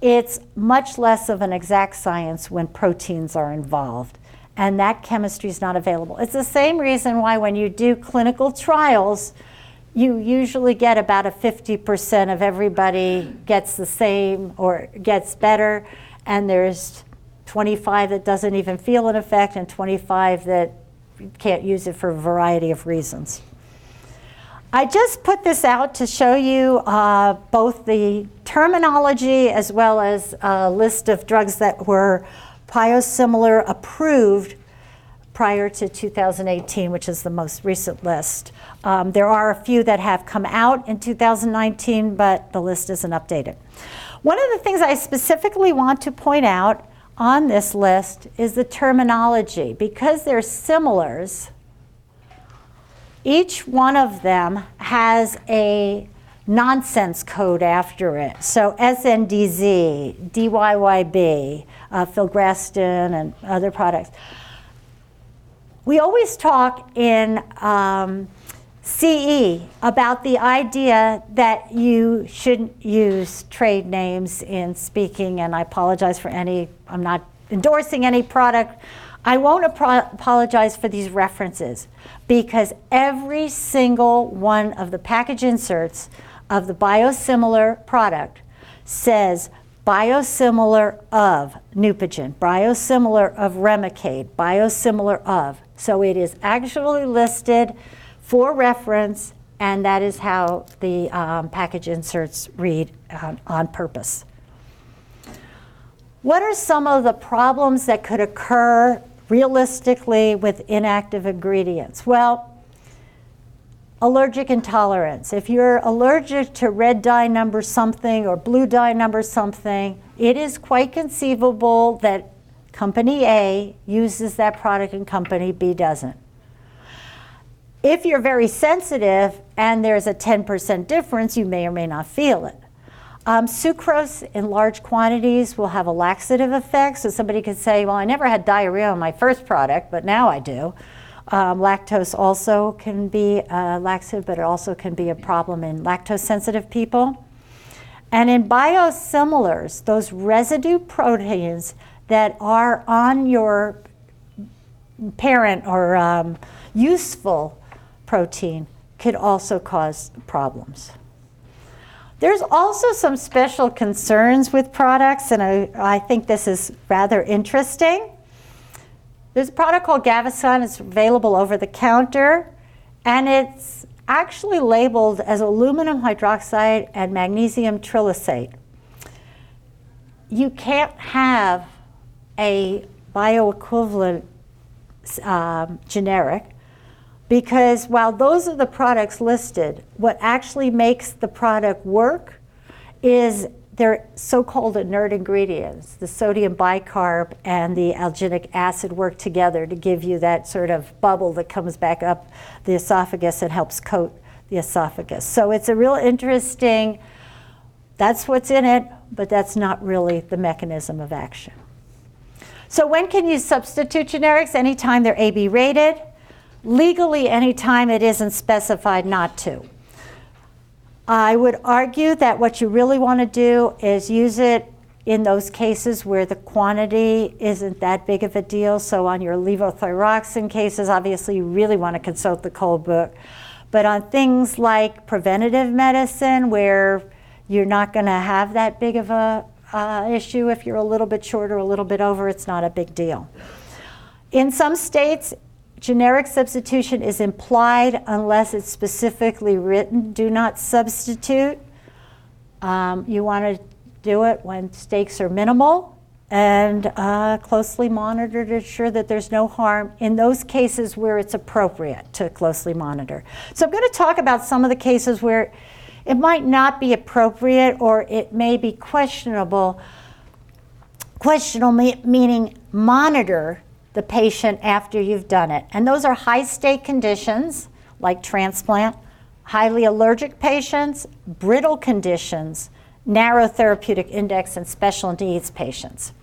it's much less of an exact science when proteins are involved. And that chemistry is not available. It's the same reason why when you do clinical trials, you usually get about a 50% of everybody gets the same or gets better, and there's 25 that doesn't even feel an effect and 25 that can't use it for a variety of reasons. I just put this out to show you both the terminology as well as a list of drugs that were biosimilar approved prior to 2018, which is the most recent list. There are a few that have come out in 2019, but the list isn't updated. One of the things I specifically want to point out on this list is the terminology. Because they're similars, each one of them has a nonsense code after it. So SNDZ, DYYB, filgrastim, and other products. We always talk in CE about the idea that you shouldn't use trade names in speaking, and I apologize for any, I'm not endorsing any product. I won't apologize for these references because every single one of the package inserts of the biosimilar product says biosimilar of Neupogen, biosimilar of Remicade, biosimilar of. So it is actually listed for reference, and that is how the package inserts read on purpose. What are some of the problems that could occur realistically with inactive ingredients? Well, allergic intolerance. If you're allergic to red dye number something or blue dye number something, it is quite conceivable that company A uses that product and company B doesn't. If you're very sensitive and there's a 10% difference, you may or may not feel it. Sucrose in large quantities will have a laxative effect. So somebody could say, well, I never had diarrhea on my first product, but now I do. Lactose also can be laxative, but it also can be a problem in lactose-sensitive people. And in biosimilars, those residue proteins that are on your parent or useful protein could also cause problems. There's also some special concerns with products, and I think this is rather interesting. There's a product called Gaviscon. It's available over the counter, and it's actually labeled as aluminum hydroxide and magnesium trilosate. You can't have a bioequivalent generic because while those are the products listed, what actually makes the product work is their so-called inert ingredients. The sodium bicarb and the alginic acid work together to give you that sort of bubble that comes back up the esophagus and helps coat the esophagus. So it's a real interesting, that's what's in it, but that's not really the mechanism of action. So when can you substitute generics? Anytime they're AB rated. Legally, anytime it isn't specified not to. I would argue that what you really want to do is use it in those cases where the quantity isn't that big of a deal. So on your levothyroxine cases, obviously you really want to consult the code book. But on things like preventative medicine where you're not going to have that big of a issue, if you're a little bit short or a little bit over, it's not a big deal. In some states, generic substitution is implied unless it's specifically written. Do not substitute. You want to do it when stakes are minimal and closely monitor to ensure that there's no harm in those cases where it's appropriate to closely monitor. So I'm going to talk about some of the cases where it might not be appropriate or it may be questionable. Questionable meaning monitor the patient after you've done it. And those are high-stake conditions like transplant, highly allergic patients, brittle conditions, narrow therapeutic index, and special needs patients.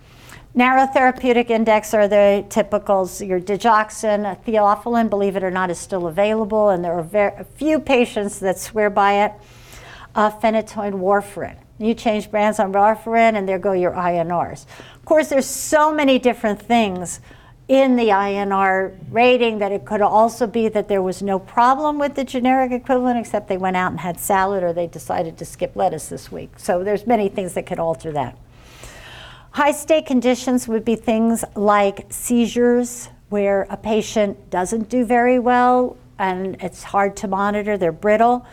Narrow therapeutic index are the typicals. Your digoxin, theophylline, believe it or not, is still available, and there are a few patients that swear by it. Phenytoin warfarin. You change brands on warfarin, and there go your INRs. Of course, there's so many different things in the INR rating that it could also be that there was no problem with the generic equivalent except they went out and had salad or they decided to skip lettuce this week. So there's many things that could alter that. High-stake conditions would be things like seizures where a patient doesn't do very well and it's hard to monitor. They're brittle.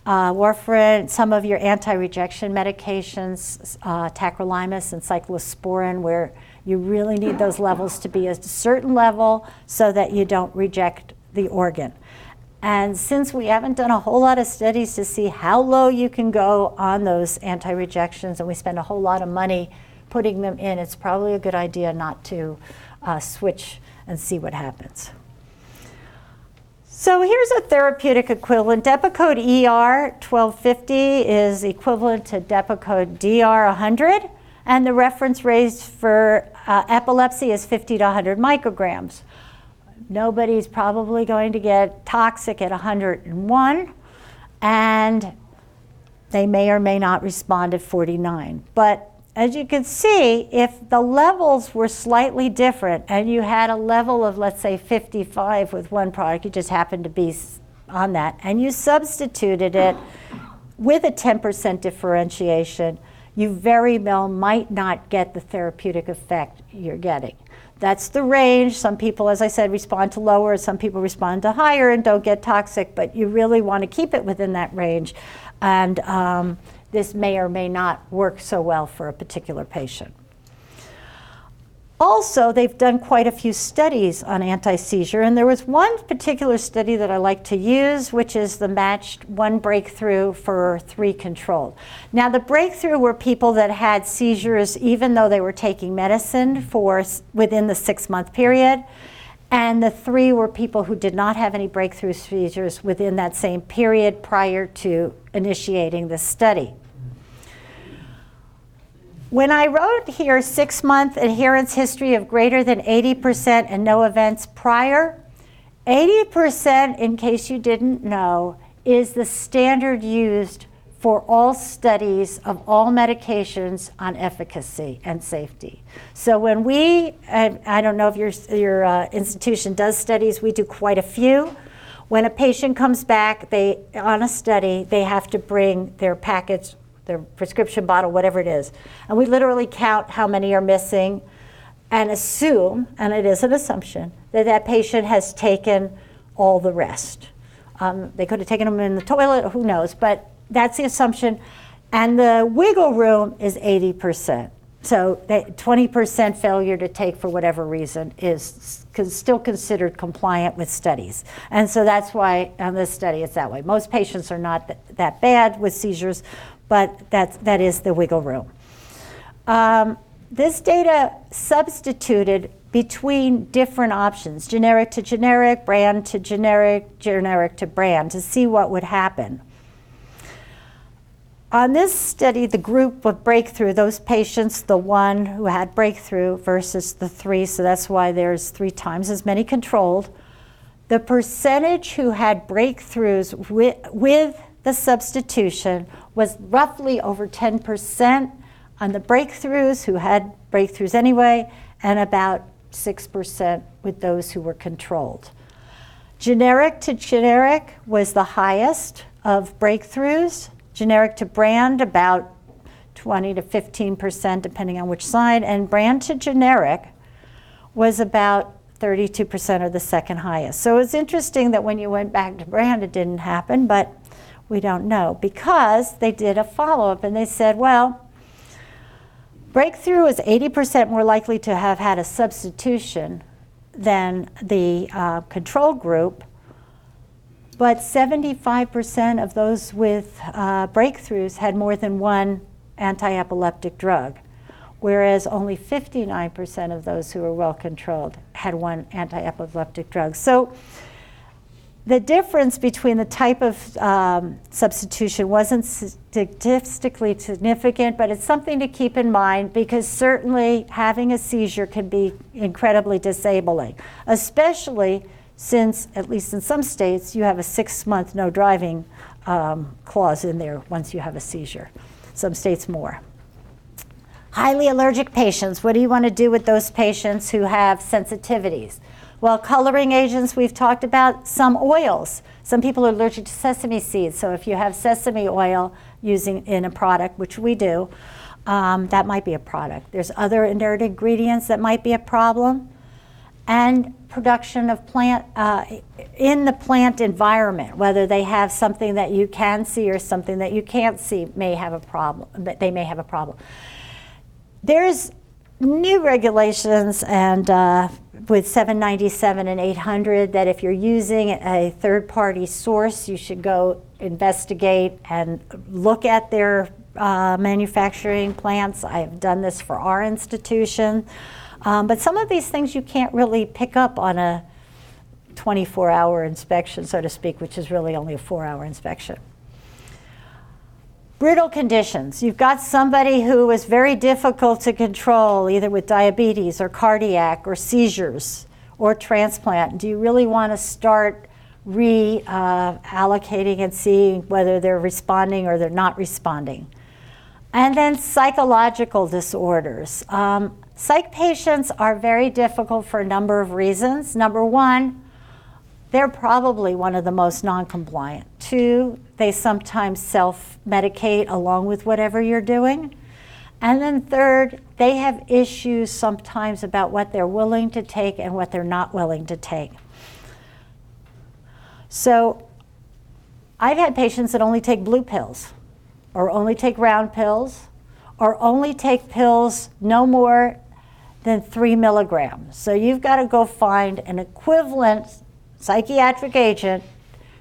Warfarin, some of your anti-rejection medications, tacrolimus and cyclosporin, where you really need those levels to be a certain level so that you don't reject the organ. And since we haven't done a whole lot of studies to see how low you can go on those anti-rejections, and we spend a whole lot of money putting them in, it's probably a good idea not to switch and see what happens. So here's a therapeutic equivalent. Depakote ER 1250 is equivalent to Depakote DR 100, and the reference range for epilepsy is 50 to 100 micrograms. Nobody's probably going to get toxic at 101, and they may or may not respond at 49. But as you can see, if the levels were slightly different and you had a level of, let's say, 55 with one product, you just happened to be on that, and you substituted it with a 10% differentiation, you very well might not get the therapeutic effect you're getting. That's the range. Some people, as I said, respond to lower, some people respond to higher and don't get toxic, but you really want to keep it within that range. And this may or may not work so well for a particular patient. Also, they've done quite a few studies on anti-seizure, and there was one particular study that I like to use, which is the matched 1 breakthrough for 3 controlled. Now, the breakthrough were people that had seizures even though they were taking medicine for within the 6-month period, and the 3 were people who did not have any breakthrough seizures within that same period prior to initiating the study. When I wrote here 6-month adherence history of greater than 80% and no events prior, 80%, in case you didn't know, is the standard used for all studies of all medications on efficacy and safety. So when we, I don't know if your institution does studies, we do quite a few. When a patient comes back on a study, they have to bring their packets, their prescription bottle, whatever it is. And we literally count how many are missing and assume, and it is an assumption, that that patient has taken all the rest. They could have taken them in the toilet, who knows, but that's the assumption. And the wiggle room is 80%. So 20% failure to take for whatever reason is still considered compliant with studies. And so that's why on this study it's that way. Most patients are not that bad with seizures, but that is the wiggle room. This data substituted between different options, generic to generic, brand to generic, generic to brand, to see what would happen. On this study, the group with breakthrough, those patients, the 1 who had breakthrough versus the 3, so that's why there's 3 times as many controlled. The percentage who had breakthroughs with the substitution was roughly over 10% on the breakthroughs who had breakthroughs anyway, and about 6% with those who were controlled. Generic to generic was the highest of breakthroughs. Generic to brand, about 20 to 15%, depending on which side, and brand to generic was about 32% or the second highest. So it's interesting that when you went back to brand, it didn't happen, but we don't know, because they did a follow-up and they said, well, breakthrough is 80% more likely to have had a substitution than the control group, but 75% of those with breakthroughs had more than one anti-epileptic drug, whereas only 59% of those who were well controlled had one anti-epileptic drug. So the difference between the type of substitution wasn't statistically significant, but it's something to keep in mind, because certainly having a seizure can be incredibly disabling, especially since, at least in some states, you have a 6-month no driving clause in there once you have a seizure. Some states more. Highly allergic patients, what do you want to do with those patients who have sensitivities? Well, coloring agents we've talked about, some oils. Some people are allergic to sesame seeds, so if you have sesame oil using in a product, which we do, that might be a product. There's other inert ingredients that might be a problem. and production of plant in the plant environment, whether they have something that you can see or something that you can't see may have a problem, that they may have a problem. There's new regulations and with 797 and 800 that if you're using a third-party source, you should go investigate and look at their manufacturing plants. I've done this for our institution. But some of these things you can't really pick up on a 24-hour inspection, so to speak, which is really only a 4-hour inspection. Brittle conditions. You've got somebody who is very difficult to control, either with diabetes or cardiac or seizures or transplant. Do you really want to start reallocating and seeing whether they're responding or they're not responding? And then psychological disorders. Psych patients are very difficult for a number of reasons. Number one, they're probably one of the most non-compliant. Two, they sometimes self-medicate along with whatever you're doing. And then third, they have issues sometimes about what they're willing to take and what they're not willing to take. So I've had patients that only take blue pills, or only take round pills, or only take pills no more than 3 milligrams. So you've got to go find an equivalent psychiatric agent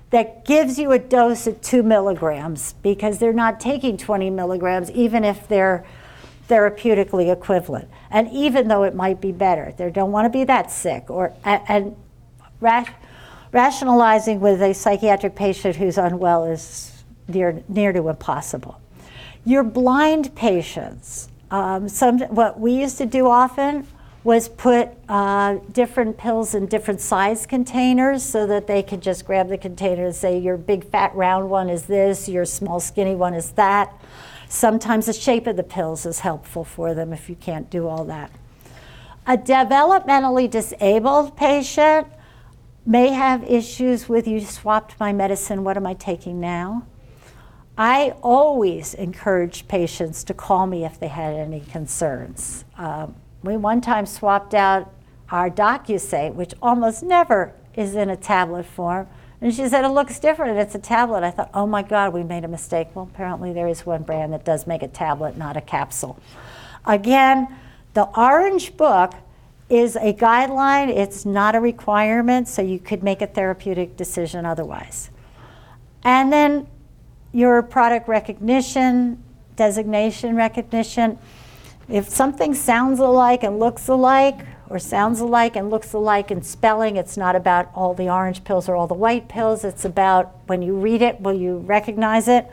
that gives you a dose at 2 milligrams because they're not taking 20 milligrams even if they're therapeutically equivalent. And even though it might be better, they don't want to be that sick. Rationalizing with a psychiatric patient who's unwell is near to impossible. Your blind patients, what we used to do often was put different pills in different size containers so that they could just grab the container and say, your big fat round one is this, your small skinny one is that. Sometimes the shape of the pills is helpful for them if you can't do all that. A developmentally disabled patient may have issues with, you swapped my medicine, what am I taking now? I always encourage patients to call me if they had any concerns. We one time swapped out our DocuSate, which almost never is in a tablet form, and she said, it looks different, it's a tablet. I thought, oh my God, we made a mistake. Well, apparently there is one brand that does make a tablet, not a capsule. Again, the Orange Book is a guideline, it's not a requirement, so you could make a therapeutic decision otherwise. And then your product recognition, designation recognition. If something sounds alike and looks alike, or sounds alike and looks alike in spelling, it's not about all the orange pills or all the white pills, it's about when you read it, will you recognize it?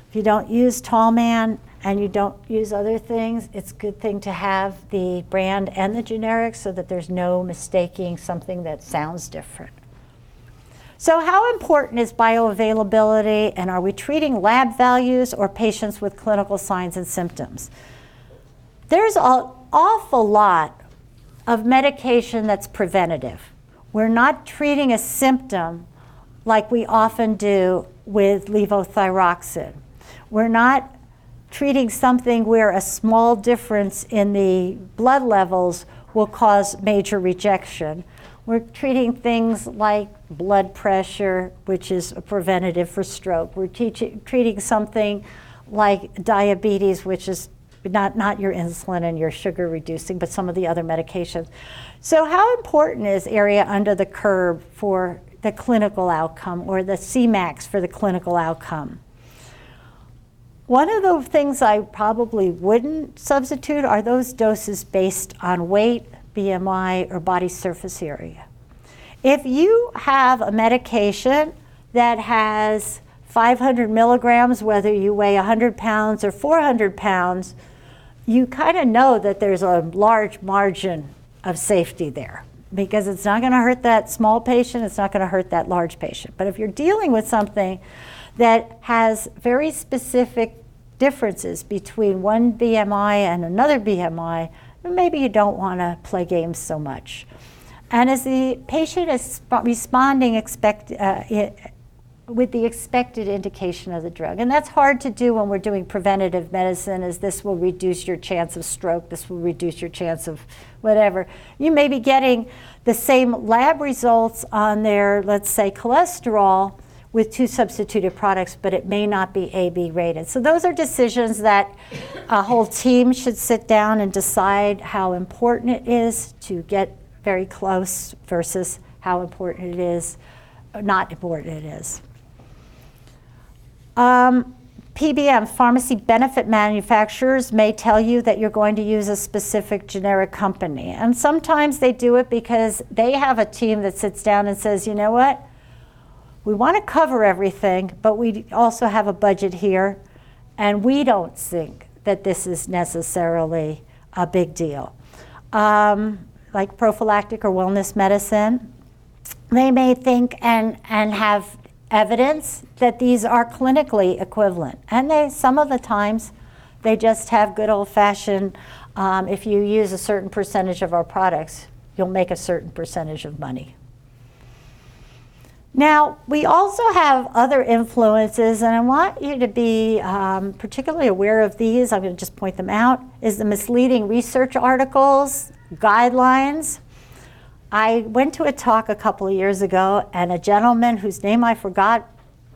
If you don't use Tall Man and you don't use other things, it's a good thing to have the brand and the generic so that there's no mistaking something that sounds different. So how important is bioavailability, and are we treating lab values or patients with clinical signs and symptoms? There's an awful lot of medication that's preventative. We're not treating a symptom like we often do with levothyroxine. We're not treating something where a small difference in the blood levels will cause major rejection. We're treating things like blood pressure, which is a preventative for stroke. We're treating something like diabetes, which is not your insulin and your sugar reducing, but some of the other medications. So how important is area under the curve for the clinical outcome, or the Cmax for the clinical outcome? One of the things I probably wouldn't substitute are those doses based on weight, BMI, or body surface area. If you have a medication that has 500 milligrams, whether you weigh 100 pounds or 400 pounds, you kind of know that there's a large margin of safety there, because it's not going to hurt that small patient, it's not going to hurt that large patient. But if you're dealing with something that has very specific differences between one BMI and another BMI, maybe you don't want to play games so much. And as the patient is responding with the expected indication of the drug. And that's hard to do when we're doing preventative medicine, as this will reduce your chance of stroke, this will reduce your chance of whatever. You may be getting the same lab results on their, let's say, cholesterol with 2 substituted products, but it may not be AB rated. So those are decisions that a whole team should sit down and decide how important it is to get very close versus how important it is, not important it is. PBM, pharmacy benefit manufacturers, may tell you that you're going to use a specific generic company. And sometimes they do it because they have a team that sits down and says, you know what? We want to cover everything, but we also have a budget here, and we don't think that this is necessarily a big deal. Like prophylactic or wellness medicine, they may think and have evidence that these are clinically equivalent. And some of the times, they just have good old-fashioned, if you use a certain percentage of our products, you'll make a certain percentage of money. Now, we also have other influences, and I want you to be particularly aware of these. I'm going to just point them out, is the misleading research articles, guidelines. I went to a talk a couple of years ago, and a gentleman whose name I forgot,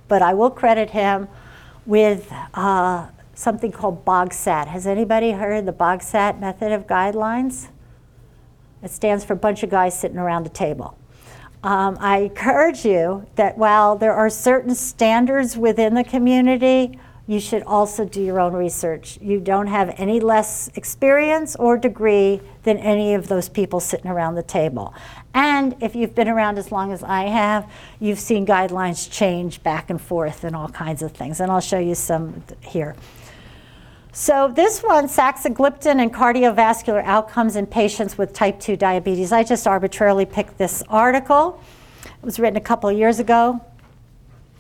but I will credit him with something called BOGSAT. Has anybody heard the BOGSAT method of guidelines? It stands for a bunch of guys sitting around a table. I encourage you that while there are certain standards within the community, you should also do your own research. You don't have any less experience or degree than any of those people sitting around the table. And if you've been around as long as I have, you've seen guidelines change back and forth and all kinds of things. And I'll show you some here. So this one, saxagliptin and cardiovascular outcomes in patients with type 2 diabetes. I just arbitrarily picked this article. It was written a couple of years ago.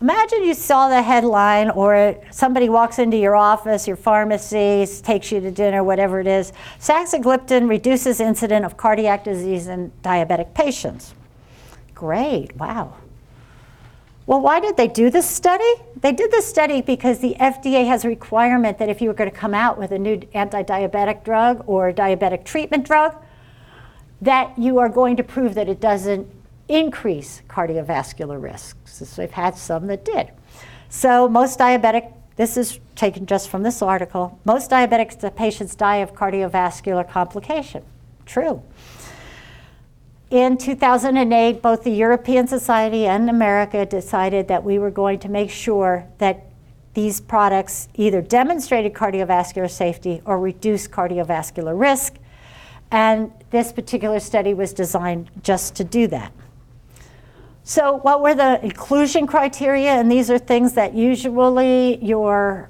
Imagine you saw the headline, or somebody walks into your office, your pharmacy, takes you to dinner, whatever it is. Saxagliptin reduces incidence of cardiac disease in diabetic patients. Great, wow. Well, why did they do this study? They did this study because the FDA has a requirement that if you were going to come out with a new anti-diabetic drug or a diabetic treatment drug, that you are going to prove that it doesn't increase cardiovascular risks. So they've had some that did. So most diabetic, this is taken just from this article, most diabetic patients die of cardiovascular complication. True. In 2008, both the European Society and America decided that we were going to make sure that these products either demonstrated cardiovascular safety or reduced cardiovascular risk. And this particular study was designed just to do that. So what were the inclusion criteria? And these are things that usually your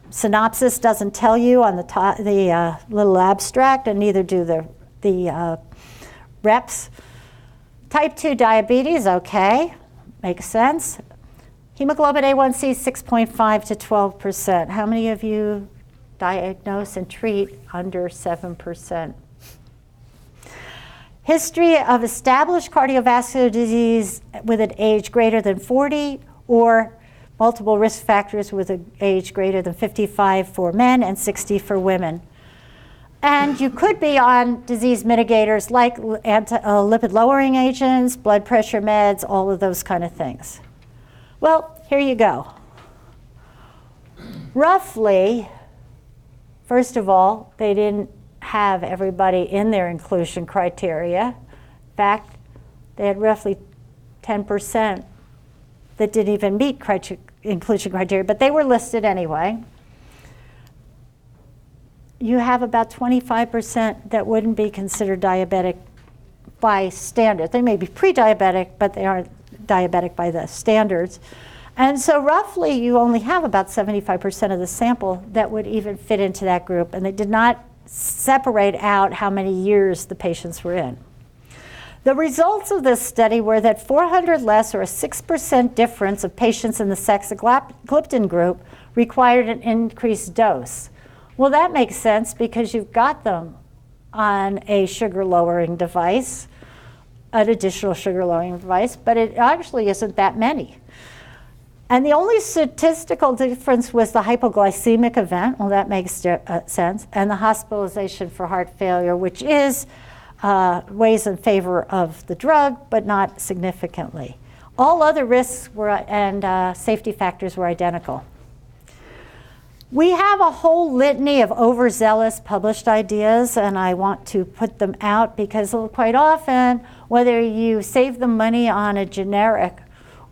synopsis doesn't tell you on the top, the little abstract, and neither do the reps. Type 2 diabetes, okay, makes sense. Hemoglobin A1C 6.5 to 12%. How many of you diagnose and treat under 7%? History of established cardiovascular disease with an age greater than 40, or multiple risk factors with an age greater than 55 for men and 60 for women. And you could be on disease mitigators like lipid lowering agents, blood pressure meds, all of those kind of things. Well, here you go. Roughly, first of all, they didn't have everybody in their inclusion criteria. In fact, they had roughly 10% that didn't even meet inclusion criteria, but they were listed anyway. You have about 25% that wouldn't be considered diabetic by standards. They may be pre-diabetic, but they aren't diabetic by the standards. And so roughly you only have about 75% of the sample that would even fit into that group, and they did not separate out how many years the patients were in. The results of this study were that 400 less, or a 6% difference of patients in the saxagliptin group, required an increased dose. Well, that makes sense because you've got them on a sugar-lowering device, an additional sugar-lowering device, but it actually isn't that many. And the only statistical difference was the hypoglycemic event. Well, that makes sense. And the hospitalization for heart failure, which is weighs in favor of the drug, but not significantly. All other risks and safety factors were identical. We have a whole litany of overzealous published ideas, and I want to put them out because quite often, whether you save the money on a generic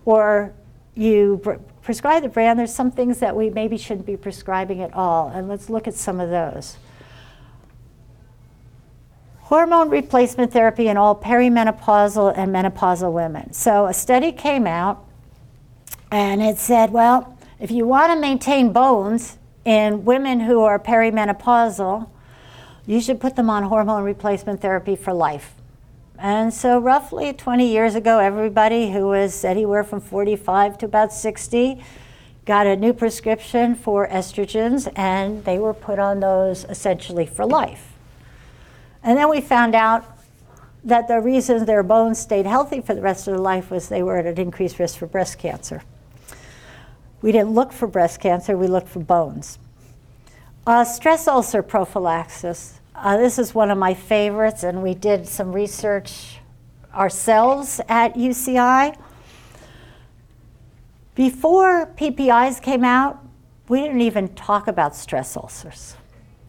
or you prescribe the brand, there's some things that we maybe shouldn't be prescribing at all, and let's look at some of those. Hormone replacement therapy in all perimenopausal and menopausal women. So a study came out, and it said, well, if you want to maintain bones in women who are perimenopausal, you should put them on hormone replacement therapy for life. And so roughly 20 years ago, everybody who was anywhere from 45 to about 60 got a new prescription for estrogens, and they were put on those essentially for life. And then we found out that the reason their bones stayed healthy for the rest of their life was they were at an increased risk for breast cancer. We didn't look for breast cancer, we looked for bones. Stress ulcer prophylaxis. This is one of my favorites, and we did some research ourselves at UCI. Before PPIs came out, we didn't even talk about stress ulcers.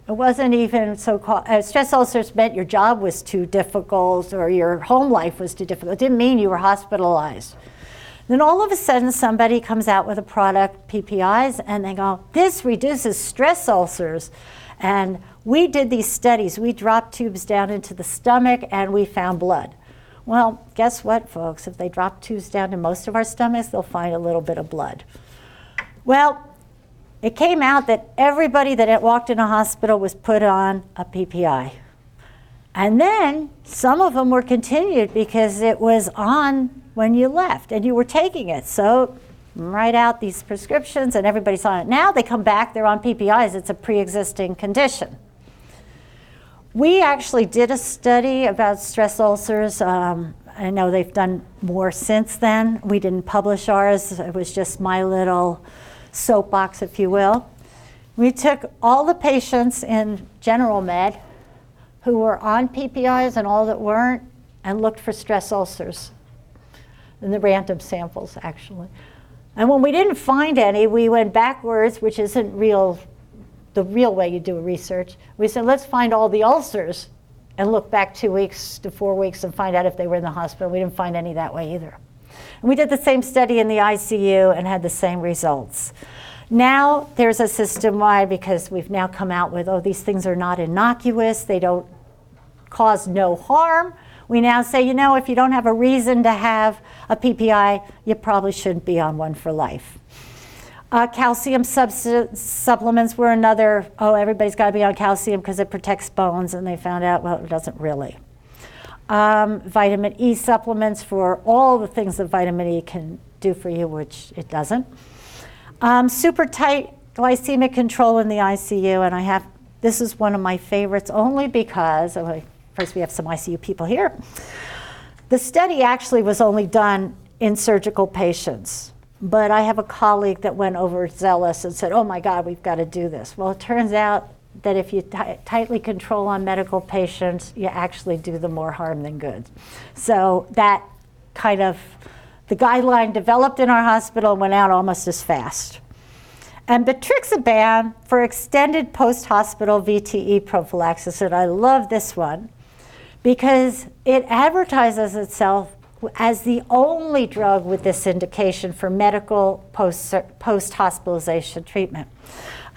It wasn't even so-called, stress ulcers meant your job was too difficult or your home life was too difficult. It didn't mean you were hospitalized. Then all of a sudden somebody comes out with a product, PPIs, and they go, this reduces stress ulcers. And we did these studies. We dropped tubes down into the stomach and we found blood. Well, guess what, folks? If they drop tubes down to most of our stomachs, they'll find a little bit of blood. Well, it came out that everybody that had walked in a hospital was put on a PPI. And then some of them were continued because it was on when you left and you were taking it. So write out these prescriptions and everybody's on it. Now they come back, they're on PPIs, it's a pre-existing condition. We actually did a study about stress ulcers. I know they've done more since then. We didn't publish ours, it was just my little soapbox, if you will. We took all the patients in general med who were on PPIs and all that weren't and looked for stress ulcers in the random samples, actually. And when we didn't find any, we went backwards, which isn't the real way you do research. We said, let's find all the ulcers and look back 2 weeks to 4 weeks and find out if they were in the hospital. We didn't find any that way either. And we did the same study in the ICU and had the same results. Now there's a system-wide, because we've now come out with, oh, these things are not innocuous, they don't cause no harm. We now say, you know, if you don't have a reason to have a PPI, you probably shouldn't be on one for life. Calcium supplements were another, oh, everybody's got to be on calcium because it protects bones, and they found out, well, it doesn't really. Vitamin E supplements for all the things that vitamin E can do for you, which it doesn't. Super tight glycemic control in the ICU, and this is one of my favorites only because, first we have some ICU people here. The study actually was only done in surgical patients, but I have a colleague that went overzealous and said, oh my God, we've got to do this. Well, it turns out that if you tightly control on medical patients, you actually do them more harm than good. So that kind of, the guideline developed in our hospital and went out almost as fast. And Betrixaban for extended post-hospital VTE prophylaxis, and I love this one because it advertises itself as the only drug with this indication for medical post-hospitalization treatment.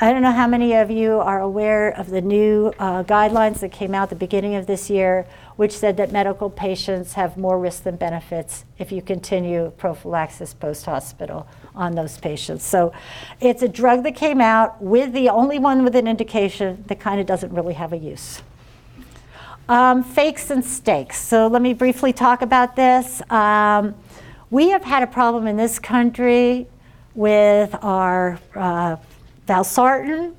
I don't know how many of you are aware of the new guidelines that came out at the beginning of this year, which said that medical patients have more risk than benefits if you continue prophylaxis post-hospital on those patients. So it's a drug that came out with the only one with an indication that kind of doesn't really have a use. Fakes and stakes. So let me briefly talk about this. We have had a problem in this country with our valsartan.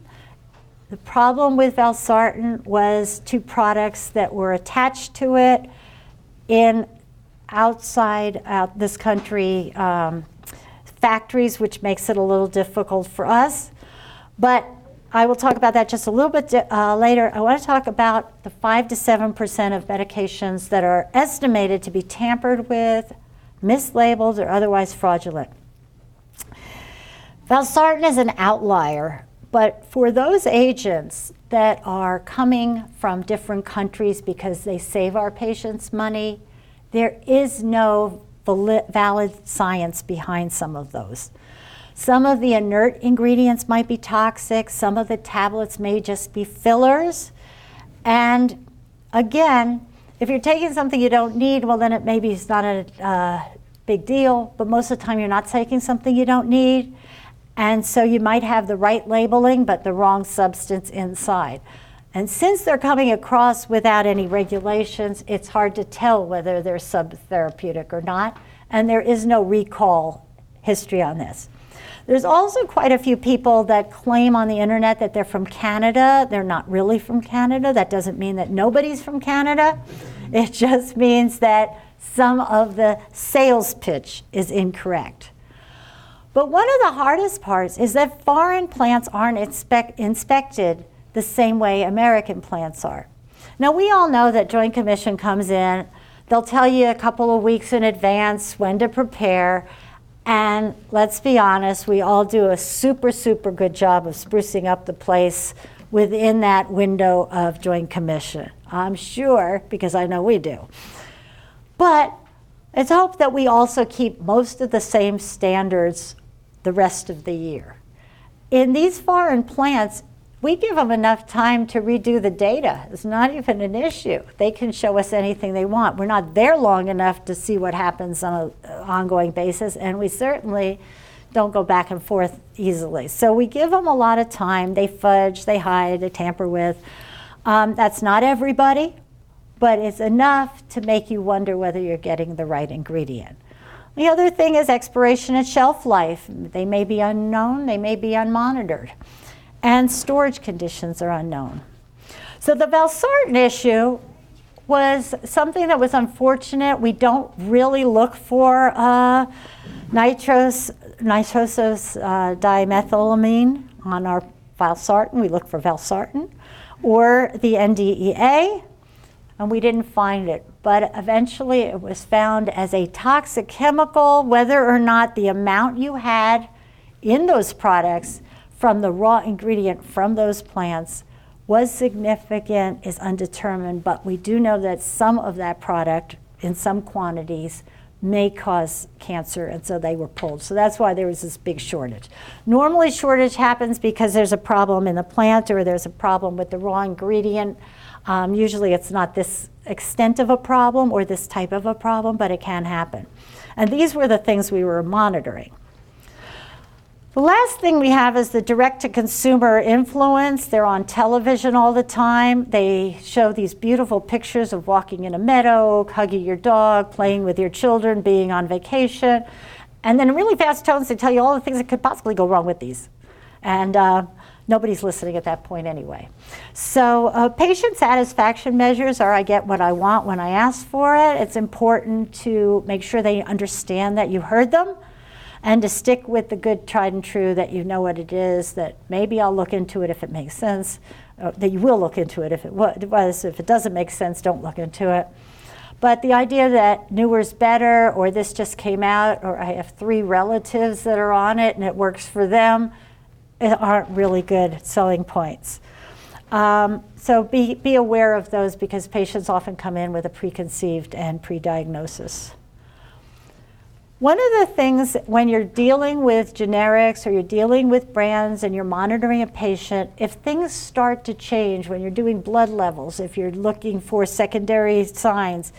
The problem with valsartan was two products that were attached to it in outside this country factories, which makes it a little difficult for us. But I will talk about that just a little bit later. I want to talk about the 5 to 7% of medications that are estimated to be tampered with, mislabeled, or otherwise fraudulent. Valsartan is an outlier, but for those agents that are coming from different countries because they save our patients money, there is no valid science behind some of those. Some of the inert ingredients might be toxic. Some of the tablets may just be fillers. And again, if you're taking something you don't need, well, then it maybe is not a big deal. But most of the time, you're not taking something you don't need. And so you might have the right labeling, but the wrong substance inside. And since they're coming across without any regulations, it's hard to tell whether they're subtherapeutic or not. And there is no recall history on this. There's also quite a few people that claim on the internet that they're from Canada. They're not really from Canada. That doesn't mean that nobody's from Canada. It just means that some of the sales pitch is incorrect. But one of the hardest parts is that foreign plants aren't inspected the same way American plants are. Now, we all know that Joint Commission comes in. They'll tell you a couple of weeks in advance when to prepare. And let's be honest, we all do a super, super good job of sprucing up the place within that window of Joint Commission. I'm sure, because I know we do. But it's hoped that we also keep most of the same standards the rest of the year. In these foreign plants, we give them enough time to redo the data. It's not even an issue. They can show us anything they want. We're not there long enough to see what happens on an ongoing basis, and we certainly don't go back and forth easily. So we give them a lot of time. They fudge, they hide, they tamper with. That's not everybody, but it's enough to make you wonder whether you're getting the right ingredient. The other thing is expiration and shelf life. They may be unknown, they may be unmonitored. And storage conditions are unknown. So the Valsartan issue was something that was unfortunate. We don't really look for nitrosous dimethylamine on our Valsartan. We look for Valsartan or the NDEA, and we didn't find it. But eventually it was found as a toxic chemical. Whether or not the amount you had in those products from the raw ingredient from those plants was significant is undetermined, but we do know that some of that product in some quantities may cause cancer, and so they were pulled. So that's why there was this big shortage. Normally shortage happens because there's a problem in the plant or there's a problem with the raw ingredient. Usually it's not this extent of a problem or this type of a problem, but it can happen. And these were the things we were monitoring. The last thing we have is the direct-to-consumer influence. They're on television all the time. They show these beautiful pictures of walking in a meadow, hugging your dog, playing with your children, being on vacation. And then in really fast tones, they tell you all the things that could possibly go wrong with these. And nobody's listening at that point anyway. So patient satisfaction measures are I get what I want when I ask for it. It's important to make sure they understand that you heard them, and to stick with the good tried and true, that you know what it is, that maybe I'll look into it if it makes sense, that you will look into it if it was. If it doesn't make sense, don't look into it. But the idea that newer's better, or this just came out, or I have 3 relatives that are on it and it works for them, aren't really good selling points. So be aware of those, because patients often come in with a preconceived and pre-diagnosis. One of the things when you're dealing with generics or you're dealing with brands and you're monitoring a patient, if things start to change when you're doing blood levels, if you're looking for secondary signs,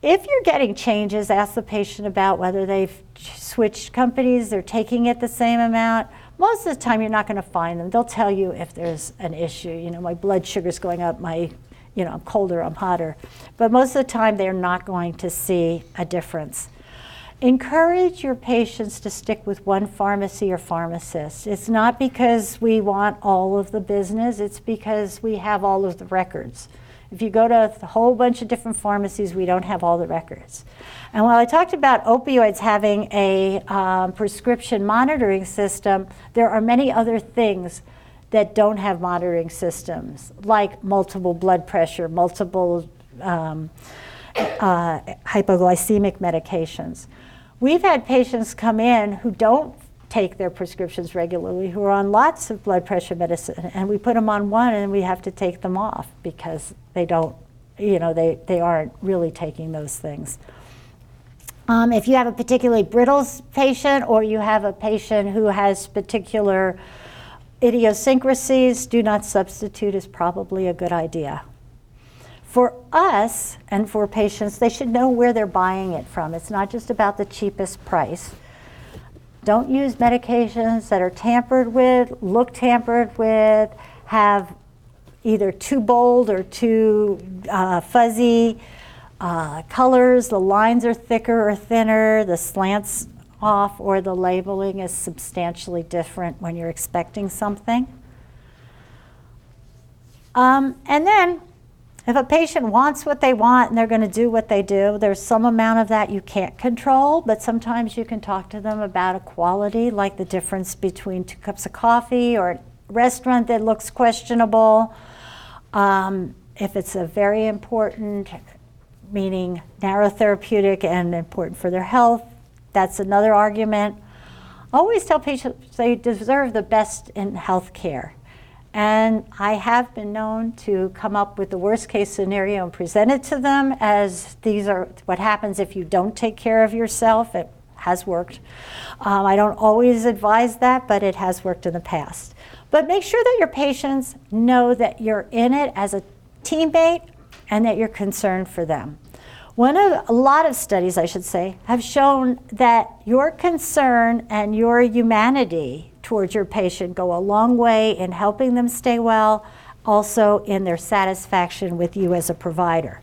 if you're getting changes, ask the patient about whether they've switched companies, they're taking it the same amount. Most of the time you're not going to find them. They'll tell you if there's an issue. You know, my blood sugar's going up, I'm colder, I'm hotter. But most of the time they're not going to see a difference. Encourage your patients to stick with one pharmacy or pharmacist. It's not because we want all of the business, it's because we have all of the records. If you go to a whole bunch of different pharmacies, we don't have all the records. And while I talked about opioids having a prescription monitoring system, there are many other things that don't have monitoring systems, like multiple blood pressure, multiple hypoglycemic medications. We've had patients come in who don't take their prescriptions regularly, who are on lots of blood pressure medicine, and we put them on one and we have to take them off because they don't, they aren't really taking those things. If you have a particularly brittle patient, or you have a patient who has particular idiosyncrasies, do not substitute is probably a good idea. For us and for patients, they should know where they're buying it from. It's not just about the cheapest price. Don't use medications that are tampered with, look tampered with, have either too bold or too fuzzy colors. The lines are thicker or thinner, the slants off, or the labeling is substantially different when you're expecting something. And then, if a patient wants what they want and they're going to do what they do, there's some amount of that you can't control, but sometimes you can talk to them about equality, like the difference between 2 cups of coffee or a restaurant that looks questionable. If it's a very important, meaning narrow therapeutic and important for their health, that's another argument. I always tell patients they deserve the best in health care. And I have been known to come up with the worst case scenario and present it to them as these are what happens if you don't take care of yourself. It has worked. I don't always advise that, but it has worked in the past. But make sure that your patients know that you're in it as a teammate and that you're concerned for them. A lot of studies, I should say, have shown that your concern and your humanity towards your patient go a long way in helping them stay well, also in their satisfaction with you as a provider.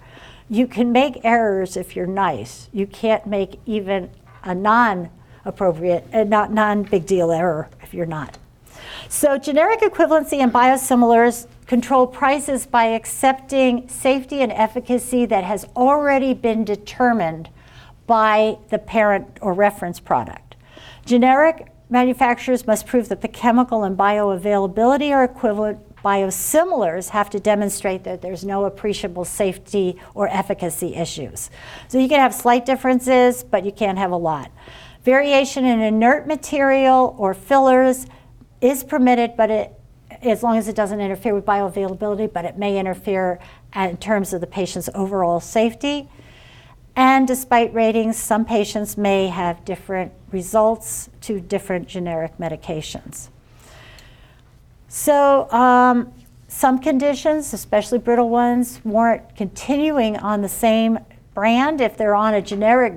You can make errors if you're nice. You can't make even a non-appropriate, non-big deal error if you're not. So generic equivalency and biosimilars control prices by accepting safety and efficacy that has already been determined by the parent or reference product. Generic manufacturers must prove that the chemical and bioavailability are equivalent. Biosimilars have to demonstrate that there's no appreciable safety or efficacy issues. So you can have slight differences, but you can't have a lot. Variation in inert material or fillers is permitted, but as long as it doesn't interfere with bioavailability, but it may interfere in terms of the patient's overall safety. And despite ratings, some patients may have different results to different generic medications. So some conditions, especially brittle ones, warrant continuing on the same brand. If they're on a generic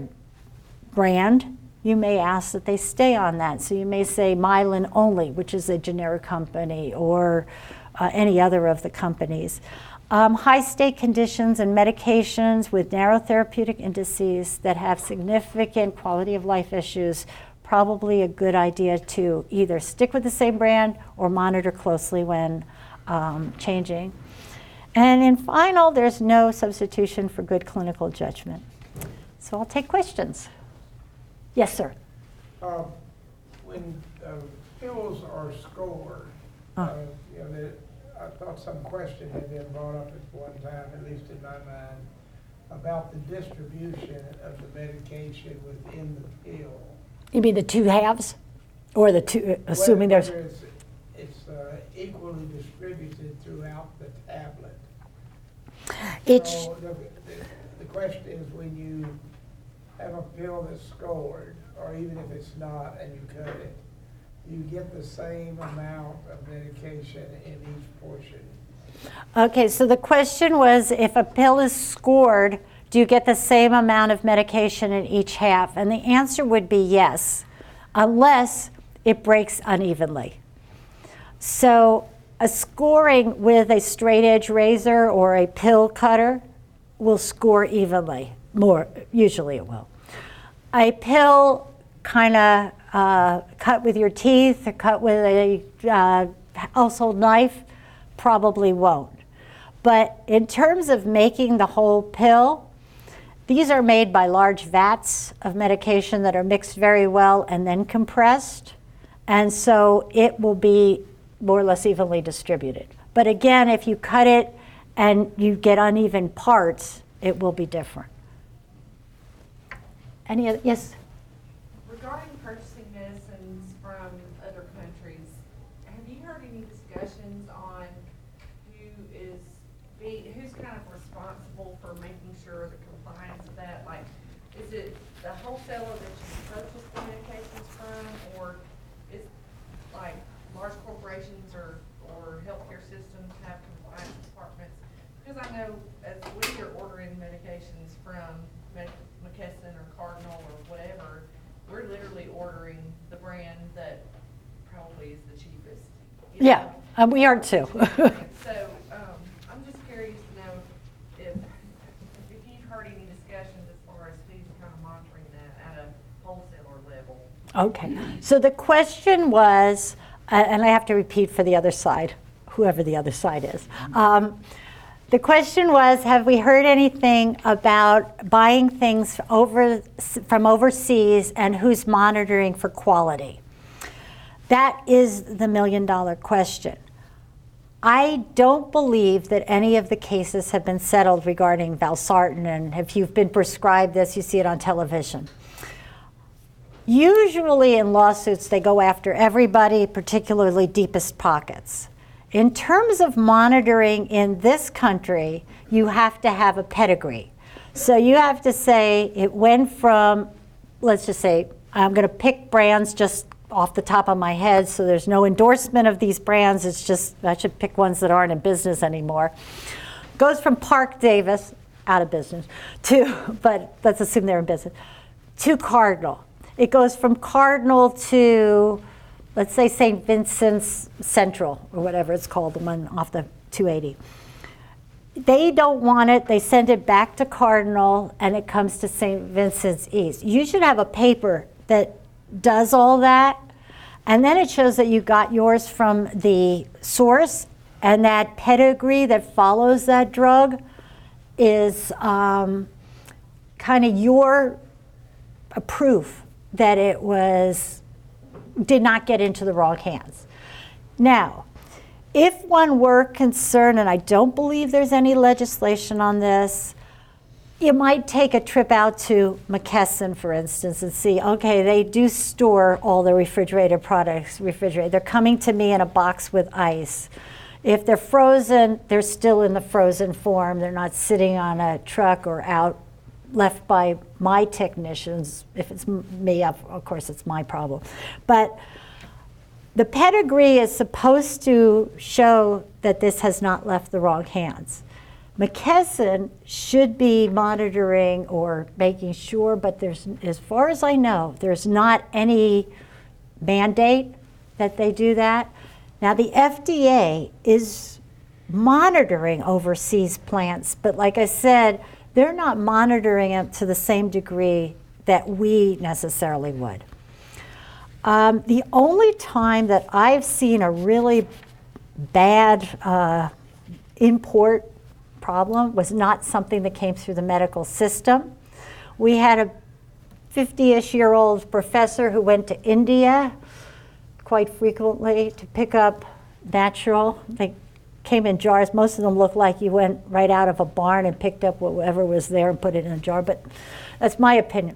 brand, you may ask that they stay on that. So you may say Mylan only, which is a generic company, or any other of the companies. High stake conditions and medications with narrow therapeutic indices that have significant quality of life issues, probably a good idea to either stick with the same brand or monitor closely when changing. And in final, there's no substitution for good clinical judgment. So I'll take questions. Yes, sir. When pills are scored, I thought some question had been brought up at one time, at least in my mind, about the distribution of the medication within the pill. You mean the 2 halves? Or the two, assuming there's... Whether it's equally distributed throughout the tablet. So the question is, when you have a pill that's scored, or even if it's not and you cut it, you get the same amount of medication in each portion. Okay, so the question was, if a pill is scored, do you get the same amount of medication in each half? And the answer would be yes, unless it breaks unevenly. So a scoring with a straight edge razor or a pill cutter will score evenly, usually it will. A pill kind of cut with your teeth or cut with a household knife probably won't. But in terms of making the whole pill, these are made by large vats of medication that are mixed very well and then compressed. And so it will be more or less evenly distributed. But again, if you cut it and you get uneven parts, it will be different. Any other, yes? Regarding purchasing medicines from other countries, have you heard any discussions on who's kind of responsible for making sure the compliance of that? Like, is it the wholesaler that you purchase the medications from, or is like large corporations or healthcare systems have compliance departments? Because I know as we are ordering medications from McKesson or Cardinal or whatever, we're literally ordering the brand that probably is the cheapest. You Yeah, know? we are too. So, I'm just curious to know if you've heard any discussions as far as who's kind of monitoring that at a wholesaler level. Okay, so the question was, and I have to repeat for the other side, whoever the other side is. The question was, have we heard anything about buying things from overseas and who's monitoring for quality? That is the million-dollar question. I don't believe that any of the cases have been settled regarding valsartan, and if you've been prescribed this, you see it on television. Usually in lawsuits, they go after everybody, particularly deepest pockets. In terms of monitoring in this country, you have to have a pedigree. So you have to say it went from, let's just say, I'm going to pick brands just off the top of my head, so there's no endorsement of these brands. It's just, I should pick ones that aren't in business anymore. Goes from Park Davis, out of business, to, but let's assume they're in business, to Cardinal. It goes from Cardinal to, let's say, St. Vincent's Central, or whatever it's called, the one off the 280. They don't want it, they send it back to Cardinal, and it comes to St. Vincent's East. You should have a paper that does all that, and then it shows that you got yours from the source, and that pedigree that follows that drug is kind of your proof that it did not get into the wrong hands. Now, if one were concerned, and I don't believe there's any legislation on this, you might take a trip out to McKesson, for instance, and see, okay, they do store all the refrigerated products, They're coming to me in a box with ice. If they're frozen, they're still in the frozen form. They're not sitting on a truck or out left by my technicians. If it's me, of course, it's my problem. But the pedigree is supposed to show that this has not left the wrong hands. McKesson should be monitoring or making sure, but there's, as far as I know, there's not any mandate that they do that. Now, the FDA is monitoring overseas plants, but like I said, they're not monitoring it to the same degree that we necessarily would. The only time that I've seen a really bad import problem was not something that came through the medical system. We had a 50-ish-year-old professor who went to India quite frequently to pick up natural. They came in jars. Most of them looked like you went right out of a barn and picked up whatever was there and put it in a jar, but that's my opinion.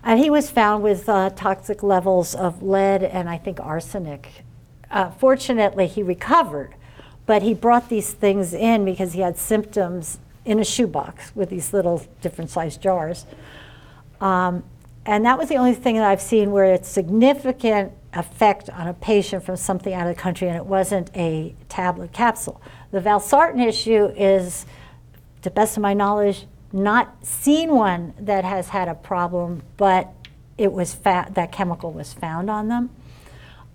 And he was found with toxic levels of lead and I think arsenic. Fortunately, he recovered, but he brought these things in because he had symptoms in a shoebox with these little different sized jars. And that was the only thing that I've seen where it's significant effect on a patient from something out of the country, and it wasn't a tablet capsule. The valsartan issue is, to the best of my knowledge, not seen one that has had a problem, but it was that chemical was found on them.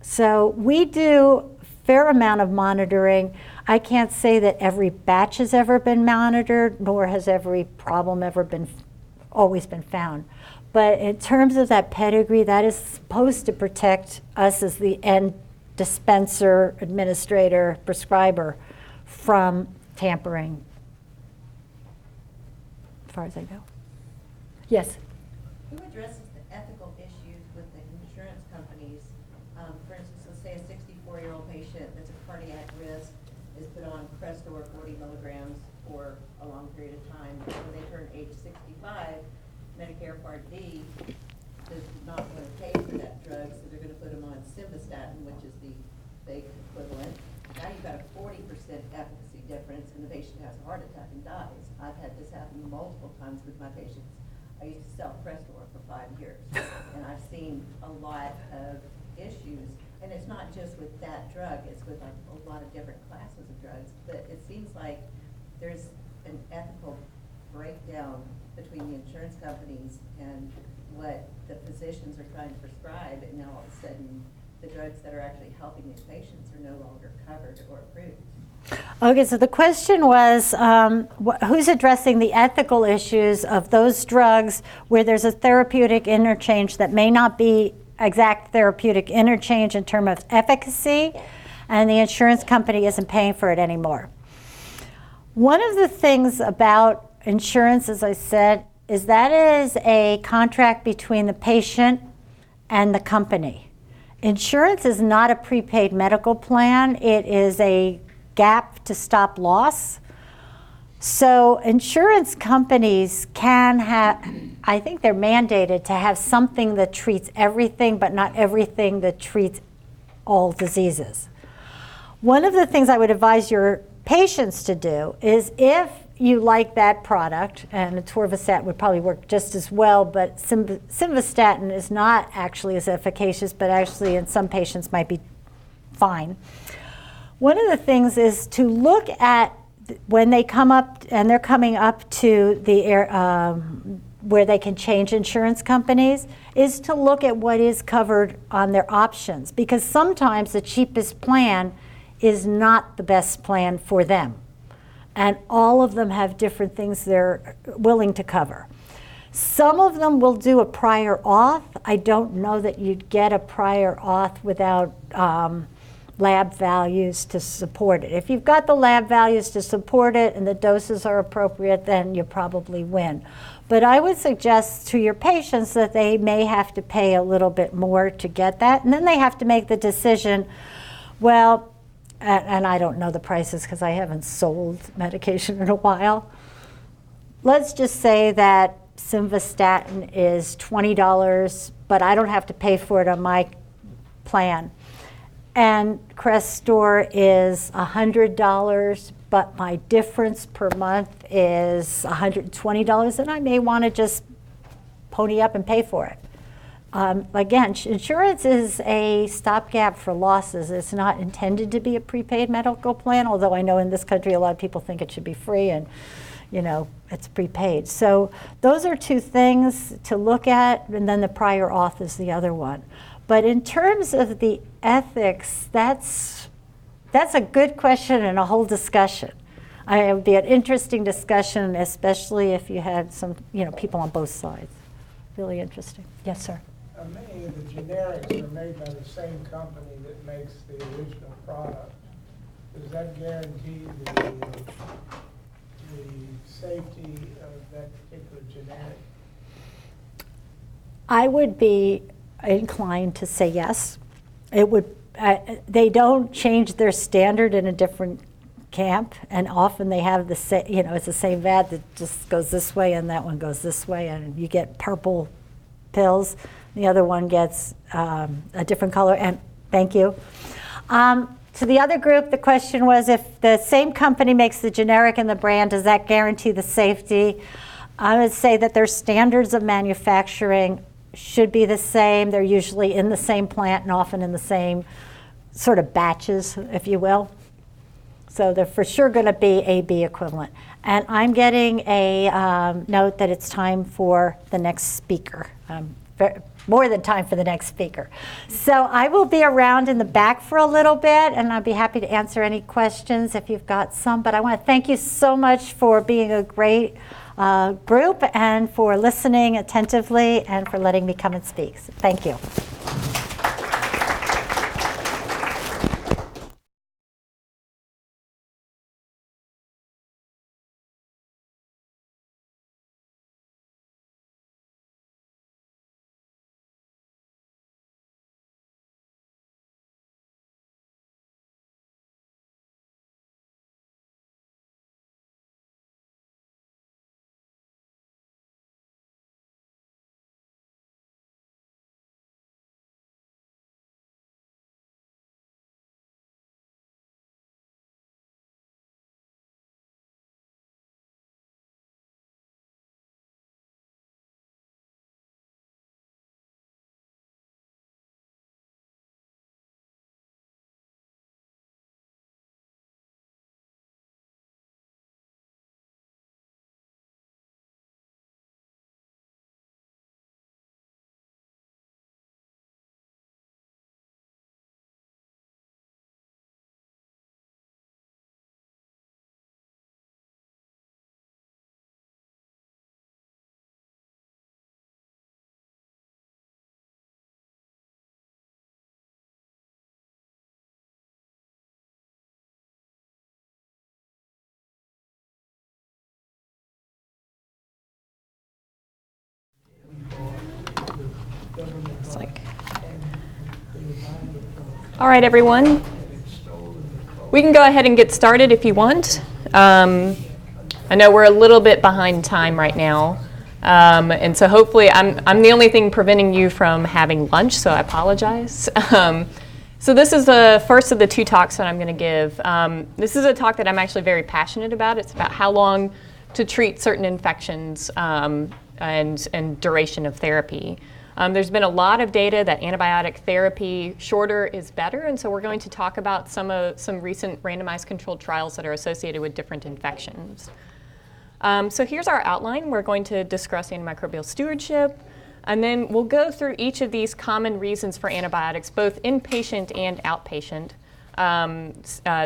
So we do a fair amount of monitoring. I can't say that every batch has ever been monitored, nor has every problem ever always been found. But in terms of that pedigree, that is supposed to protect us as the end dispenser, administrator, prescriber from tampering, as far as I know. Yes? Who addresses the ethical issues with the insurance companies? For instance, let's say a 64-year-old patient that's a cardiac risk is put on Crestor 40 milligrams for a long period of time. When they turn age 65, Medicare Part D does not want to pay for that drug, so they're going to put them on simvastatin, which is the fake equivalent. Now you've got a 40% efficacy difference, and the patient has a heart attack and dies. I've had this happen multiple times with my patients. I used to sell Crestor for 5 years, and I've seen a lot of issues. And it's not just with that drug, it's with a lot of different classes of drugs. But it seems like there's an ethical breakdown between the insurance companies and what the physicians are trying to prescribe, and now all of a sudden, the drugs that are actually helping these patients are no longer covered or approved. Okay, so the question was, who's addressing the ethical issues of those drugs where there's a therapeutic interchange that may not be exact therapeutic interchange in terms of efficacy, and the insurance company isn't paying for it anymore? One of the things about insurance, as I said, is that is a contract between the patient and the company. Insurance is not a prepaid medical plan. It is a gap to stop loss. So insurance companies can have, I think they're mandated to have something that treats everything, but not everything that treats all diseases. One of the things I would advise your patients to do is, if you like that product, and atorvastatin would probably work just as well, but simvastatin is not actually as efficacious, but actually in some patients might be fine. One of the things is to look at when they come up, and they're coming up to the where they can change insurance companies, is to look at what is covered on their options, because sometimes the cheapest plan is not the best plan for them. And all of them have different things they're willing to cover. Some of them will do a prior auth. I don't know that you'd get a prior auth without lab values to support it. If you've got the lab values to support it and the doses are appropriate, then you probably win. But I would suggest to your patients that they may have to pay a little bit more to get that. And then they have to make the decision, well, and I don't know the prices because I haven't sold medication in a while. Let's just say that simvastatin is $20, but I don't have to pay for it on my plan. And Crestor is $100, but my difference per month is $120, and I may want to just pony up and pay for it. Again, insurance is a stopgap for losses. It's not intended to be a prepaid medical plan, although I know in this country a lot of people think it should be free and, you know, it's prepaid. So those are two things to look at, and then the prior auth is the other one. But in terms of the ethics, that's a good question and a whole discussion. It would be an interesting discussion, especially if you had some, you know, people on both sides. Really interesting. Yes, sir. Many of the generics are made by the same company that makes the original product. Does that guarantee the safety of that particular generic? I would be inclined to say yes. It would. They don't change their standard in a different camp, and often they have the same. You know, it's the same vat that just goes this way, and that one goes this way, and you get purple pills. The other one gets a different color. And thank you. To the other group, the question was, if the same company makes the generic and the brand, does that guarantee the safety? I would say that their standards of manufacturing should be the same. They're usually in the same plant and often in the same sort of batches, if you will. So they're for sure going to be AB equivalent. And I'm getting a note that it's time for the next speaker. More than time for the next speaker. So I will be around in the back for a little bit, and I'll be happy to answer any questions if you've got some. But I want to thank you so much for being a great group, and for listening attentively, and for letting me come and speak. So thank you. government It's like, and they were buying it from all right, everyone. and stolen the We can go ahead and get started if you want. I know we're a little bit behind time right now. And so hopefully I'm the only thing preventing you from having lunch, so I apologize. So this is the first of the 2 talks that I'm going to give. This is a talk that I'm actually very passionate about. It's about how long to treat certain infections and duration of therapy. There's been a lot of data that antibiotic therapy shorter is better, and so we're going to talk about some recent randomized controlled trials that are associated with different infections. So here's our outline. We're going to discuss antimicrobial stewardship, and then we'll go through each of these common reasons for antibiotics, both inpatient and outpatient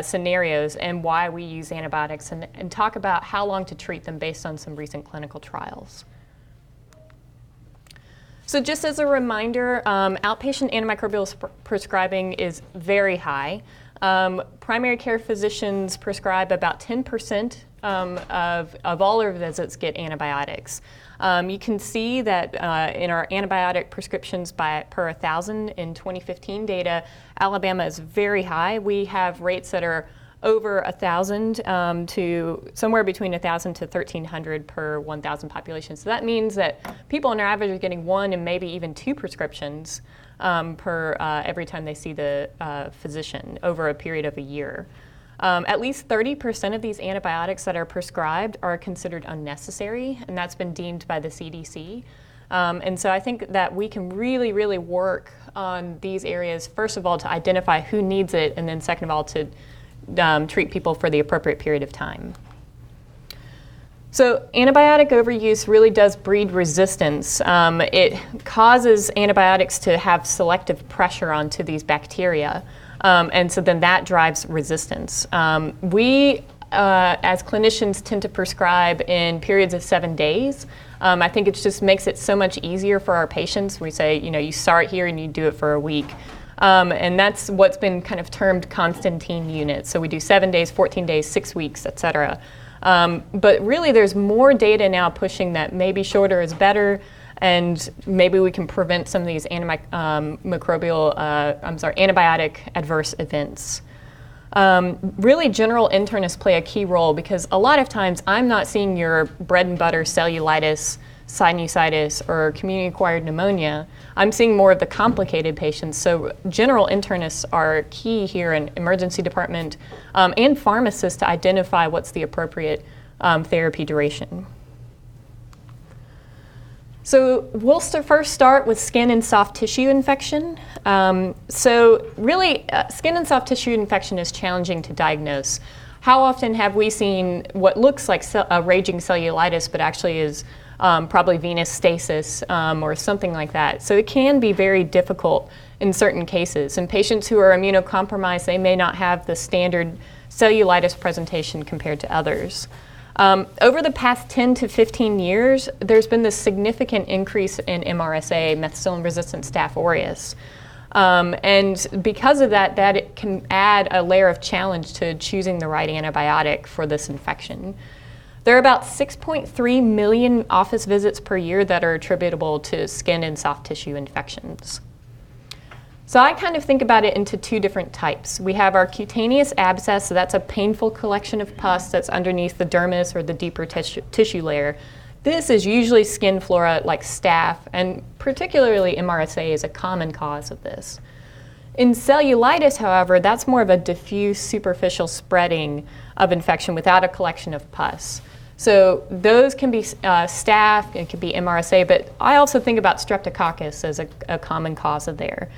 scenarios, and why we use antibiotics, and talk about how long to treat them based on some recent clinical trials. So just as a reminder, outpatient antimicrobial prescribing is very high. Primary care physicians prescribe about 10% of all our visits get antibiotics. You can see that in our antibiotic prescriptions per 1,000 in 2015 data, Alabama is very high. We have rates that are over 1,000 to somewhere between 1,000 to 1,300 per 1,000 population. So that means that people on average are getting 1 and maybe even 2 prescriptions per every time they see the physician over a period of a year. At least 30% of these antibiotics that are prescribed are considered unnecessary, and that's been deemed by the CDC. And so I think that we can really, really work on these areas, first of all, to identify who needs it, and then second of all, to treat people for the appropriate period of time. So antibiotic overuse really does breed resistance. It causes antibiotics to have selective pressure onto these bacteria, and so then that drives resistance. We, as clinicians, tend to prescribe in periods of 7 days. I think it just makes it so much easier for our patients. We say, you start here and you do it for a week. And that's what's been kind of termed Constantine units. So we do 7 days, 14 days, 6 weeks, et cetera. But really there's more data now pushing that maybe shorter is better, and maybe we can prevent some of these antibiotic adverse events. Really general internists play a key role, because a lot of times I'm not seeing your bread and butter cellulitis, sinusitis, or community-acquired pneumonia. I'm seeing more of the complicated patients. So general internists are key here in emergency department and pharmacists to identify what's the appropriate therapy duration. So we'll first start with skin and soft tissue infection. So really, skin and soft tissue infection is challenging to diagnose. How often have we seen what looks like a raging cellulitis, but actually is probably venous stasis or something like that? So it can be very difficult in certain cases. In patients who are immunocompromised, they may not have the standard cellulitis presentation compared to others. Over the past 10 to 15 years, there's been this significant increase in MRSA, methicillin-resistant Staph aureus. And because of that, it can add a layer of challenge to choosing the right antibiotic for this infection. There are about 6.3 million office visits per year that are attributable to skin and soft tissue infections. So I kind of think about it into 2 different types. We have our cutaneous abscess, so that's a painful collection of pus that's underneath the dermis or the deeper tissue layer. This is usually skin flora like staph, and particularly MRSA is a common cause of this. In cellulitis, however, that's more of a diffuse superficial spreading of infection without a collection of pus. So those can be staph, it can be MRSA, but I also think about streptococcus as a common cause of there.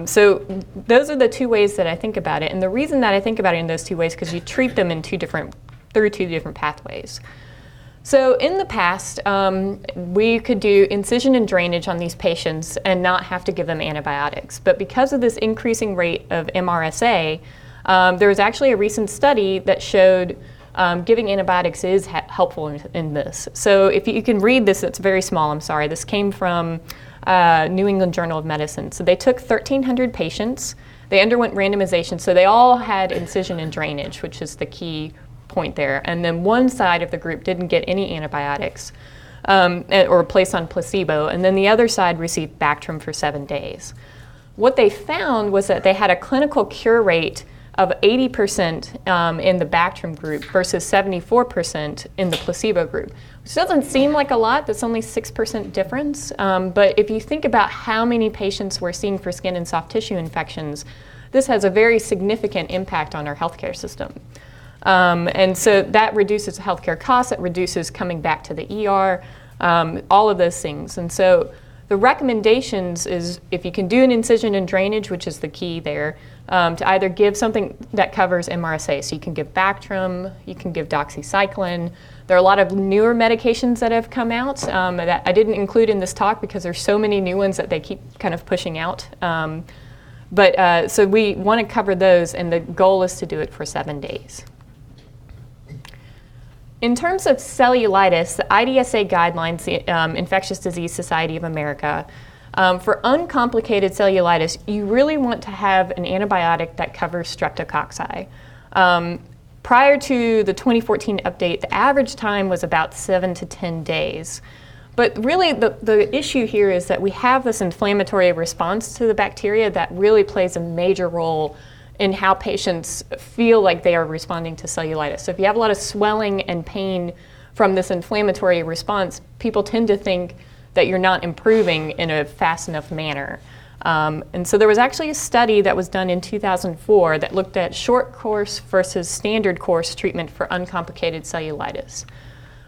So those are the 2 ways that I think about it. And the reason that I think about it in those 2 ways, because you treat them in through 2 different pathways. So in the past, we could do incision and drainage on these patients and not have to give them antibiotics. But because of this increasing rate of MRSA, there was actually a recent study that showed giving antibiotics is helpful in this. So if you can read this, it's very small, I'm sorry. This came from New England Journal of Medicine. So they took 1,300 patients. They underwent randomization. So they all had incision and drainage, which is the key point there. And then one side of the group didn't get any antibiotics. or placed on placebo, and then the other side received Bactrim for 7 days. What they found was that they had a clinical cure rate of 80% in the Bactrim group versus 74% in the placebo group, which doesn't seem like a lot. That's only 6% difference. But if you think about how many patients we're seeing for skin and soft tissue infections, this has a very significant impact on our healthcare system. And so that reduces healthcare costs, it reduces coming back to the ER, all of those things. And so the recommendations is if you can do an incision and drainage, which is the key there, to either give something that covers MRSA. So you can give Bactrim, you can give doxycycline. There are a lot of newer medications that have come out that I didn't include in this talk because there's so many new ones that they keep kind of pushing out. So we want to cover those, and the goal is to do it for 7 days. In terms of cellulitis, the IDSA guidelines, the Infectious Disease Society of America, for uncomplicated cellulitis, you really want to have an antibiotic that covers streptococci. Prior to the 2014 update, the average time was about 7 to 10 days. But really, the issue here is that we have this inflammatory response to the bacteria that really plays a major role in how patients feel like they are responding to cellulitis. So if you have a lot of swelling and pain from this inflammatory response, people tend to think that you're not improving in a fast enough manner. And so there was actually a study that was done in 2004 that looked at short course versus standard course treatment for uncomplicated cellulitis.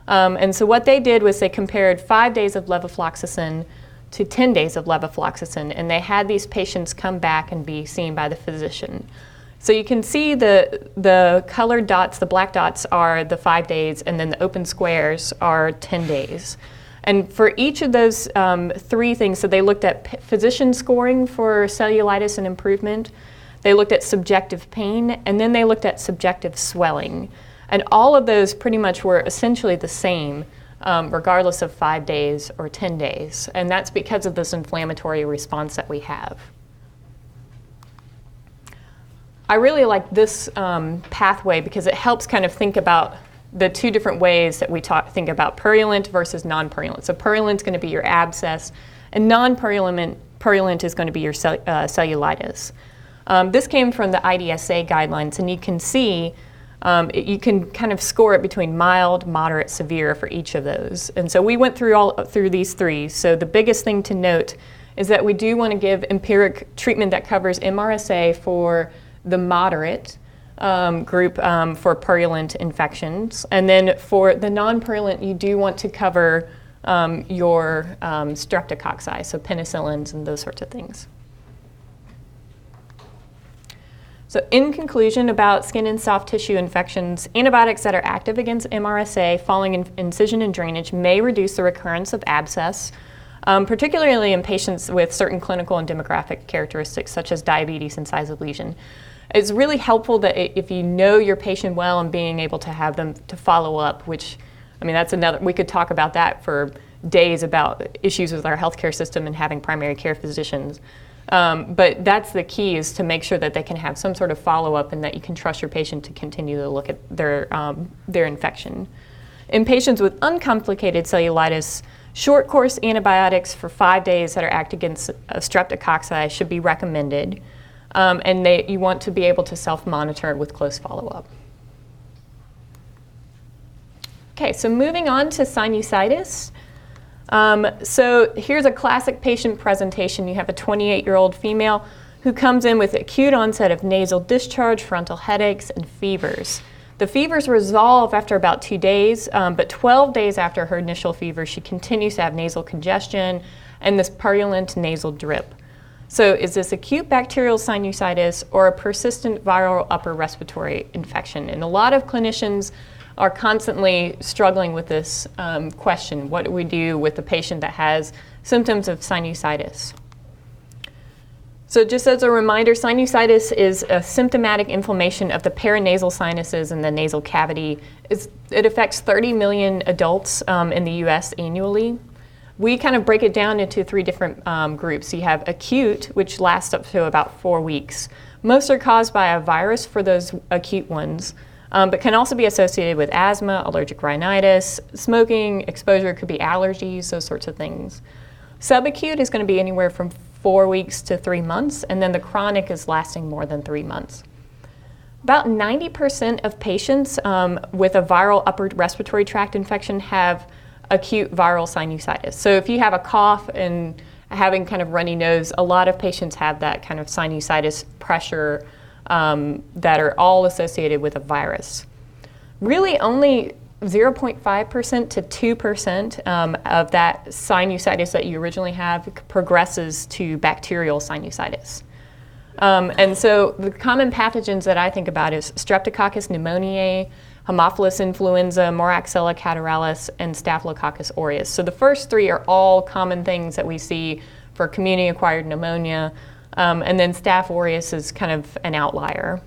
And so what they did was they compared 5 days of levofloxacin to 10 days of levofloxacin, and they had these patients come back and be seen by the physician. So you can see the colored dots, the black dots are the 5 days, and then the open squares are 10 days. And for each of those 3 things, so they looked at physician scoring for cellulitis and improvement, they looked at subjective pain, and then they looked at subjective swelling. And all of those pretty much were essentially the same, regardless of 5 days or 10 days. And that's because of this inflammatory response that we have. I really like this pathway because it helps kind of think about the 2 different ways that we think about purulent versus non-purulent. So purulent is going to be your abscess, and non-purulent is going to be your cellulitis. This came from the IDSA guidelines, and you can see you can kind of score it between mild, moderate, severe for each of those. And so we went through these 3. So the biggest thing to note is that we do want to give empiric treatment that covers MRSA for the moderate group for purulent infections. And then for the non-purulent, you do want to cover your streptococci, so penicillins and those sorts of things. So in conclusion about skin and soft tissue infections, antibiotics that are active against MRSA following incision and drainage may reduce the recurrence of abscess, particularly in patients with certain clinical and demographic characteristics such as diabetes and size of lesion. It's really helpful that if you know your patient well and being able to have them to follow up, which, I mean, that's another, we could talk about that for days about issues with our healthcare system and having primary care physicians. But that's the key, is to make sure that they can have some sort of follow-up and that you can trust your patient to continue to look at their infection. In patients with uncomplicated cellulitis, short-course antibiotics for 5 days that are active against streptococci should be recommended. And you want to be able to self-monitor with close follow-up. Okay, so moving on to sinusitis. So here's a classic patient presentation. You have a 28-year-old female who comes in with acute onset of nasal discharge, frontal headaches, and fevers. The fevers resolve after about 2 days, but 12 days after her initial fever, she continues to have nasal congestion and this purulent nasal drip. So is this acute bacterial sinusitis or a persistent viral upper respiratory infection? And a lot of clinicians are constantly struggling with this question. What do we do with a patient that has symptoms of sinusitis? So just as a reminder, sinusitis is a symptomatic inflammation of the paranasal sinuses and the nasal cavity. It affects 30 million adults in the US annually. We kind of break it down into 3 different groups. You have acute, which lasts up to about 4 weeks. Most are caused by a virus for those acute ones. but can also be associated with asthma, allergic rhinitis, smoking, exposure, could be allergies, those sorts of things. Subacute is going to be anywhere from 4 weeks to 3 months, and then the chronic is lasting more than 3 months. About 90% of patients with a viral upper respiratory tract infection have acute viral sinusitis. So if you have a cough and having kind of runny nose, a lot of patients have that kind of sinusitis pressure that are all associated with a virus. Really only 0.5% to 2% of that sinusitis that you originally have progresses to bacterial sinusitis. And so the common pathogens that I think about is Streptococcus pneumoniae, Haemophilus influenza, Moraxella catarrhalis, and Staphylococcus aureus. So the first three are all common things that we see for community-acquired pneumonia, and then Staph aureus is kind of an outlier.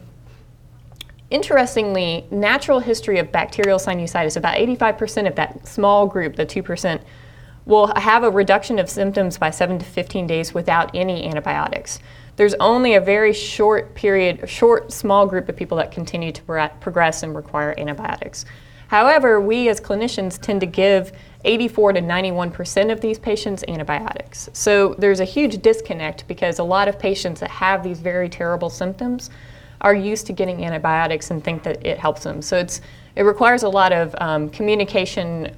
Interestingly, natural history of bacterial sinusitis, about 85% of that small group, the 2%, will have a reduction of symptoms by 7 to 15 days without any antibiotics. There's only a very short small group of people that continue to progress and require antibiotics. However, we as clinicians tend to give 84 to 91% of these patients antibiotics. So there's a huge disconnect because a lot of patients that have these very terrible symptoms are used to getting antibiotics and think that it helps them. So it requires a lot of communication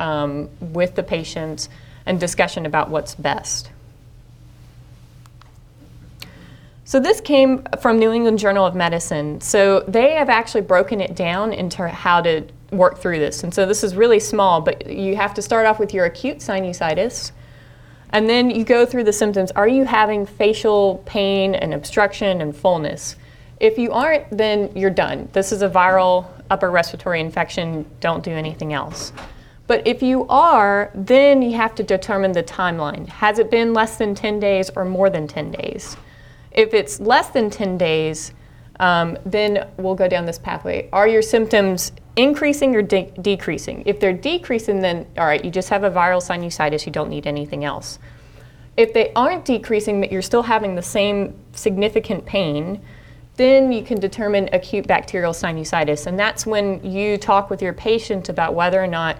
with the patient and discussion about what's best. So this came from New England Journal of Medicine. So they have actually broken it down into how to work through this. And so this is really small, but you have to start off with your acute sinusitis, and then you go through the symptoms. Are you having facial pain and obstruction and fullness? If you aren't, then you're done. This is a viral upper respiratory infection. Don't do anything else. But if you are, then you have to determine the timeline. Has it been less than 10 days or more than 10 days? If it's less than 10 days, then we'll go down this pathway. Are your symptoms increasing or decreasing? If they're decreasing, then all right, you just have a viral sinusitis, you don't need anything else. If they aren't decreasing, but you're still having the same significant pain, then you can determine acute bacterial sinusitis. And that's when you talk with your patient about whether or not,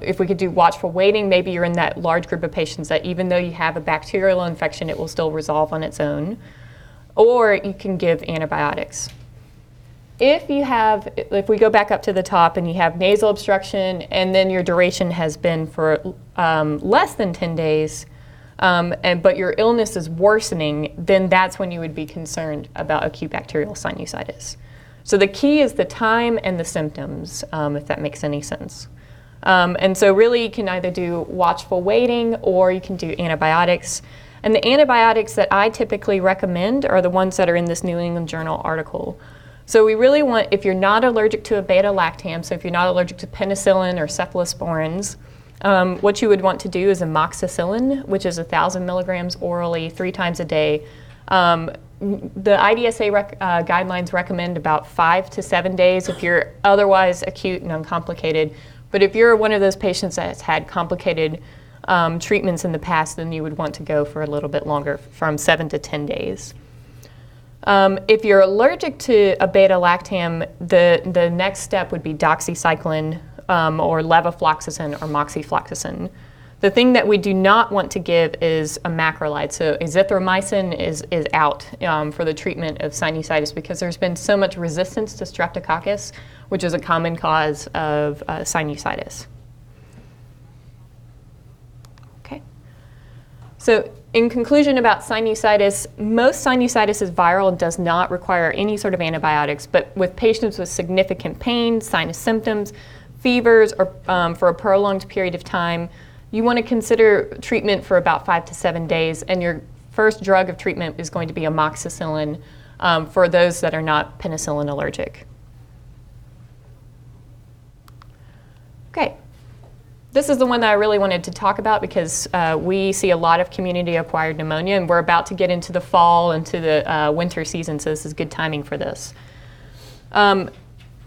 if we could do watchful waiting, maybe you're in that large group of patients that even though you have a bacterial infection, it will still resolve on its own. Or you can give antibiotics. If we go back up to the top and you have nasal obstruction and then your duration has been for less than 10 days, but your illness is worsening, then that's when you would be concerned about acute bacterial sinusitis. So the key is the time and the symptoms, if that makes any sense. And so really you can either do watchful waiting or you can do antibiotics. And the antibiotics that I typically recommend are the ones that are in this New England Journal article. So we really want, if you're not allergic to a beta-lactam, so if you're not allergic to penicillin or cephalosporins, what you would want to do is amoxicillin, which is 1,000 milligrams orally 3 times a day. The IDSA guidelines recommend about 5 to 7 days if you're otherwise acute and uncomplicated. But if you're one of those patients that has had complicated treatments in the past, then you would want to go for a little bit longer, from 7 to 10 days. If you're allergic to a beta-lactam, the next step would be doxycycline or levofloxacin or moxifloxacin. The thing that we do not want to give is a macrolide. So azithromycin is out for the treatment of sinusitis because there's been so much resistance to Streptococcus, which is a common cause of sinusitis. Okay. So in conclusion about sinusitis, most sinusitis is viral and does not require any sort of antibiotics, but with patients with significant pain, sinus symptoms, fevers, or for a prolonged period of time, you want to consider treatment for about 5 to 7 days, and your first drug of treatment is going to be amoxicillin for those that are not penicillin allergic. Okay. This is the one that I really wanted to talk about because we see a lot of community-acquired pneumonia, and we're about to get into the fall, into the winter season, so this is good timing for this.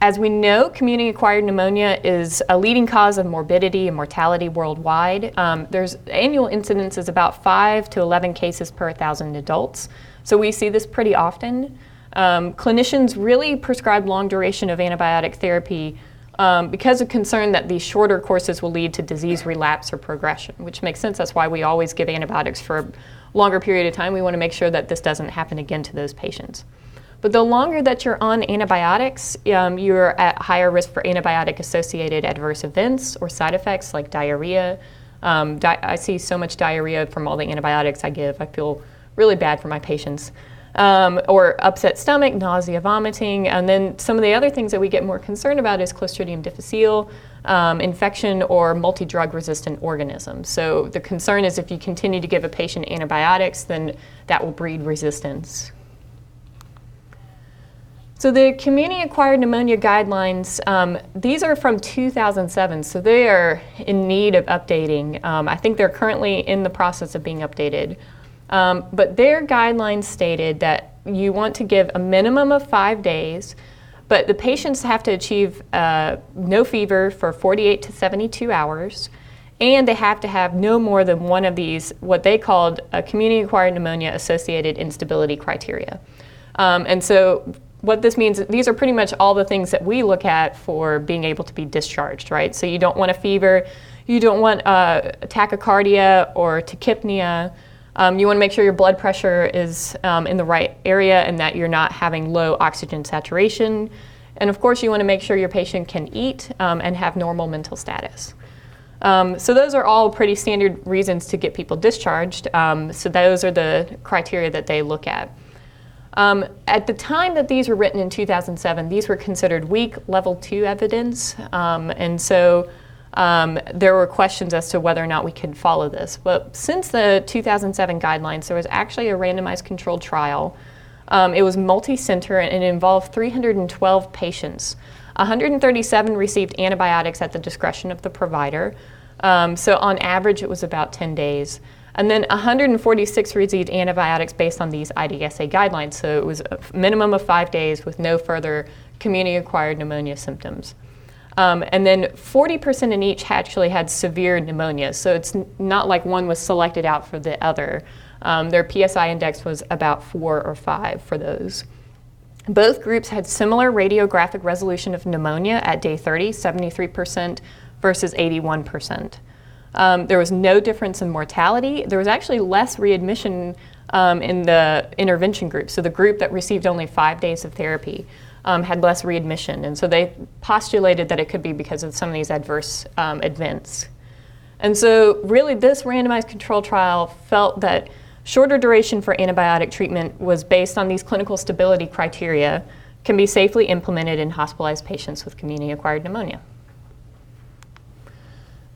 As we know, community-acquired pneumonia is a leading cause of morbidity and mortality worldwide. There's annual incidences about 5 to 11 cases per 1,000 adults, so we see this pretty often. Clinicians really prescribe long duration of antibiotic therapy because of concern that these shorter courses will lead to disease relapse or progression, which makes sense. That's why we always give antibiotics for a longer period of time. We want to make sure that this doesn't happen again to those patients. But the longer that you're on antibiotics, you're at higher risk for antibiotic-associated adverse events or side effects like diarrhea. I see so much diarrhea from all the antibiotics I give. I feel really bad for my patients. Or upset stomach, nausea, vomiting. And then some of the other things that we get more concerned about is Clostridium difficile, infection, or multi-drug resistant organisms. So the concern is if you continue to give a patient antibiotics, then that will breed resistance. So the community-acquired pneumonia guidelines, these are from 2007, so they are in need of updating. I think they're currently in the process of being updated. But their guidelines stated that you want to give a minimum of 5 days, but the patients have to achieve no fever for 48 to 72 hours, and they have to have no more than one of these, what they called a community-acquired pneumonia associated instability criteria. And so what this means, these are pretty much all the things that we look at for being able to be discharged, right? So you don't want a fever, you don't want tachycardia or tachypnea. You want to make sure your blood pressure is in the right area and that you're not having low oxygen saturation. And of course, you want to make sure your patient can eat and have normal mental status. So those are all pretty standard reasons to get people discharged. So those are the criteria that they look at. At the time that these were written in 2007, these were considered weak level 2 evidence. And so there were questions as to whether or not we could follow this. But since the 2007 guidelines, there was actually a randomized controlled trial. It was multi-center and it involved 312 patients. 137 received antibiotics at the discretion of the provider. So on average, it was about 10 days. And then 146 received antibiotics based on these IDSA guidelines. So it was a minimum of 5 days with no further community-acquired pneumonia symptoms. And then 40% in each actually had severe pneumonia. So it's not like one was selected out for the other. Their PSI index was about 4 or 5 for those. Both groups had similar radiographic resolution of pneumonia at day 30, 73% versus 81%. There was no difference in mortality. There was actually less readmission in the intervention group. So the group that received only 5 days of therapy had less readmission. And so they postulated that it could be because of some of these adverse events. And so really this randomized control trial felt that shorter duration for antibiotic treatment was based on these clinical stability criteria, can be safely implemented in hospitalized patients with community-acquired pneumonia.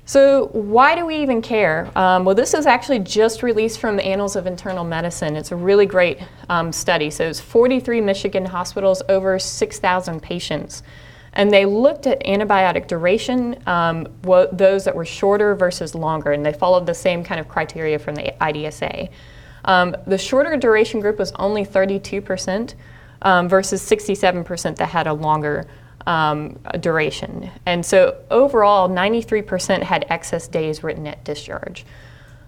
So why do we even care? Well, this is actually just released from the Annals of Internal Medicine. It's a really great study. So it's 43 Michigan hospitals, over 6,000 patients. And they looked at antibiotic duration, those that were shorter versus longer, and they followed the same kind of criteria from the IDSA. The shorter duration group was only 32% versus 67% that had a longer duration. And so overall, 93% had excess days written at discharge.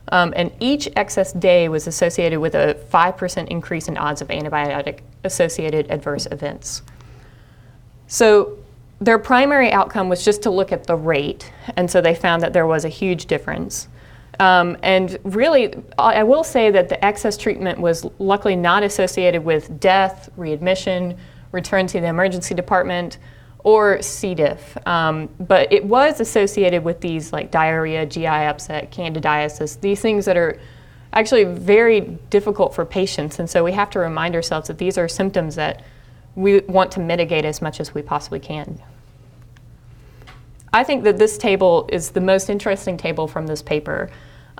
And each excess day was associated with a 5% increase in odds of antibiotic-associated adverse events. So their primary outcome was just to look at the rate, and so they found that there was a huge difference. And really, I will say that the excess treatment was luckily not associated with death, readmission, return to the emergency department, or C. diff. But it was associated with these like diarrhea, GI upset, candidiasis, these things that are actually very difficult for patients. And so we have to remind ourselves that these are symptoms that we want to mitigate as much as we possibly can. I think that this table is the most interesting table from this paper.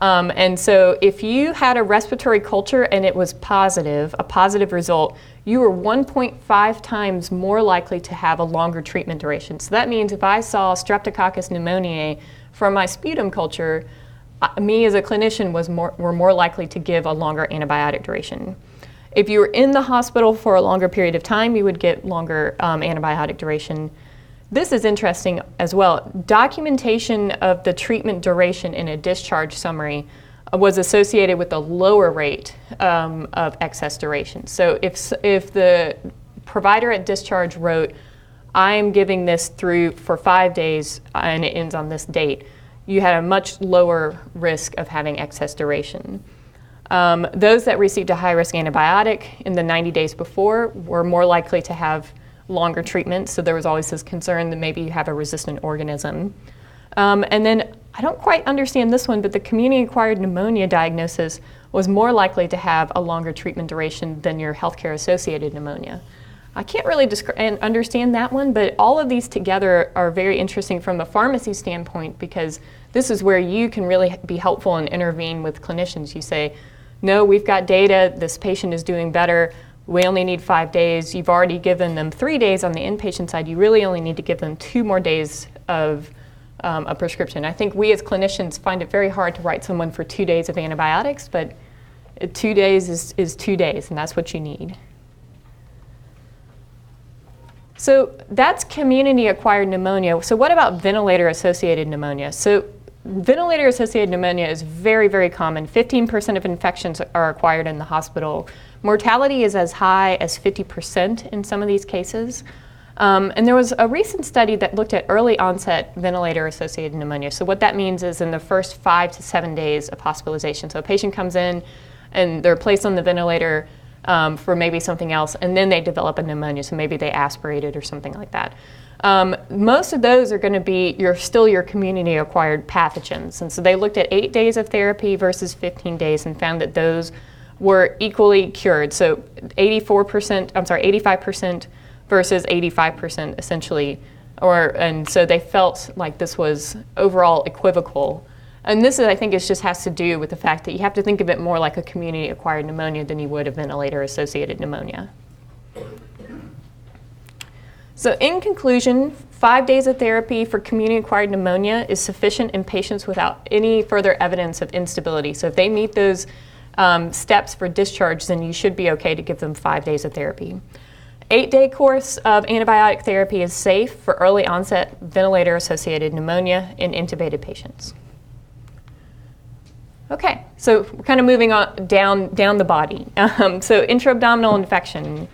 And so if you had a respiratory culture and it was positive, a positive result, you were 1.5 times more likely to have a longer treatment duration. So that means if I saw Streptococcus pneumoniae from my sputum culture, me as a clinician were more likely to give a longer antibiotic duration. If you were in the hospital for a longer period of time, you would get longer antibiotic duration. This is interesting as well. Documentation of the treatment duration in a discharge summary was associated with a lower rate of excess duration. So if the provider at discharge wrote, I'm giving this through for 5 days and it ends on this date, you had a much lower risk of having excess duration. Those that received a high-risk antibiotic in the 90 days before were more likely to have longer treatment, so there was always this concern that maybe you have a resistant organism. And then, I don't quite understand this one, but the community-acquired pneumonia diagnosis was more likely to have a longer treatment duration than your healthcare-associated pneumonia. I can't really understand that one, but all of these together are very interesting from a pharmacy standpoint, because this is where you can really be helpful and intervene with clinicians. You say, no, we've got data, this patient is doing better, we only need 5 days. You've already given them 3 days on the inpatient side, you really only need to give them 2 more days of a prescription. I think we as clinicians find it very hard to write someone for 2 days of antibiotics, but 2 days is 2 days, and that's what you need. So that's community-acquired pneumonia. So what about ventilator-associated pneumonia? So ventilator-associated pneumonia is very, very common. 15% of infections are acquired in the hospital. Mortality is as high as 50% in some of these cases. And there was a recent study that looked at early onset ventilator-associated pneumonia. So what that means is in the first 5 to 7 days of hospitalization. So a patient comes in and they're placed on the ventilator for maybe something else, and then they develop a pneumonia, so maybe they aspirated or something like that. Most of those are going to be still your community-acquired pathogens, and so they looked at 8 days of therapy versus 15 days and found that those were equally cured. So 85% versus 85% essentially, and so they felt like this was overall equivocal. And this, I think, just has to do with the fact that you have to think of it more like a community-acquired pneumonia than you would a ventilator-associated pneumonia. So in conclusion, 5 days of therapy for community-acquired pneumonia is sufficient in patients without any further evidence of instability. So if they meet those steps for discharge, then you should be okay to give them 5 days of therapy. 8-day course of antibiotic therapy is safe for early onset ventilator-associated pneumonia in intubated patients. Okay, so we're kind of moving on down the body. So intra-abdominal infection.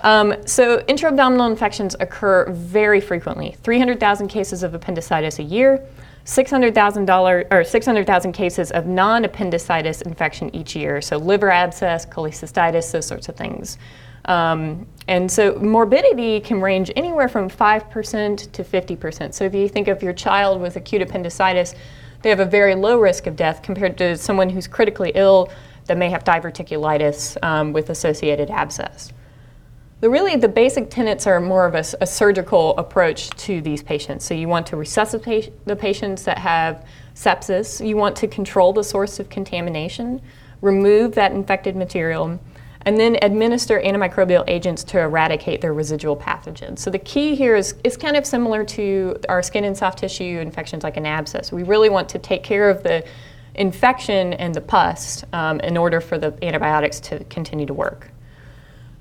So intra-abdominal infections occur very frequently. 300,000 cases of appendicitis a year, 600,000 cases of non-appendicitis infection each year. So liver abscess, cholecystitis, those sorts of things. And so morbidity can range anywhere from 5% to 50%. So if you think of your child with acute appendicitis, they have a very low risk of death compared to someone who's critically ill that may have diverticulitis with associated abscess. The basic tenets are more of a surgical approach to these patients. So you want to resuscitate the patients that have sepsis. You want to control the source of contamination, remove that infected material, and then administer antimicrobial agents to eradicate their residual pathogens. So the key here is kind of similar to our skin and soft tissue infections like an abscess. We really want to take care of the infection and the pus in order for the antibiotics to continue to work.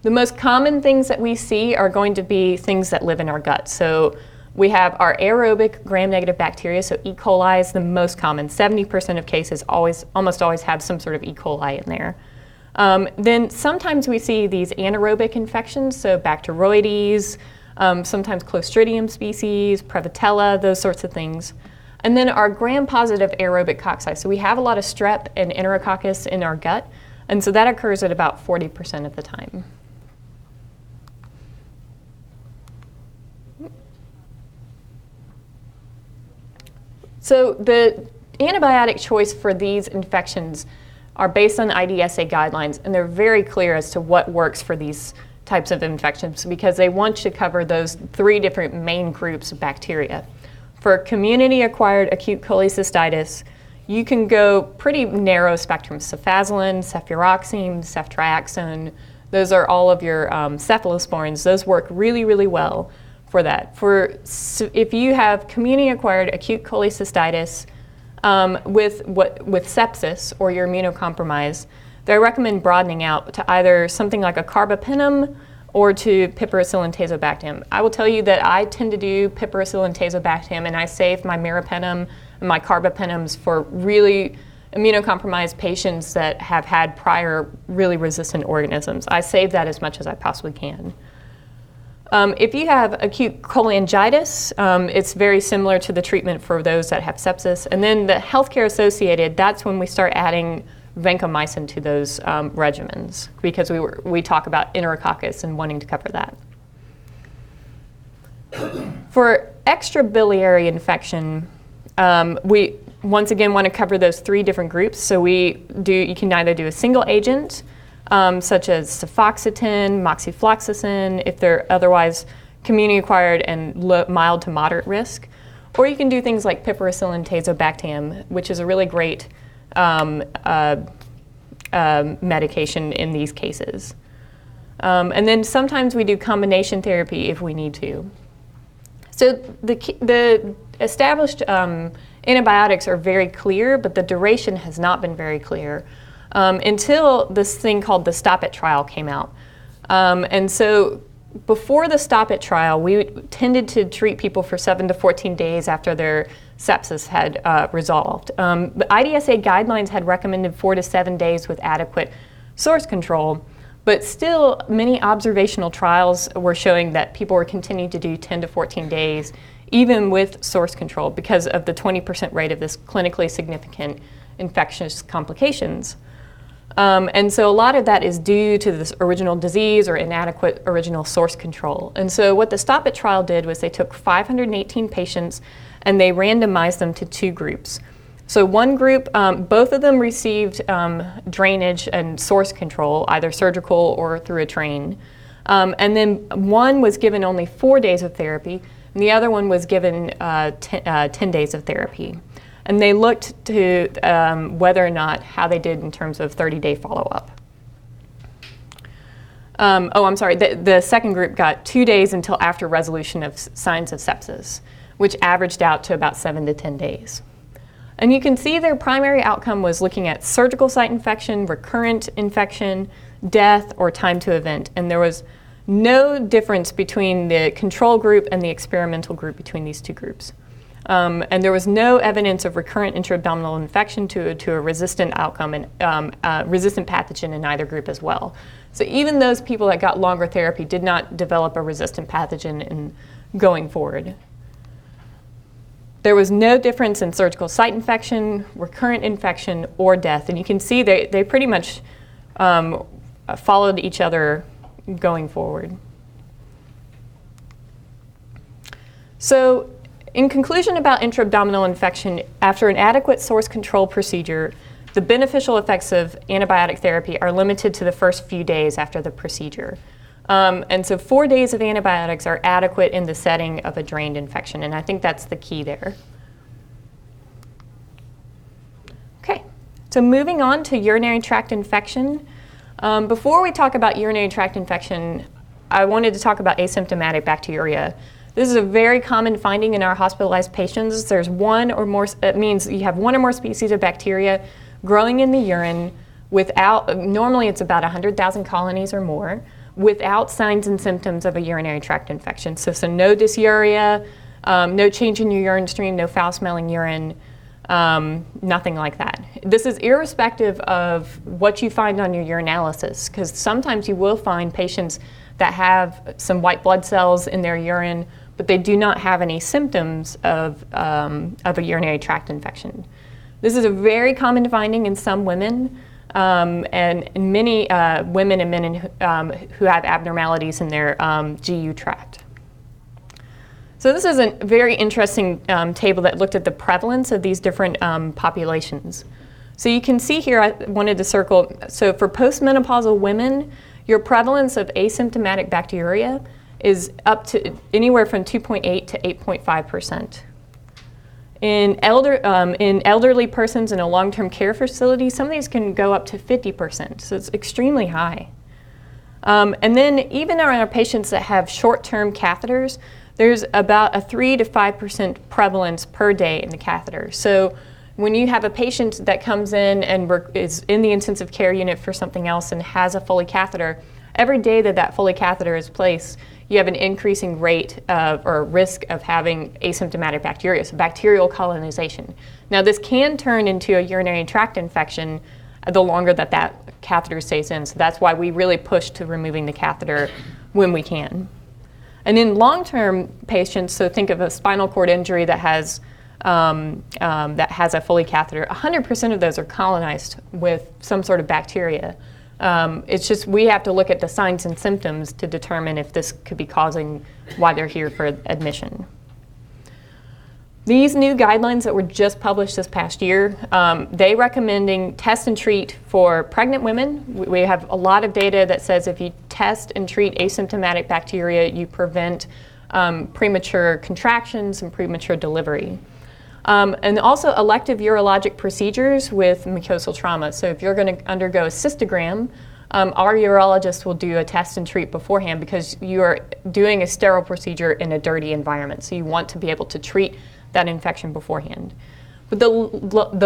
The most common things that we see are going to be things that live in our gut. So we have our aerobic gram-negative bacteria, so E. coli is the most common. 70% of cases almost always have some sort of E. coli in there. Then sometimes we see these anaerobic infections, so Bacteroides, sometimes Clostridium species, Prevotella, those sorts of things. And then our gram-positive aerobic cocci. So we have a lot of strep and Enterococcus in our gut, and so that occurs at about 40% of the time. So the antibiotic choice for these infections are based on IDSA guidelines, and they're very clear as to what works for these types of infections because they want to cover those 3 different main groups of bacteria. For community-acquired acute cholecystitis, you can go pretty narrow spectrum, cefazolin, cefuroxime, ceftriaxone. Those are all of your cephalosporins. Those work really, really well for that. If you have community-acquired acute cholecystitis with sepsis or you're immunocompromised, they recommend broadening out to either something like a carbapenem or to piperacillin tazobactam. I will tell you that I tend to do piperacillin tazobactam, and I save my meropenem and my carbapenems for really immunocompromised patients that have had prior really resistant organisms. I save that as much as I possibly can. If you have acute cholangitis, it's very similar to the treatment for those that have sepsis. And then the healthcare associated, that's when we start adding vancomycin to those regimens, because we talk about enterococcus and wanting to cover that. For extrabiliary infection, we once again want to cover those 3 different groups. So you can either do a single agent, such as cefoxitin, moxifloxacin, if they're otherwise community-acquired and mild to moderate risk. Or you can do things like piperacillin tazobactam, which is a really great medication in these cases. And then sometimes we do combination therapy if we need to. So the established antibiotics are very clear, but the duration has not been very clear until this thing called the Stop It trial came out. And so before the Stop It trial, we tended to treat people for 7 to 14 days after their sepsis had resolved. The IDSA guidelines had recommended 4 to 7 days with adequate source control, but still many observational trials were showing that people were continuing to do 10 to 14 days, even with source control, because of the 20% rate of this clinically significant infectious complications. And so a lot of that is due to this original disease or inadequate original source control. And so what the Stop It trial did was they took 518 patients and they randomized them to 2 groups. So one group, both of them received drainage and source control, either surgical or through a train. And then one was given only 4 days of therapy, and the other one was given 10 days of therapy. And they looked to whether or not how they did in terms of 30-day follow-up. I'm sorry, the second group got 2 days until after resolution of signs of sepsis, which averaged out to about 7 to 10 days. And you can see their primary outcome was looking at surgical site infection, recurrent infection, death, or time to event. And there was no difference between the control group and the experimental group between these 2 groups. And there was no evidence of recurrent intra-abdominal infection to a resistant outcome and resistant pathogen in either group as well. So even those people that got longer therapy did not develop a resistant pathogen in going forward. There was no difference in surgical site infection, recurrent infection, or death. And you can see they pretty much followed each other going forward. So in conclusion about intra-abdominal infection, after an adequate source control procedure, the beneficial effects of antibiotic therapy are limited to the first few days after the procedure. And so 4 days of antibiotics are adequate in the setting of a drained infection, and I think that's the key there. Okay, so moving on to urinary tract infection. Before we talk about urinary tract infection, I wanted to talk about asymptomatic bacteriuria. This is a very common finding in our hospitalized patients. There's one or more, it means you have 1 or more species of bacteria growing in the urine without, normally it's about 100,000 colonies or more, without signs and symptoms of a urinary tract infection. So no dysuria, no change in your urine stream, no foul-smelling urine, nothing like that. This is irrespective of what you find on your urinalysis, because sometimes you will find patients that have some white blood cells in their urine, but they do not have any symptoms of a urinary tract infection. This is a very common finding in some women. And many women and men who have abnormalities in their GU tract. So this is a very interesting table that looked at the prevalence of these different populations. So you can see here, I wanted to circle, so for postmenopausal women, your prevalence of asymptomatic bacteriuria is up to anywhere from 2.8 to 8.5%. In elderly persons in a long-term care facility, some of these can go up to 50%, so it's extremely high. And then even in our patients that have short-term catheters, there's about a 3 to 5% prevalence per day in the catheter. So when you have a patient that comes in and is in the intensive care unit for something else and has a Foley catheter, every day that that Foley catheter is placed, you have an increasing rate of, or risk of having asymptomatic bacteria, so bacterial colonization. Now this can turn into a urinary tract infection the longer that that catheter stays in, so that's why we really push to removing the catheter when we can. And in long-term patients, so think of a spinal cord injury that has a Foley catheter, 100% of those are colonized with some sort of bacteria. It's just we have to look at the signs and symptoms to determine if this could be causing why they're here for admission. These new guidelines that were just published this past year, they recommending test and treat for pregnant women. We have a lot of data that says if you test and treat asymptomatic bacteria, you prevent premature contractions and premature delivery. And also elective urologic procedures with mucosal trauma. So if you're going to undergo a cystogram, our urologist will do a test and treat beforehand because you are doing a sterile procedure in a dirty environment. So you want to be able to treat that infection beforehand. But the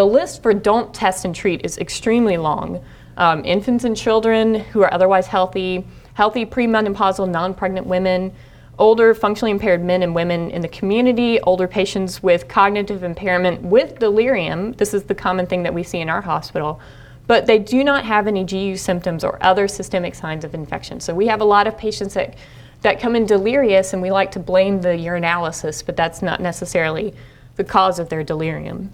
list for don't test and treat is extremely long. Infants and children who are otherwise healthy, healthy premenopausal non-pregnant women, older functionally impaired men and women in the community, older patients with cognitive impairment with delirium. This is the common thing that we see in our hospital, but they do not have any GU symptoms or other systemic signs of infection. So we have a lot of patients that come in delirious, and we like to blame the urinalysis, but that's not necessarily the cause of their delirium.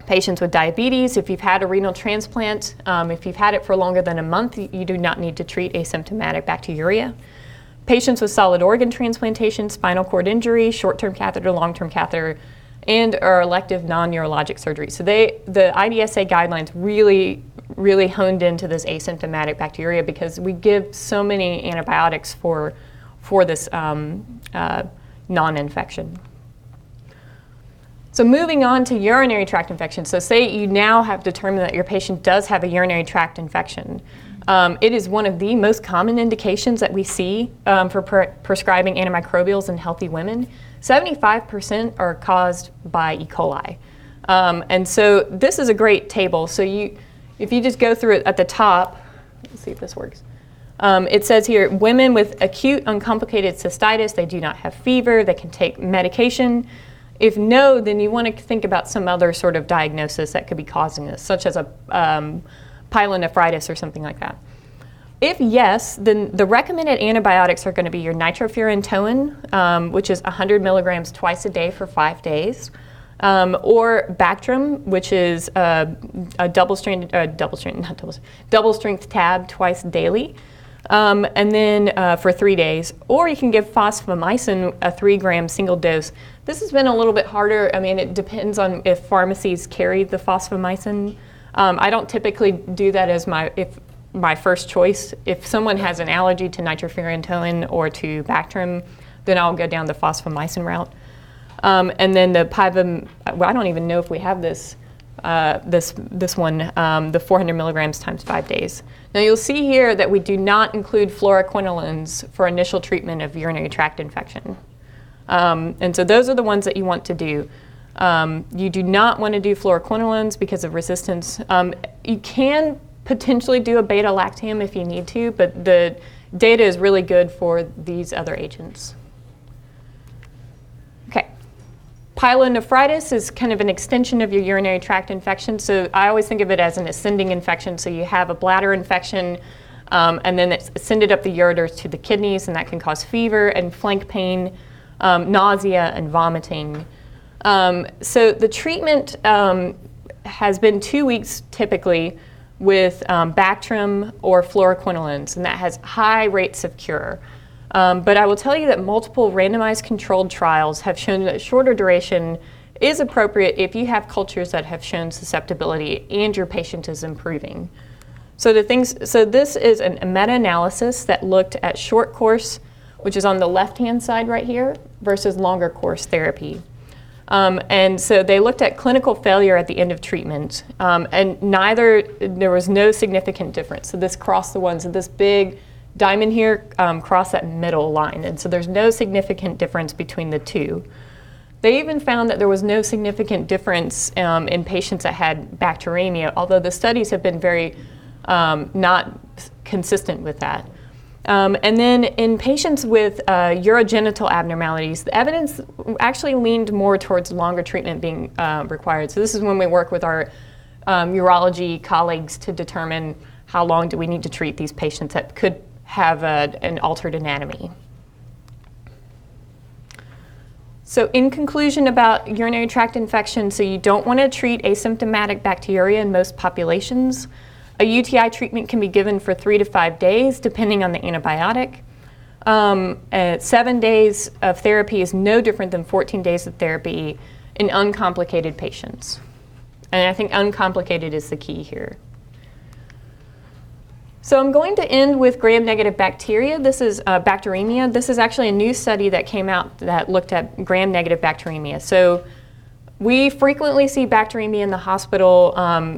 Patients with diabetes, if you've had a renal transplant, if you've had it for longer than a month, you do not need to treat asymptomatic bacteriuria. Patients with solid organ transplantation, spinal cord injury, short-term catheter, long-term catheter, and or elective non-neurologic surgery. So the IDSA guidelines really honed into this asymptomatic bacteria because we give so many antibiotics for this non-infection. So moving on to urinary tract infection. So say you now have determined that your patient does have a urinary tract infection. It is one of the most common indications that we see for prescribing antimicrobials in healthy women. 75% are caused by E. coli. And so this is a great table. So if you just go through it at the top, let's see if this works. It says here, women with acute uncomplicated cystitis, they do not have fever, they can take medication. If no, then you want to think about some other sort of diagnosis that could be causing this, such as a pyelonephritis or something like that. If yes, then the recommended antibiotics are going to be your nitrofurantoin, which is 100 milligrams twice a day for 5 days, or Bactrim, which is a double strength tab twice daily, and then for 3 days. Or you can give fosfomycin, a 3-gram single dose. This has been a little bit harder. I mean, it depends on if pharmacies carry the fosfomycin. I don't typically do that as my first choice. If someone has an allergy to nitrofurantoin or to Bactrim, then I'll go down the fosfomycin route. And then the I don't even know if we have this one, the 400 milligrams times 5 days. Now you'll see here that we do not include fluoroquinolines for initial treatment of urinary tract infection. And so those are the ones that you want to do. You do not want to do fluoroquinolines because of resistance. You can potentially do a beta-lactam if you need to, but the data is really good for these other agents. Okay. Pyelonephritis is kind of an extension of your urinary tract infection. So I always think of it as an ascending infection. So you have a bladder infection, and then it's ascended up the ureter to the kidneys, and that can cause fever and flank pain, nausea, and vomiting. So the treatment has been 2 weeks typically with Bactrim or fluoroquinolines, and that has high rates of cure. But I will tell you that multiple randomized controlled trials have shown that shorter duration is appropriate if you have cultures that have shown susceptibility and your patient is improving. So this is a meta-analysis that looked at short course, which is on the left-hand side right here, versus longer course therapy. And so they looked at clinical failure at the end of treatment, and there was no significant difference. So this crossed the ones, so this big diamond here crossed that middle line, and so there's no significant difference between the two. They even found that there was no significant difference in patients that had bacteremia, although the studies have been very not consistent with that. And then in patients with urogenital abnormalities, the evidence actually leaned more towards longer treatment being required. So this is when we work with our urology colleagues to determine how long do we need to treat these patients that could have an altered anatomy. So in conclusion about urinary tract infection, so you don't want to treat asymptomatic bacteria in most populations. A UTI treatment can be given for 3 to 5 days, depending on the antibiotic. 7 days of therapy is no different than 14 days of therapy in uncomplicated patients. And I think uncomplicated is the key here. So I'm going to end with gram-negative bacteria. This is bacteremia. This is actually a new study that came out that looked at gram-negative bacteremia. So we frequently see bacteremia in the hospital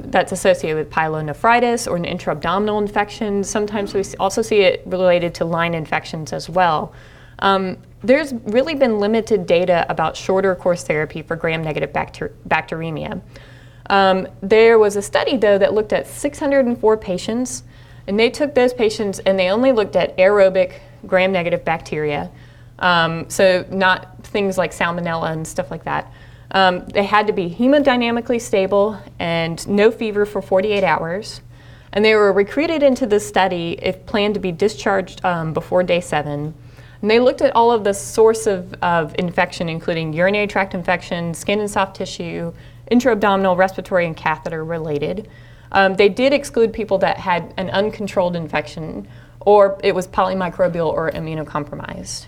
that's associated with pyelonephritis or an intra-abdominal infection. Sometimes we also see it related to line infections as well. There's really been limited data about shorter course therapy for gram-negative bacteremia. There was a study, though, that looked at 604 patients, and they took those patients and they only looked at aerobic gram-negative bacteria, so not things like salmonella and stuff like that. They had to be hemodynamically stable and no fever for 48 hours. And they were recruited into the study if planned to be discharged before day 7. And they looked at all of the source of infection, including urinary tract infection, skin and soft tissue, intra-abdominal, respiratory, and catheter related. They did exclude people that had an uncontrolled infection or it was polymicrobial or immunocompromised.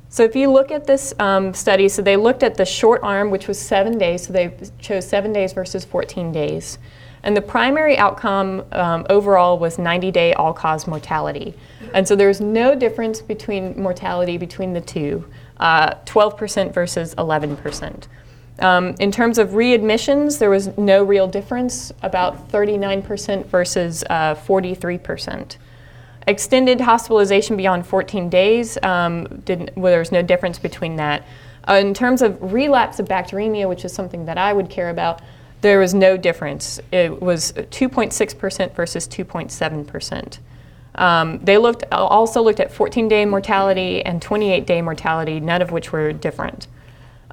So if you look at this study, so they looked at the short arm, which was 7 days, so they chose 7 days versus 14 days. And the primary outcome overall was 90-day all-cause mortality. And so there's no difference between mortality between the two, 12% versus 11%. In terms of readmissions, there was no real difference, about 39% versus 43%. Extended hospitalization beyond 14 days, there was no difference between that. In terms of relapse of bacteremia, which is something that I would care about, there was no difference. It was 2.6% versus 2.7%. They also looked at 14-day mortality and 28-day mortality, none of which were different.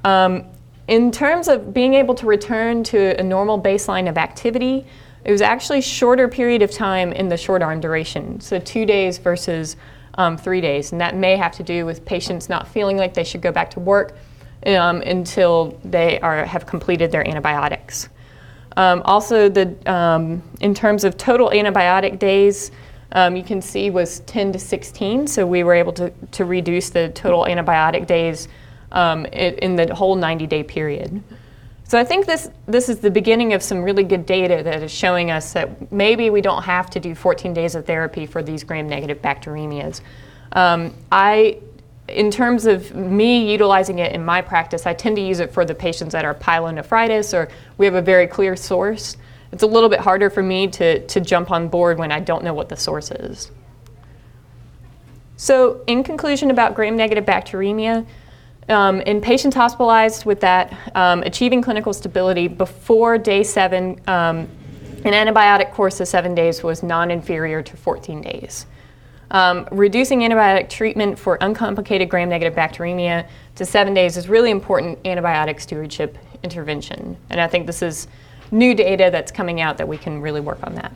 In terms of being able to return to a normal baseline of activity, it was actually shorter period of time in the short arm duration, so 2 days versus 3 days. And that may have to do with patients not feeling like they should go back to work until they have completed their antibiotics. Also, in terms of total antibiotic days, you can see was 10 to 16, so we were able to reduce the total antibiotic days in the whole 90-day period. So I think this is the beginning of some really good data that is showing us that maybe we don't have to do 14 days of therapy for these gram-negative bacteremias. In terms of me utilizing it in my practice, I tend to use it for the patients that are pyelonephritis or we have a very clear source. It's a little bit harder for me to jump on board when I don't know what the source is. So in conclusion about gram-negative bacteremia, in patients hospitalized with that, achieving clinical stability before day 7, an antibiotic course of 7 days was non-inferior to 14 days. Reducing antibiotic treatment for uncomplicated gram-negative bacteremia to 7 days is really important antibiotic stewardship intervention. And I think this is new data that's coming out that we can really work on that.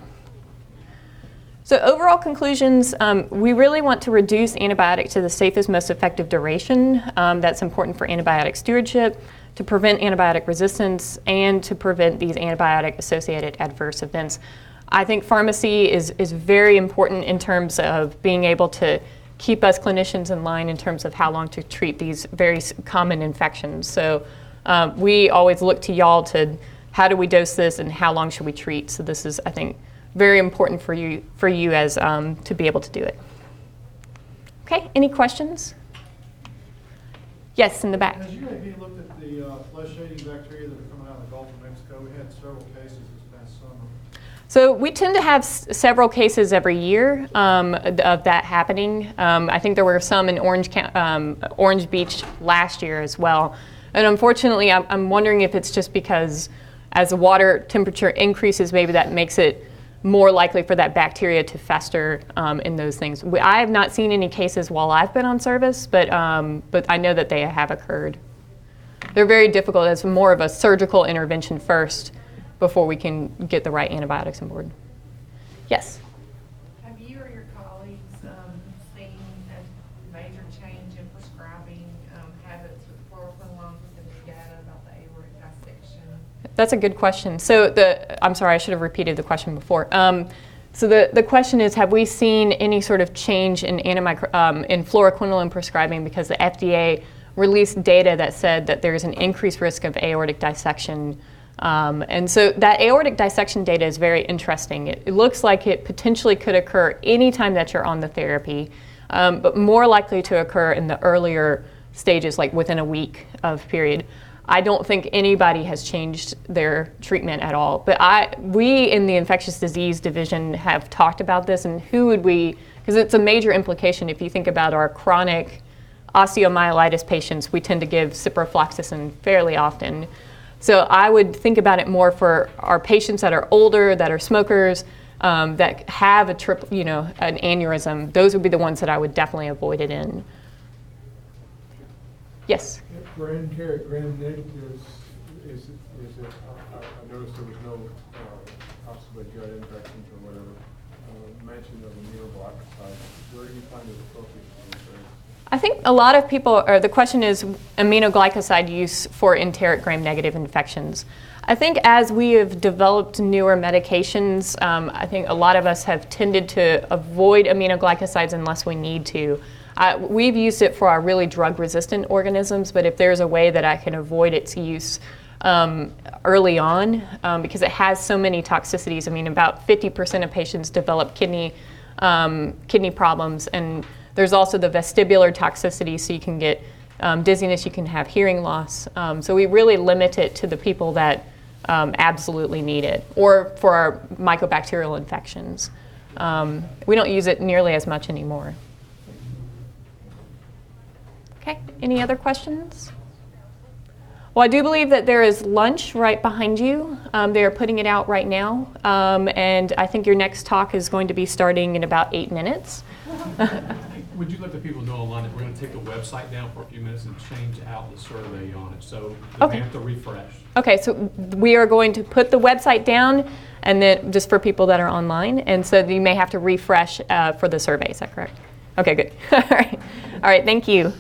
So overall conclusions, we really want to reduce antibiotic to the safest, most effective duration. That's important for antibiotic stewardship, to prevent antibiotic resistance, and to prevent these antibiotic-associated adverse events. I think pharmacy is very important in terms of being able to keep us clinicians in line in terms of how long to treat these very common infections. So we always look to y'all to how do we dose this and how long should we treat. So this is, I think, very important for you as to be able to do it. Okay, any questions? Yes, in the back. Has UAB looked at the flesh-eating bacteria that are coming out of the Gulf of Mexico? We had several cases this past summer. So we tend to have several cases every year of that happening. I think there were some in Orange Beach last year as well. And unfortunately, I'm wondering if it's just because as the water temperature increases, maybe that makes it more likely for that bacteria to fester in those things. I have not seen any cases while I've been on service, but I know that they have occurred. They're very difficult. It's more of a surgical intervention first before we can get the right antibiotics on board. Yes? Have you or your colleagues seen a major change in prescribing habits with fluoroquinolones with the new data about the aortic dissection? That's a good question. So I'm sorry, I should have repeated the question before. So the question is, have we seen any sort of change in in fluoroquinolone prescribing because the FDA released data that said that there's an increased risk of aortic dissection? And so that aortic dissection data is very interesting. It looks like it potentially could occur anytime that you're on the therapy, but more likely to occur in the earlier stages, like within a week of period. I don't think anybody has changed their treatment at all. But we in the infectious disease division have talked about this, and who would we, because it's a major implication if you think about our chronic osteomyelitis patients, we tend to give ciprofloxacin fairly often. So I would think about it more for our patients that are older, that are smokers, that have an aneurysm. Those would be the ones that I would definitely avoid it in. Yes? For enteric gram negatives, is it, I noticed there was no possible gut infections or whatever, mention of aminoglycosides. Where do you find it appropriate to use those? I think a lot of people, or the question is aminoglycoside use for enteric gram-negative infections. I think as we have developed newer medications, I think a lot of us have tended to avoid aminoglycosides unless we need to. We've used it for our really drug-resistant organisms, but if there's a way that I can avoid its use early on, because it has so many toxicities. I mean, about 50% of patients develop kidney problems, and there's also the vestibular toxicity, so you can get dizziness, you can have hearing loss. So we really limit it to the people that absolutely need it, or for our mycobacterial infections. We don't use it nearly as much anymore. Okay, any other questions? Well, I do believe that there is lunch right behind you. They are putting it out right now, and I think your next talk is going to be starting in about 8 minutes. Would you let the people know online that we're going to take the website down for a few minutes and change out the survey on it, so they have to refresh. Okay, so we are going to put the website down, and then just for people that are online, and so you may have to refresh for the survey. Is that correct? Okay, good. All right, thank you.